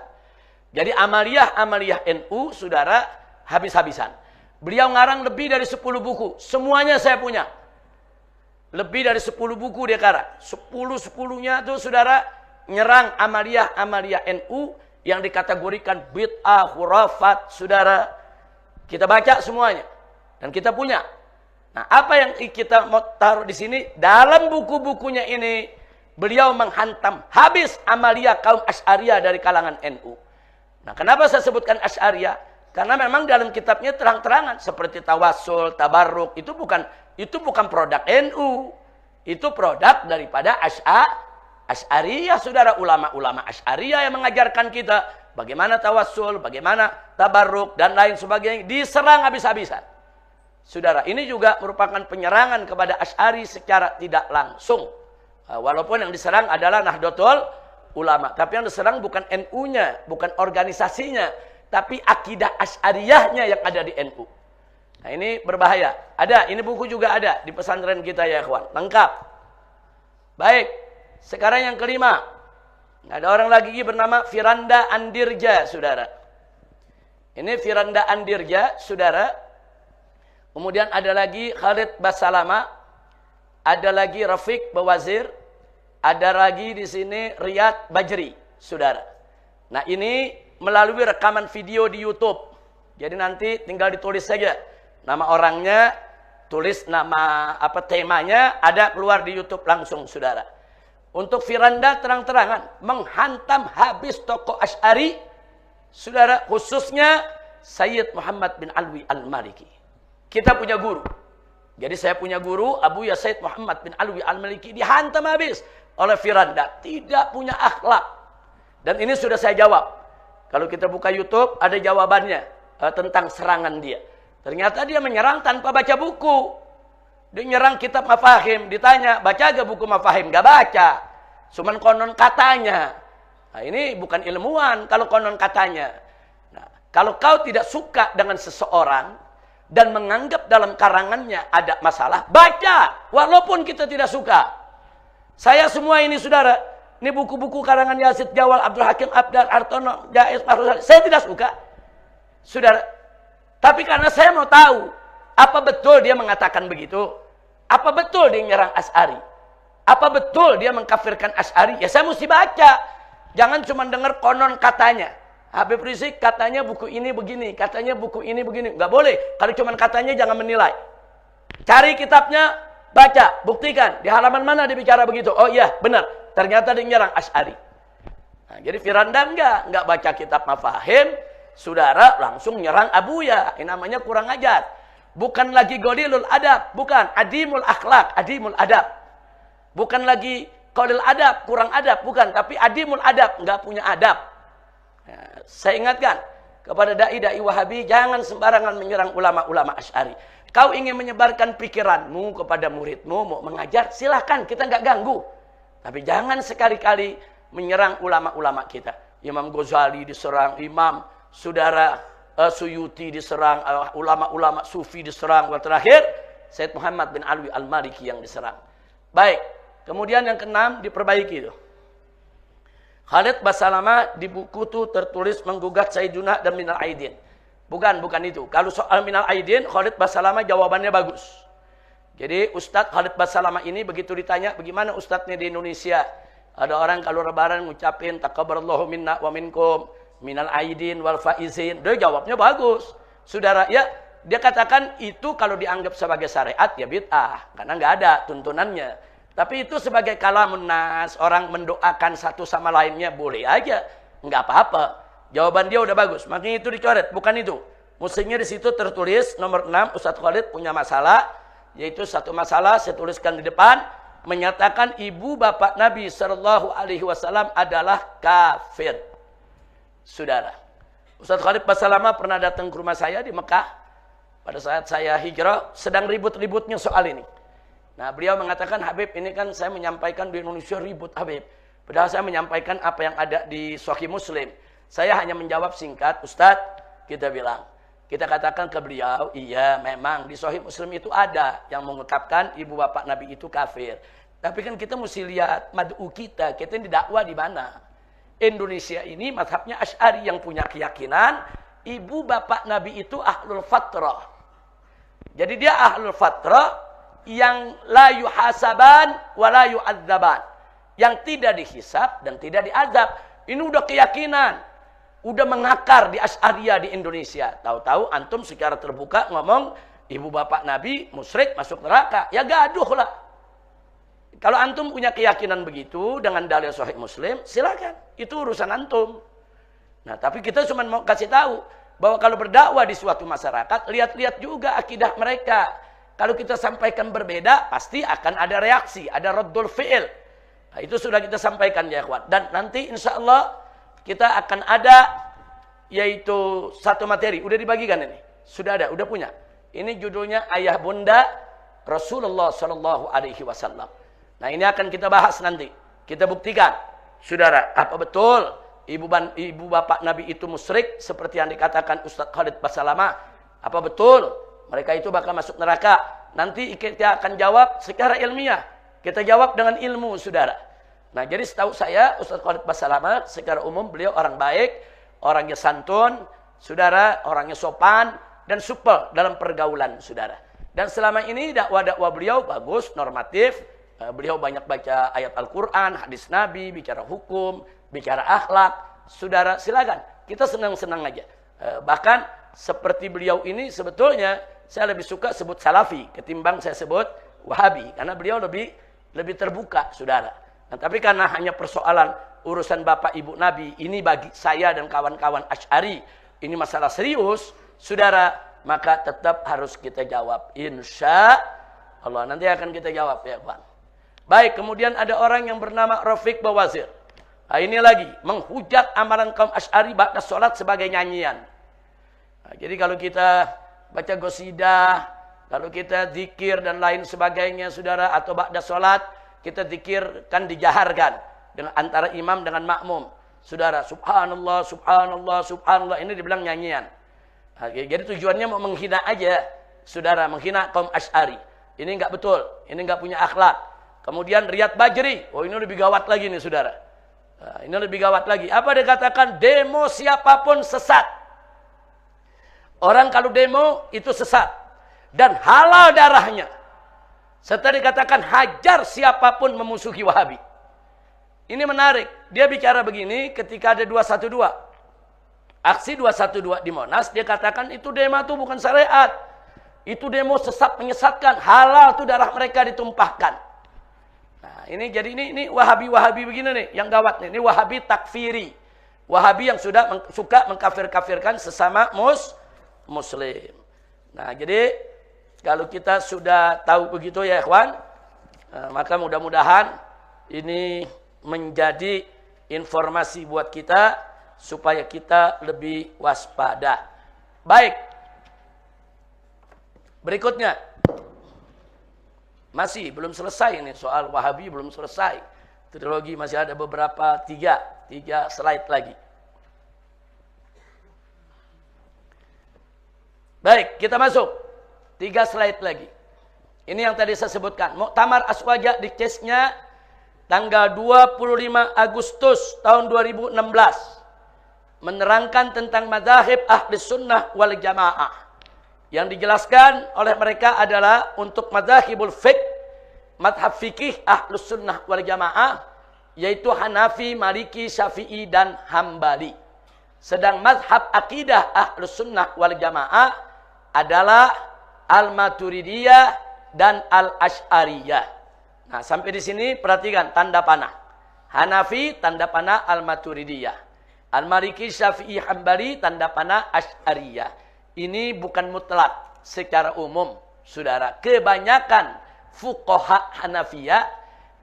Jadi amaliyah NU, saudara, habis-habisan. Beliau ngarang lebih dari 10 buku. Semuanya saya punya. Lebih dari 10 buku dia karang. 10-10-nya itu saudara nyerang amaliyah NU yang dikategorikan bid'ah, khurafat, saudara. Kita baca semuanya dan kita punya. Nah, apa yang kita mau taruh di sini? Dalam buku-bukunya ini beliau menghantam habis amaliyah kaum Asy'ariyah dari kalangan NU. Nah, kenapa saya sebutkan Asy'ariyah? Karena memang dalam kitabnya terang-terangan seperti tawassul, tabarruk, itu bukan produk NU. Itu produk daripada Asy'ariyah, saudara. Ulama-ulama Asy'ariyah yang mengajarkan kita bagaimana tawassul, bagaimana tabarruk, dan lain sebagainya. Diserang habis-habisan. Saudara, ini juga merupakan penyerangan kepada Asy'ari secara tidak langsung. Walaupun yang diserang adalah Nahdlatul Ulama. Tapi yang diserang bukan NU-nya, bukan organisasinya, tapi akidah Asy'ariyahnya yang ada di NU. Nah, ini berbahaya. Ada, ini buku juga ada di pesantren kita ya ikhwan. Lengkap. Baik, sekarang yang kelima. Ada orang lagi bernama Firanda Andirja, saudara. Ini Firanda Andirja, saudara. Kemudian ada lagi Khalid Basalama. Ada lagi Rafiq Bawazir. Ada lagi di sini Riyad Bajri, saudara. Nah, ini melalui rekaman video di YouTube. Jadi nanti tinggal ditulis saja nama orangnya, tulis nama temanya, ada keluar di YouTube langsung, saudara. Untuk Firanda terang-terangan menghantam habis tokoh Asy'ari, saudara, khususnya Sayyid Muhammad bin Alwi Al-Maliki. Kita punya guru. Jadi saya punya guru Abu Ya Sayyid Muhammad bin Alwi Al-Maliki dihantam habis oleh Firanda, tidak punya akhlak. Dan ini sudah saya jawab. Kalau kita buka YouTube ada jawabannya tentang serangan dia. Ternyata dia menyerang tanpa baca buku. Dia nyerang kitab mafahim, ditanya, baca gak buku mafahim? Gak baca. Cuman konon katanya. Nah, ini bukan ilmuwan kalau konon katanya. Nah, kalau kau tidak suka dengan seseorang dan menganggap dalam karangannya ada masalah, baca walaupun kita tidak suka. Saya semua ini, saudara, ini buku-buku karangan Yazid Jawal, Abdul Hakim Abdal, Artono, Jais, saya tidak suka, saudara. Tapi karena saya mau tahu, apa betul dia mengatakan begitu? Apa betul dia menyerang Asy'ari? Apa betul dia mengkafirkan Asy'ari? Ya saya mesti baca. Jangan cuma dengar konon katanya. Habib Rizik katanya buku ini begini, katanya buku ini begini. Nggak boleh. Kalau cuma katanya jangan menilai. Cari kitabnya, baca, buktikan. Di halaman mana dia bicara begitu? Oh iya, benar. Ternyata dia menyerang Asy'ari. Nah, jadi Firanda enggak baca kitab mafahim, saudara, langsung nyerang Abuya. Ini namanya kurang ajar. Bukan lagi Qalilul Adab, bukan. Adimul Akhlak, Adimul Adab. Bukan lagi Qalil Adab, kurang adab, bukan. Tapi Adimul Adab, enggak punya adab. Nah, saya ingatkan kepada dai-dai Wahabi, jangan sembarangan menyerang ulama-ulama Asy'ari. Kau ingin menyebarkan pikiranmu kepada muridmu, mau mengajar, silahkan, kita enggak ganggu. Tapi jangan sekali-kali menyerang ulama-ulama kita. Imam Ghazali diserang, Imam saudara Suyuti diserang, ulama-ulama Sufi diserang, dan terakhir Sayyid Muhammad bin Alwi Al-Maliki yang diserang. Baik, kemudian yang keenam diperbaiki itu. Khalid Basalama di buku itu tertulis menggugat Sayyiduna dan Minal Aidin. Bukan itu. Kalau soal Minal Aidin, Khalid Basalama jawabannya bagus. Jadi Ustadz Khalid Basalama ini begitu ditanya, bagaimana Ustadznya di Indonesia? Ada orang kalau lebaran ngucapin taqabbalallahu minna wa minkum minal aidin wal faizin. Dia jawabnya bagus. Saudara, ya, dia katakan itu kalau dianggap sebagai syariat ya bid'ah, karena nggak ada tuntunannya. Tapi itu sebagai kalamun nas, orang mendoakan satu sama lainnya boleh aja, nggak apa-apa. Jawaban dia udah bagus, makanya itu dicoret, bukan itu. Mestinya di situ tertulis nomor 6, Ustadz Khalid punya masalah, yaitu satu masalah saya tuliskan di depan, menyatakan ibu bapak Nabi Shallallahu Alaihi Wasallam adalah kafir. Saudara, Ustadz Khalid Basalama pernah datang ke rumah saya di Mekah pada saat saya hijrah, sedang ribut-ributnya soal ini. Nah, beliau mengatakan, Habib, ini kan saya menyampaikan di Indonesia ribut, Habib. Padahal saya menyampaikan apa yang ada di Sahih Muslim. Saya hanya menjawab singkat, Ustadz, kita bilang. Kita katakan ke beliau, iya memang di Sahih Muslim itu ada yang mengungkapkan ibu bapak Nabi itu kafir. Tapi kan kita mesti lihat mad'u kita ini dakwah di mana. Indonesia ini mazhabnya Asy'ari yang punya keyakinan ibu bapak Nabi itu ahlul fatrah. Jadi dia ahlul fatrah yang la yuhasaban wa la yu'adzaban. yang tidak dihisab dan tidak diazab. Ini udah keyakinan, udah mengakar di Asy'ariyah di Indonesia. Tahu-tahu antum secara terbuka ngomong ibu bapak Nabi musyrik masuk neraka, ya gaduh lah. Kalau antum punya keyakinan begitu dengan dalil Sahih Muslim, silakan, itu urusan antum. Nah, tapi kita cuma mau kasih tahu bahwa kalau berdakwah di suatu masyarakat, lihat-lihat juga akidah mereka. Kalau kita sampaikan berbeda, pasti akan ada reaksi, ada raddul fi'il. Nah, itu sudah kita sampaikan ya kawan. Dan nanti insya Allah kita akan ada yaitu satu materi. Udah dibagikan ini? Sudah ada, udah punya. Ini judulnya Ayah Bunda Rasulullah Shallallahu Alaihi Wasallam. Nah, ini akan kita bahas nanti. Kita buktikan, saudara, apa betul ibu bapak Nabi itu musyrik seperti yang dikatakan Ustaz Khalid Basalamah? Apa betul mereka itu bakal masuk neraka? Nanti kita akan jawab secara ilmiah. Kita jawab dengan ilmu, saudara. Nah, jadi setahu saya Ustaz Khalid Basalamah secara umum beliau orang baik, orangnya santun, saudara, orangnya sopan dan supel dalam pergaulan, saudara. Dan selama ini dakwah-dakwah beliau bagus, normatif. Beliau banyak baca ayat Al-Quran, hadis Nabi, bicara hukum, bicara akhlak. Saudara, silakan. Kita senang-senang aja. Bahkan seperti beliau ini sebetulnya saya lebih suka sebut Salafi ketimbang saya sebut Wahabi. Karena beliau lebih terbuka, saudara. Nah, tapi karena hanya persoalan urusan bapak ibu Nabi, ini bagi saya dan kawan-kawan Asy'ari, ini masalah serius, saudara, maka tetap harus kita jawab. Insya Allah, nanti akan kita jawab ya, Pak. Baik, kemudian ada orang yang bernama Rafiq Bawazir. Nah, ini lagi menghujat amalan kaum Asy'ari ba'da sholat sebagai nyanyian. Nah, jadi kalau kita baca qasidah, kalau kita zikir dan lain sebagainya, saudara, atau ba'da sholat, kita zikir kan dijaharkan dengan antara imam dengan makmum. Saudara, subhanallah, subhanallah, subhanallah, ini dibilang nyanyian. Nah, jadi tujuannya mau menghina aja, saudara, menghina kaum Asy'ari. Ini enggak betul, ini enggak punya akhlak. Kemudian Riyad Bajri, oh ini lebih gawat lagi nih, saudara. Nah, ini lebih gawat lagi. Apa dikatakan? Demo siapapun sesat. Orang kalau demo itu sesat dan halal darahnya. Serta dikatakan hajar siapapun memusuhi Wahabi. Ini menarik. Dia bicara begini ketika ada 212. Aksi 212 di Monas, dia katakan itu demo itu bukan syariat. Itu demo sesat menyesatkan. Halal itu darah mereka ditumpahkan. Nah, ini jadi ini Wahabi begini nih, yang gawat nih. Ini Wahabi takfiri. Wahabi yang suka mengkafir-kafirkan sesama muslim. Nah, jadi kalau kita sudah tahu begitu ya, ikhwan, maka mudah-mudahan ini menjadi informasi buat kita supaya kita lebih waspada. Baik. Berikutnya. Masih belum selesai ini soal Wahabi, belum selesai. Trilogi masih ada beberapa, tiga slide lagi. Baik, kita masuk. 3 slide lagi. Ini yang tadi saya sebutkan. Muktamar Aswaja di CES-nya tanggal 25 Agustus tahun 2016. Menerangkan tentang madzhab Ahlus Sunnah wal Jamaah. Yang dijelaskan oleh mereka adalah untuk madzhabul fiqh, madhab fikih Ahlus Sunnah wal Jamaah, yaitu Hanafi, Maliki, Syafi'i, dan Hambali. Sedang madhab akidah Ahlus Sunnah wal Jamaah adalah Al-Maturidiyah dan Al-Asy'ariyah. Nah, sampai di sini perhatikan tanda panah. Hanafi, tanda panah Al-Maturidiyah. Al-Maliki, Syafi'i, Hambali, tanda panah Asy'ariyah. Ini bukan mutlak secara umum, saudara. Kebanyakan fuqaha Hanafiyah,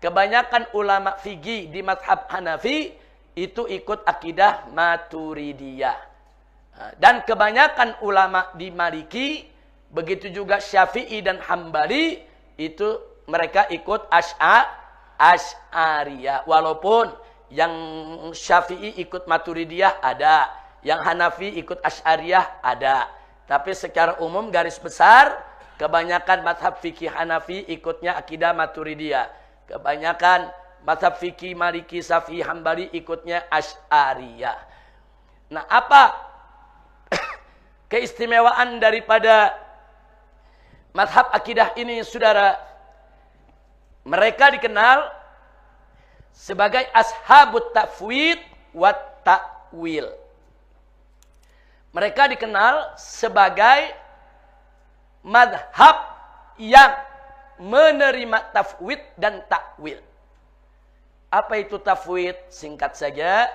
kebanyakan ulama fikih di mazhab Hanafi itu ikut akidah Maturidiyah. Dan kebanyakan ulama di Maliki, begitu juga Syafi'i dan Hambali, itu mereka ikut Asy'ariyah. Walaupun yang Syafi'i ikut Maturidiyah ada, yang Hanafi ikut Asy'ariyah ada. Tapi secara umum garis besar kebanyakan mazhab fikih Hanafi ikutnya akidah Maturidiyah. Kebanyakan mazhab fikih Maliki, Syafi'i, Hambali ikutnya Asy'ariyah. Nah, apa keistimewaan daripada mazhab akidah ini, saudara? Mereka dikenal sebagai ashabut tafwid wa ta'wil. Mereka dikenal sebagai madhab yang menerima tafwid dan ta'wil. Apa itu tafwid? Singkat saja,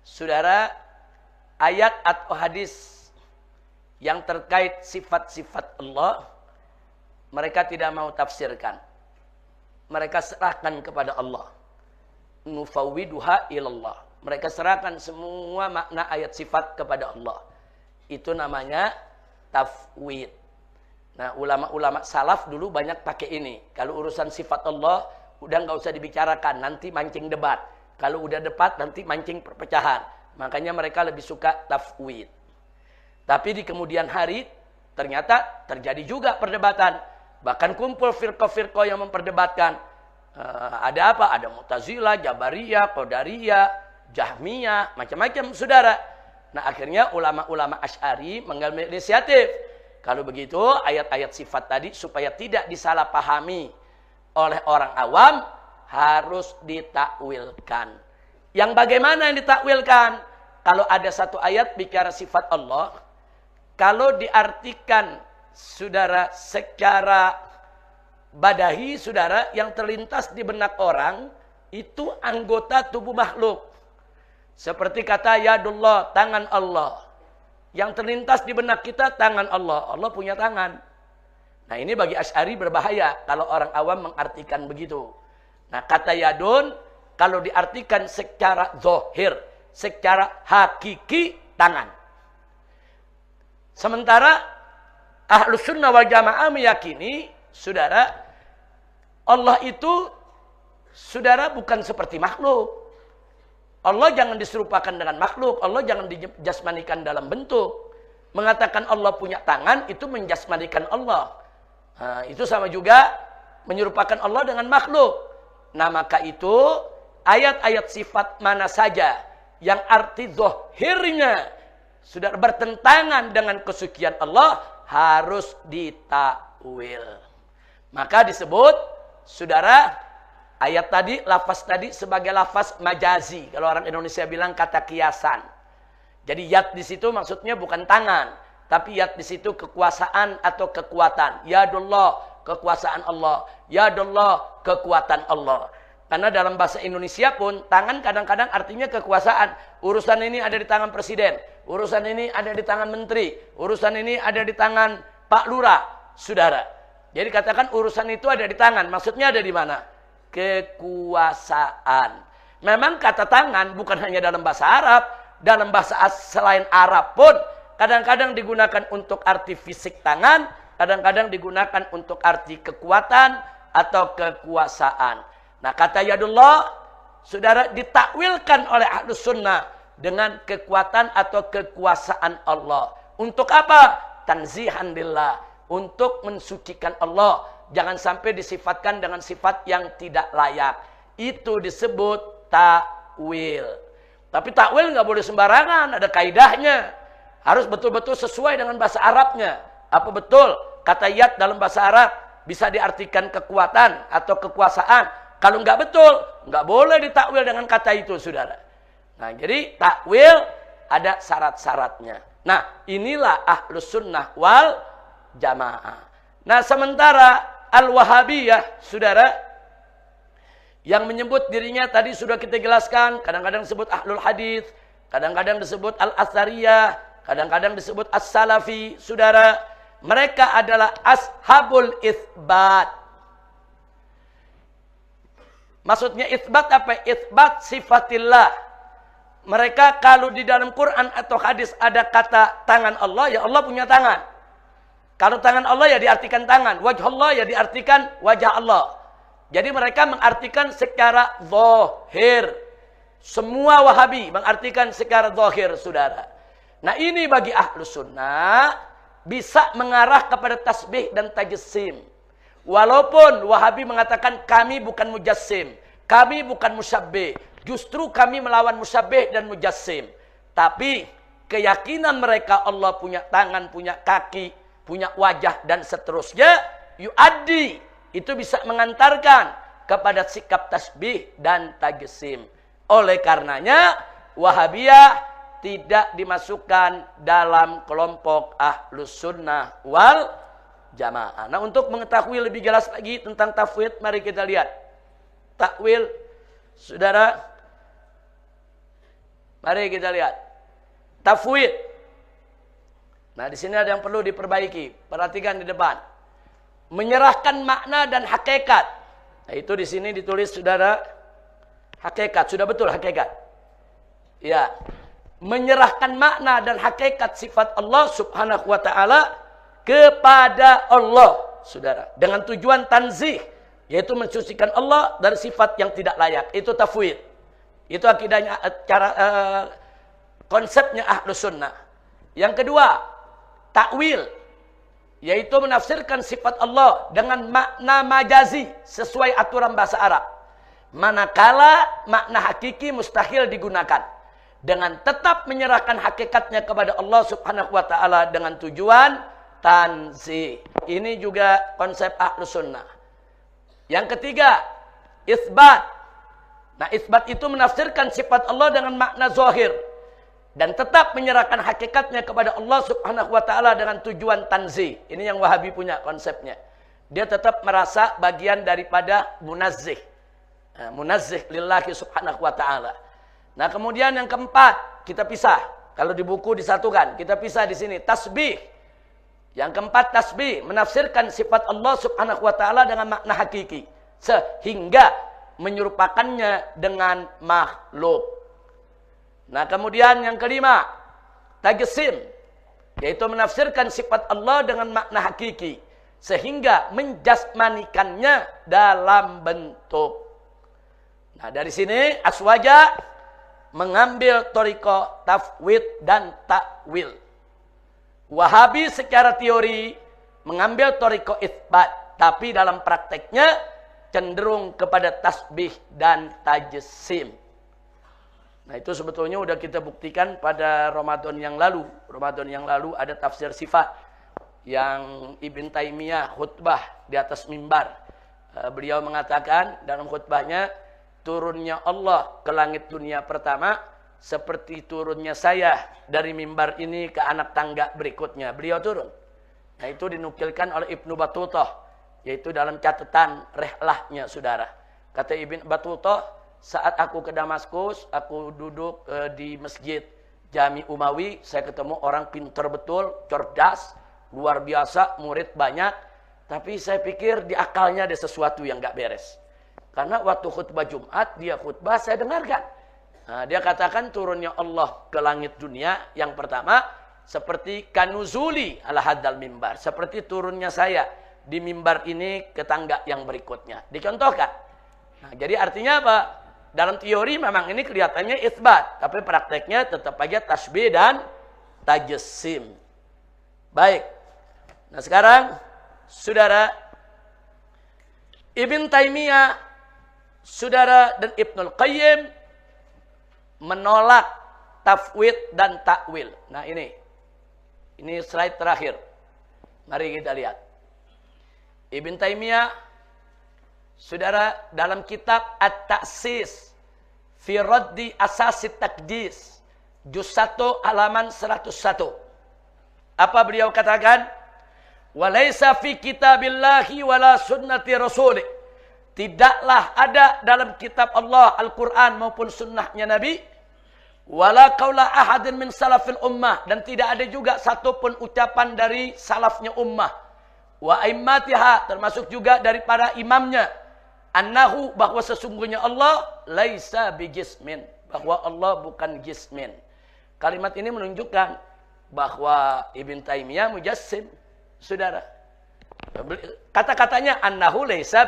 saudara, ayat atau hadis yang terkait sifat-sifat Allah, mereka tidak mau tafsirkan. Mereka serahkan kepada Allah. Nufawwiduha ilallah. Mereka serahkan semua makna ayat sifat kepada Allah. Itu namanya tafwid. Nah, ulama-ulama salaf dulu banyak pakai ini. Kalau urusan sifat Allah, udah nggak usah dibicarakan, nanti mancing debat. Kalau udah debat, nanti mancing perpecahan. Makanya mereka lebih suka tafwid. Tapi di kemudian hari, ternyata terjadi juga perdebatan. Bahkan kumpul firqah-firqah yang memperdebatkan. Ada apa? Ada Mu'tazilah, Jabariyah, Qadariyah, Jahmiyah, macam-macam, saudara. Nah, akhirnya ulama-ulama Asy'ari mengambil inisiatif. Kalau begitu, ayat-ayat sifat tadi supaya tidak disalahpahami oleh orang awam, harus ditakwilkan. Yang bagaimana yang ditakwilkan? Kalau ada satu ayat bicara sifat Allah, kalau diartikan, saudara, secara badahi, saudara, yang terlintas di benak orang, itu anggota tubuh makhluk. Seperti kata yadullah, tangan Allah. Yang terlintas di benak kita, tangan Allah. Allah punya tangan. Nah, ini bagi Asy'ari berbahaya kalau orang awam mengartikan begitu. Nah, kata yadun, kalau diartikan secara zahir, secara hakiki, tangan. Sementara Ahlus Sunnah wal Jamaah meyakini, saudara, Allah itu, saudara, bukan seperti makhluk. Allah jangan diserupakan dengan makhluk. Allah jangan dijasmanikan dalam bentuk. Mengatakan Allah punya tangan, itu menjasmanikan Allah. Nah, itu sama juga menyerupakan Allah dengan makhluk. Nah, maka itu ayat-ayat sifat mana saja yang arti zahirnya sudah bertentangan dengan kesucian Allah, harus ditakwil. Maka disebut, saudara, ayat tadi, lafaz tadi sebagai lafaz majazi. Kalau orang Indonesia bilang kata kiasan. Jadi yad di situ maksudnya bukan tangan, tapi yad di situ kekuasaan atau kekuatan. Yadullah, kekuasaan Allah. Yadullah, kekuatan Allah. Karena dalam bahasa Indonesia pun, tangan kadang-kadang artinya kekuasaan. Urusan ini ada di tangan presiden. Urusan ini ada di tangan menteri. Urusan ini ada di tangan Pak Lurah, saudara. Jadi katakan urusan itu ada di tangan. Maksudnya ada di mana? Kekuasaan. Memang kata tangan bukan hanya dalam bahasa Arab. Dalam bahasa selain Arab pun kadang-kadang digunakan untuk arti fisik tangan. Kadang-kadang digunakan untuk arti kekuatan atau kekuasaan. Nah, kata yadullah, saudara, ditakwilkan oleh Ahlus Sunnah dengan kekuatan atau kekuasaan Allah. Untuk apa? Tanzihan lillah. Untuk mensucikan Allah. Jangan sampai disifatkan dengan sifat yang tidak layak. Itu disebut takwil. Tapi takwil nggak boleh sembarangan. Ada kaidahnya. Harus betul-betul sesuai dengan bahasa Arabnya. Apa betul kata yad dalam bahasa Arab bisa diartikan kekuatan atau kekuasaan? Kalau nggak betul, nggak boleh ditakwil dengan kata itu, saudara. Nah, jadi takwil ada syarat-syaratnya. Nah, inilah Ahlus Sunnah wal Jamaah. Nah, sementara Al-Wahabiyah, saudara, yang menyebut dirinya tadi sudah kita jelaskan, kadang-kadang disebut Ahlul Hadis, kadang-kadang disebut Al-Athariyah, kadang-kadang disebut As-Salafi, saudara. Mereka adalah Ashabul Itsbat. Maksudnya itsbat apa? Itsbat sifatillah. Mereka kalau di dalam Quran atau hadis ada kata tangan Allah, ya Allah punya tangan. Kalau tangan Allah ya diartikan tangan, wajah Allah ya diartikan wajah Allah. Jadi mereka mengartikan secara zahir. Semua Wahabi mengartikan secara zahir, saudara. Nah, ini bagi Ahlus Sunnah bisa mengarah kepada tasbih dan tajassim. Walaupun Wahabi mengatakan kami bukan mujassim, kami bukan musyabbih, justru kami melawan musyabbih dan mujassim. Tapi keyakinan mereka Allah punya tangan, punya kaki, punya wajah dan seterusnya, yu'addi, itu bisa mengantarkan kepada sikap tasbih dan tajsim. Oleh karenanya Wahabiyah tidak dimasukkan dalam kelompok Ahlus Sunnah wal Jamaah. Nah, untuk mengetahui lebih jelas lagi tentang tafwid, mari kita lihat takwil, saudara. Mari kita lihat tafwid. Nah, di sini ada yang perlu diperbaiki. Perhatikan di depan. Menyerahkan makna dan hakikat. Nah, itu di sini ditulis, saudara, hakikat. Sudah betul hakikat. Ya. Menyerahkan makna dan hakikat sifat Allah Subhanahu wa taala kepada Allah, saudara, dengan tujuan tanzih, yaitu mensucikan Allah dari sifat yang tidak layak. Itu tafwid. Itu akidahnya, konsepnya Ahlus Sunnah. Yang kedua, takwil, yaitu menafsirkan sifat Allah dengan makna majazi sesuai aturan bahasa Arab. Manakala makna hakiki mustahil digunakan, dengan tetap menyerahkan hakikatnya kepada Allah Subhanahu wa taala dengan tujuan tanzih. Ini juga konsep Ahlus Sunnah. Yang ketiga, isbat. Nah, isbat itu menafsirkan sifat Allah dengan makna zahir dan tetap menyerahkan hakikatnya kepada Allah Subhanahu wa taala dengan tujuan tanzih. Ini yang Wahabi punya konsepnya. Dia tetap merasa bagian daripada munazzih. Nah, munazzih lillahi subhanahu wa taala. Nah, kemudian yang keempat, kita pisah. Kalau di buku disatukan, kita pisah di sini. Tasbih. Yang keempat, tasbih. Menafsirkan sifat Allah Subhanahu wa ta'ala dengan makna hakiki. Sehingga menyerupakannya dengan makhluk. Nah, kemudian yang kelima, tajsim. Yaitu menafsirkan sifat Allah dengan makna hakiki. Sehingga menjasmanikannya dalam bentuk. Nah, dari sini Aswaja mengambil thariqah tafwid dan takwil. Wahabi secara teori mengambil thariqah itsbat, tapi dalam prakteknya cenderung kepada tasbih dan tajsim. Nah, itu sebetulnya sudah kita buktikan pada Ramadan yang lalu. Ramadan yang lalu ada tafsir sifat yang Ibn Taimiyah khutbah di atas mimbar. Beliau mengatakan dalam khutbahnya, turunnya Allah ke langit dunia pertama seperti turunnya saya dari mimbar ini ke anak tangga berikutnya. Beliau turun. Nah, itu dinukilkan oleh Ibnu Battutah, yaitu dalam catatan rihlahnya, saudara. Kata Ibnu Battutah, saat aku ke Damaskus, aku duduk di masjid Jami Umawi, saya ketemu orang pintar betul, cerdas, luar biasa, murid banyak, tapi saya pikir di akalnya ada sesuatu yang gak beres. Karena waktu khutbah Jumat, dia khutbah, saya dengarkan. Nah, dia katakan turunnya Allah ke langit dunia yang pertama, seperti kanuzuli ala hadal mimbar. Seperti turunnya saya di mimbar ini ke tangga yang berikutnya. Dicontohkan. Nah, jadi artinya apa? Dalam teori memang ini kelihatannya itsbat. Tapi prakteknya tetap aja tasbih dan tajsim. Baik. Nah, sekarang, saudara, Ibn Taimiyah, saudara, dan Ibnul Qayyim menolak tafwid dan takwil. Nah, ini slide terakhir. Mari kita lihat. Ibn Taimiyah, saudara, dalam kitab At-Ta'sis fi Raddi Asasit Taqdis, juz 1 halaman 101. Apa beliau katakan? Walaysa fi kitabillahi wala sunnati rasulih. Tidaklah ada dalam kitab Allah, Al-Quran maupun sunnahnya Nabi, wala qaula ahadin min salafil ummah, dan tidak ada juga satupun ucapan dari salafnya ummah, wa aimmatiha, termasuk juga dari para imamnya, annahu, bahwa sesungguhnya Allah laisa bijismin, bahwa Allah bukan jismin. Kalimat ini menunjukkan bahwa Ibn Taimiyah mujassim, saudara. Kata-katanya annahu laisa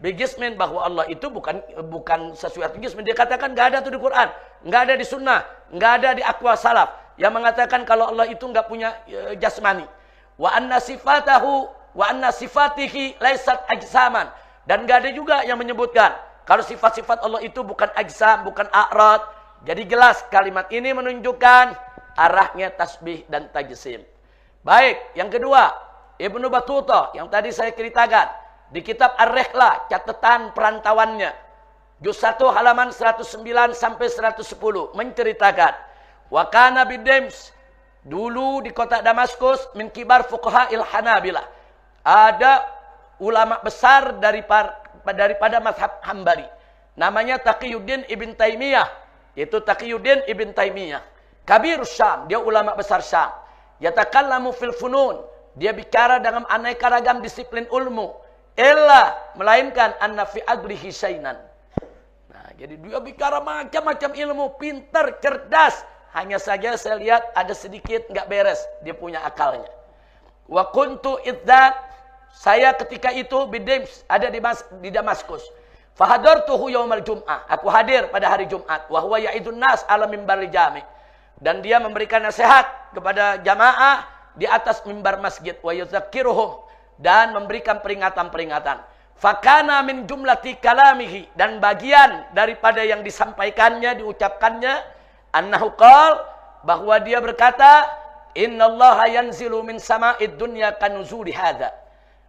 bijismin, bahwa Allah itu bukan sesuatu jismin. Dia katakan nggak ada tuh di Quran, nggak ada di sunnah, nggak ada di aqwal salaf yang mengatakan kalau Allah itu nggak punya jasmani. Wa anna sifatihi laisat ajsaman, dan nggak ada juga yang menyebutkan kalau sifat-sifat Allah itu bukan ajsam, bukan a'rad. Jadi jelas kalimat ini menunjukkan arahnya tasbih dan tajsim. Baik, yang kedua, Ibnu Battutah yang tadi saya ceritakan, di kitab Ar-Rihlah, catatan perantauannya, juz 1 halaman 109 sampai 110 menceritakan, wa kana bidems, dulu di kota Damaskus, min kibar fuqaha il-Hanabilah, ada ulama besar daripada mazhab Hambali, namanya Taqiyuddin Ibn Taimiyah, yaitu Taqiyuddin Ibn Taimiyah, Kabir Syam, dia ulama besar Syam. Yatakallamu fil funun, dia bicara dengan aneka ragam disiplin ilmu, melainkan anna fi aqlihi syainan. Nah, jadi dia bicara macam-macam ilmu, pintar, cerdas. Hanya saja saya lihat ada sedikit nggak beres, dia punya akalnya. Wa kuntu idzat, saya ketika itu bidims, ada di Damaskus. Fahadartuhu yaumal jum'ah, aku hadir pada hari Jumat. Wa huwa ya'idun nas ala mimbaril jami'. Dan dia memberikan nasihat kepada jamaah di atas mimbar masjid. Wa yuzakkiruhum, dan memberikan peringatan-peringatan. Fakana min jumlati kalamihi, dan bagian daripada yang disampaikannya, diucapkannya, annahu qala, bahwa dia berkata, innallaha yanzilu min sama'id dunya kanuzuli hadza.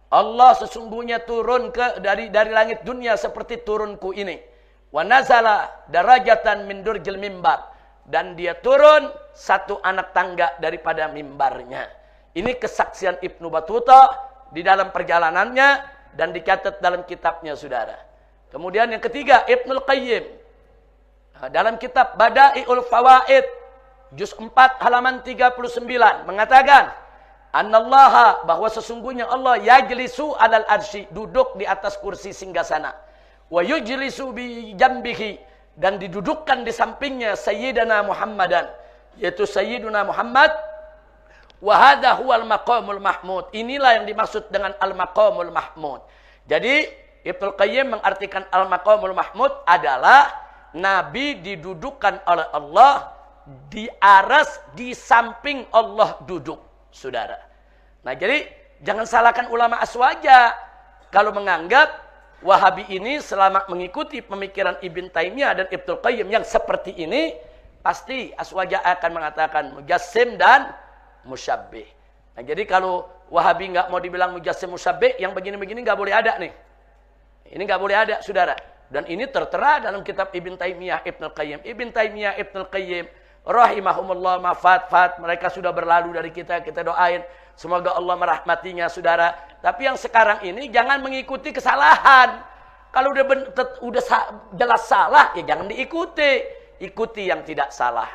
Allah sesungguhnya turun dari langit dunia seperti turunku ini. Wa nazala darajatan min durjil mimbar, dan dia turun satu anak tangga daripada mimbarnya. Ini kesaksian Ibnu Battuta di dalam perjalanannya dan dicatat dalam kitabnya, saudara. Kemudian yang ketiga, Ibnul Qayyim dalam kitab Bada'iul Fawaid juz 4 halaman 39 mengatakan, annallaha, bahwa sesungguhnya Allah yajlisu alal arsy, duduk di atas kursi singgasana. Wa yujlisu bi jambihi, dan didudukkan di sampingnya Sayyidina Muhammadan, yaitu Sayyiduna Muhammad. Wa hadha huwal maqamul mahmud, inilah yang dimaksud dengan al-maqamul mahmud. Jadi Ibnu Qayyim mengartikan al-maqamul mahmud adalah Nabi didudukkan oleh Allah di aras, di samping Allah duduk, saudara. Nah, jadi jangan salahkan ulama aswaja kalau menganggap Wahabi ini selama mengikuti pemikiran Ibn Taimiyah dan Ibnu Qayyim yang seperti ini, pasti aswaja akan mengatakan mujassim dan musyabbih. Nah, jadi kalau Wahabi nggak mau dibilang mujassim musyabbih, yang begini-begini nggak boleh ada nih. Ini nggak boleh ada, saudara. Dan ini tertera dalam kitab Ibn Taimiyah, Ibnu Qayyim. Ibn Taimiyah, Ibnu Qayyim, rahimahumullah, mafat, mereka sudah berlalu dari kita doain. Semoga Allah merahmatinya, saudara. Tapi yang sekarang ini jangan mengikuti kesalahan. Kalau udah jelas salah, ya jangan diikuti. Ikuti yang tidak salah.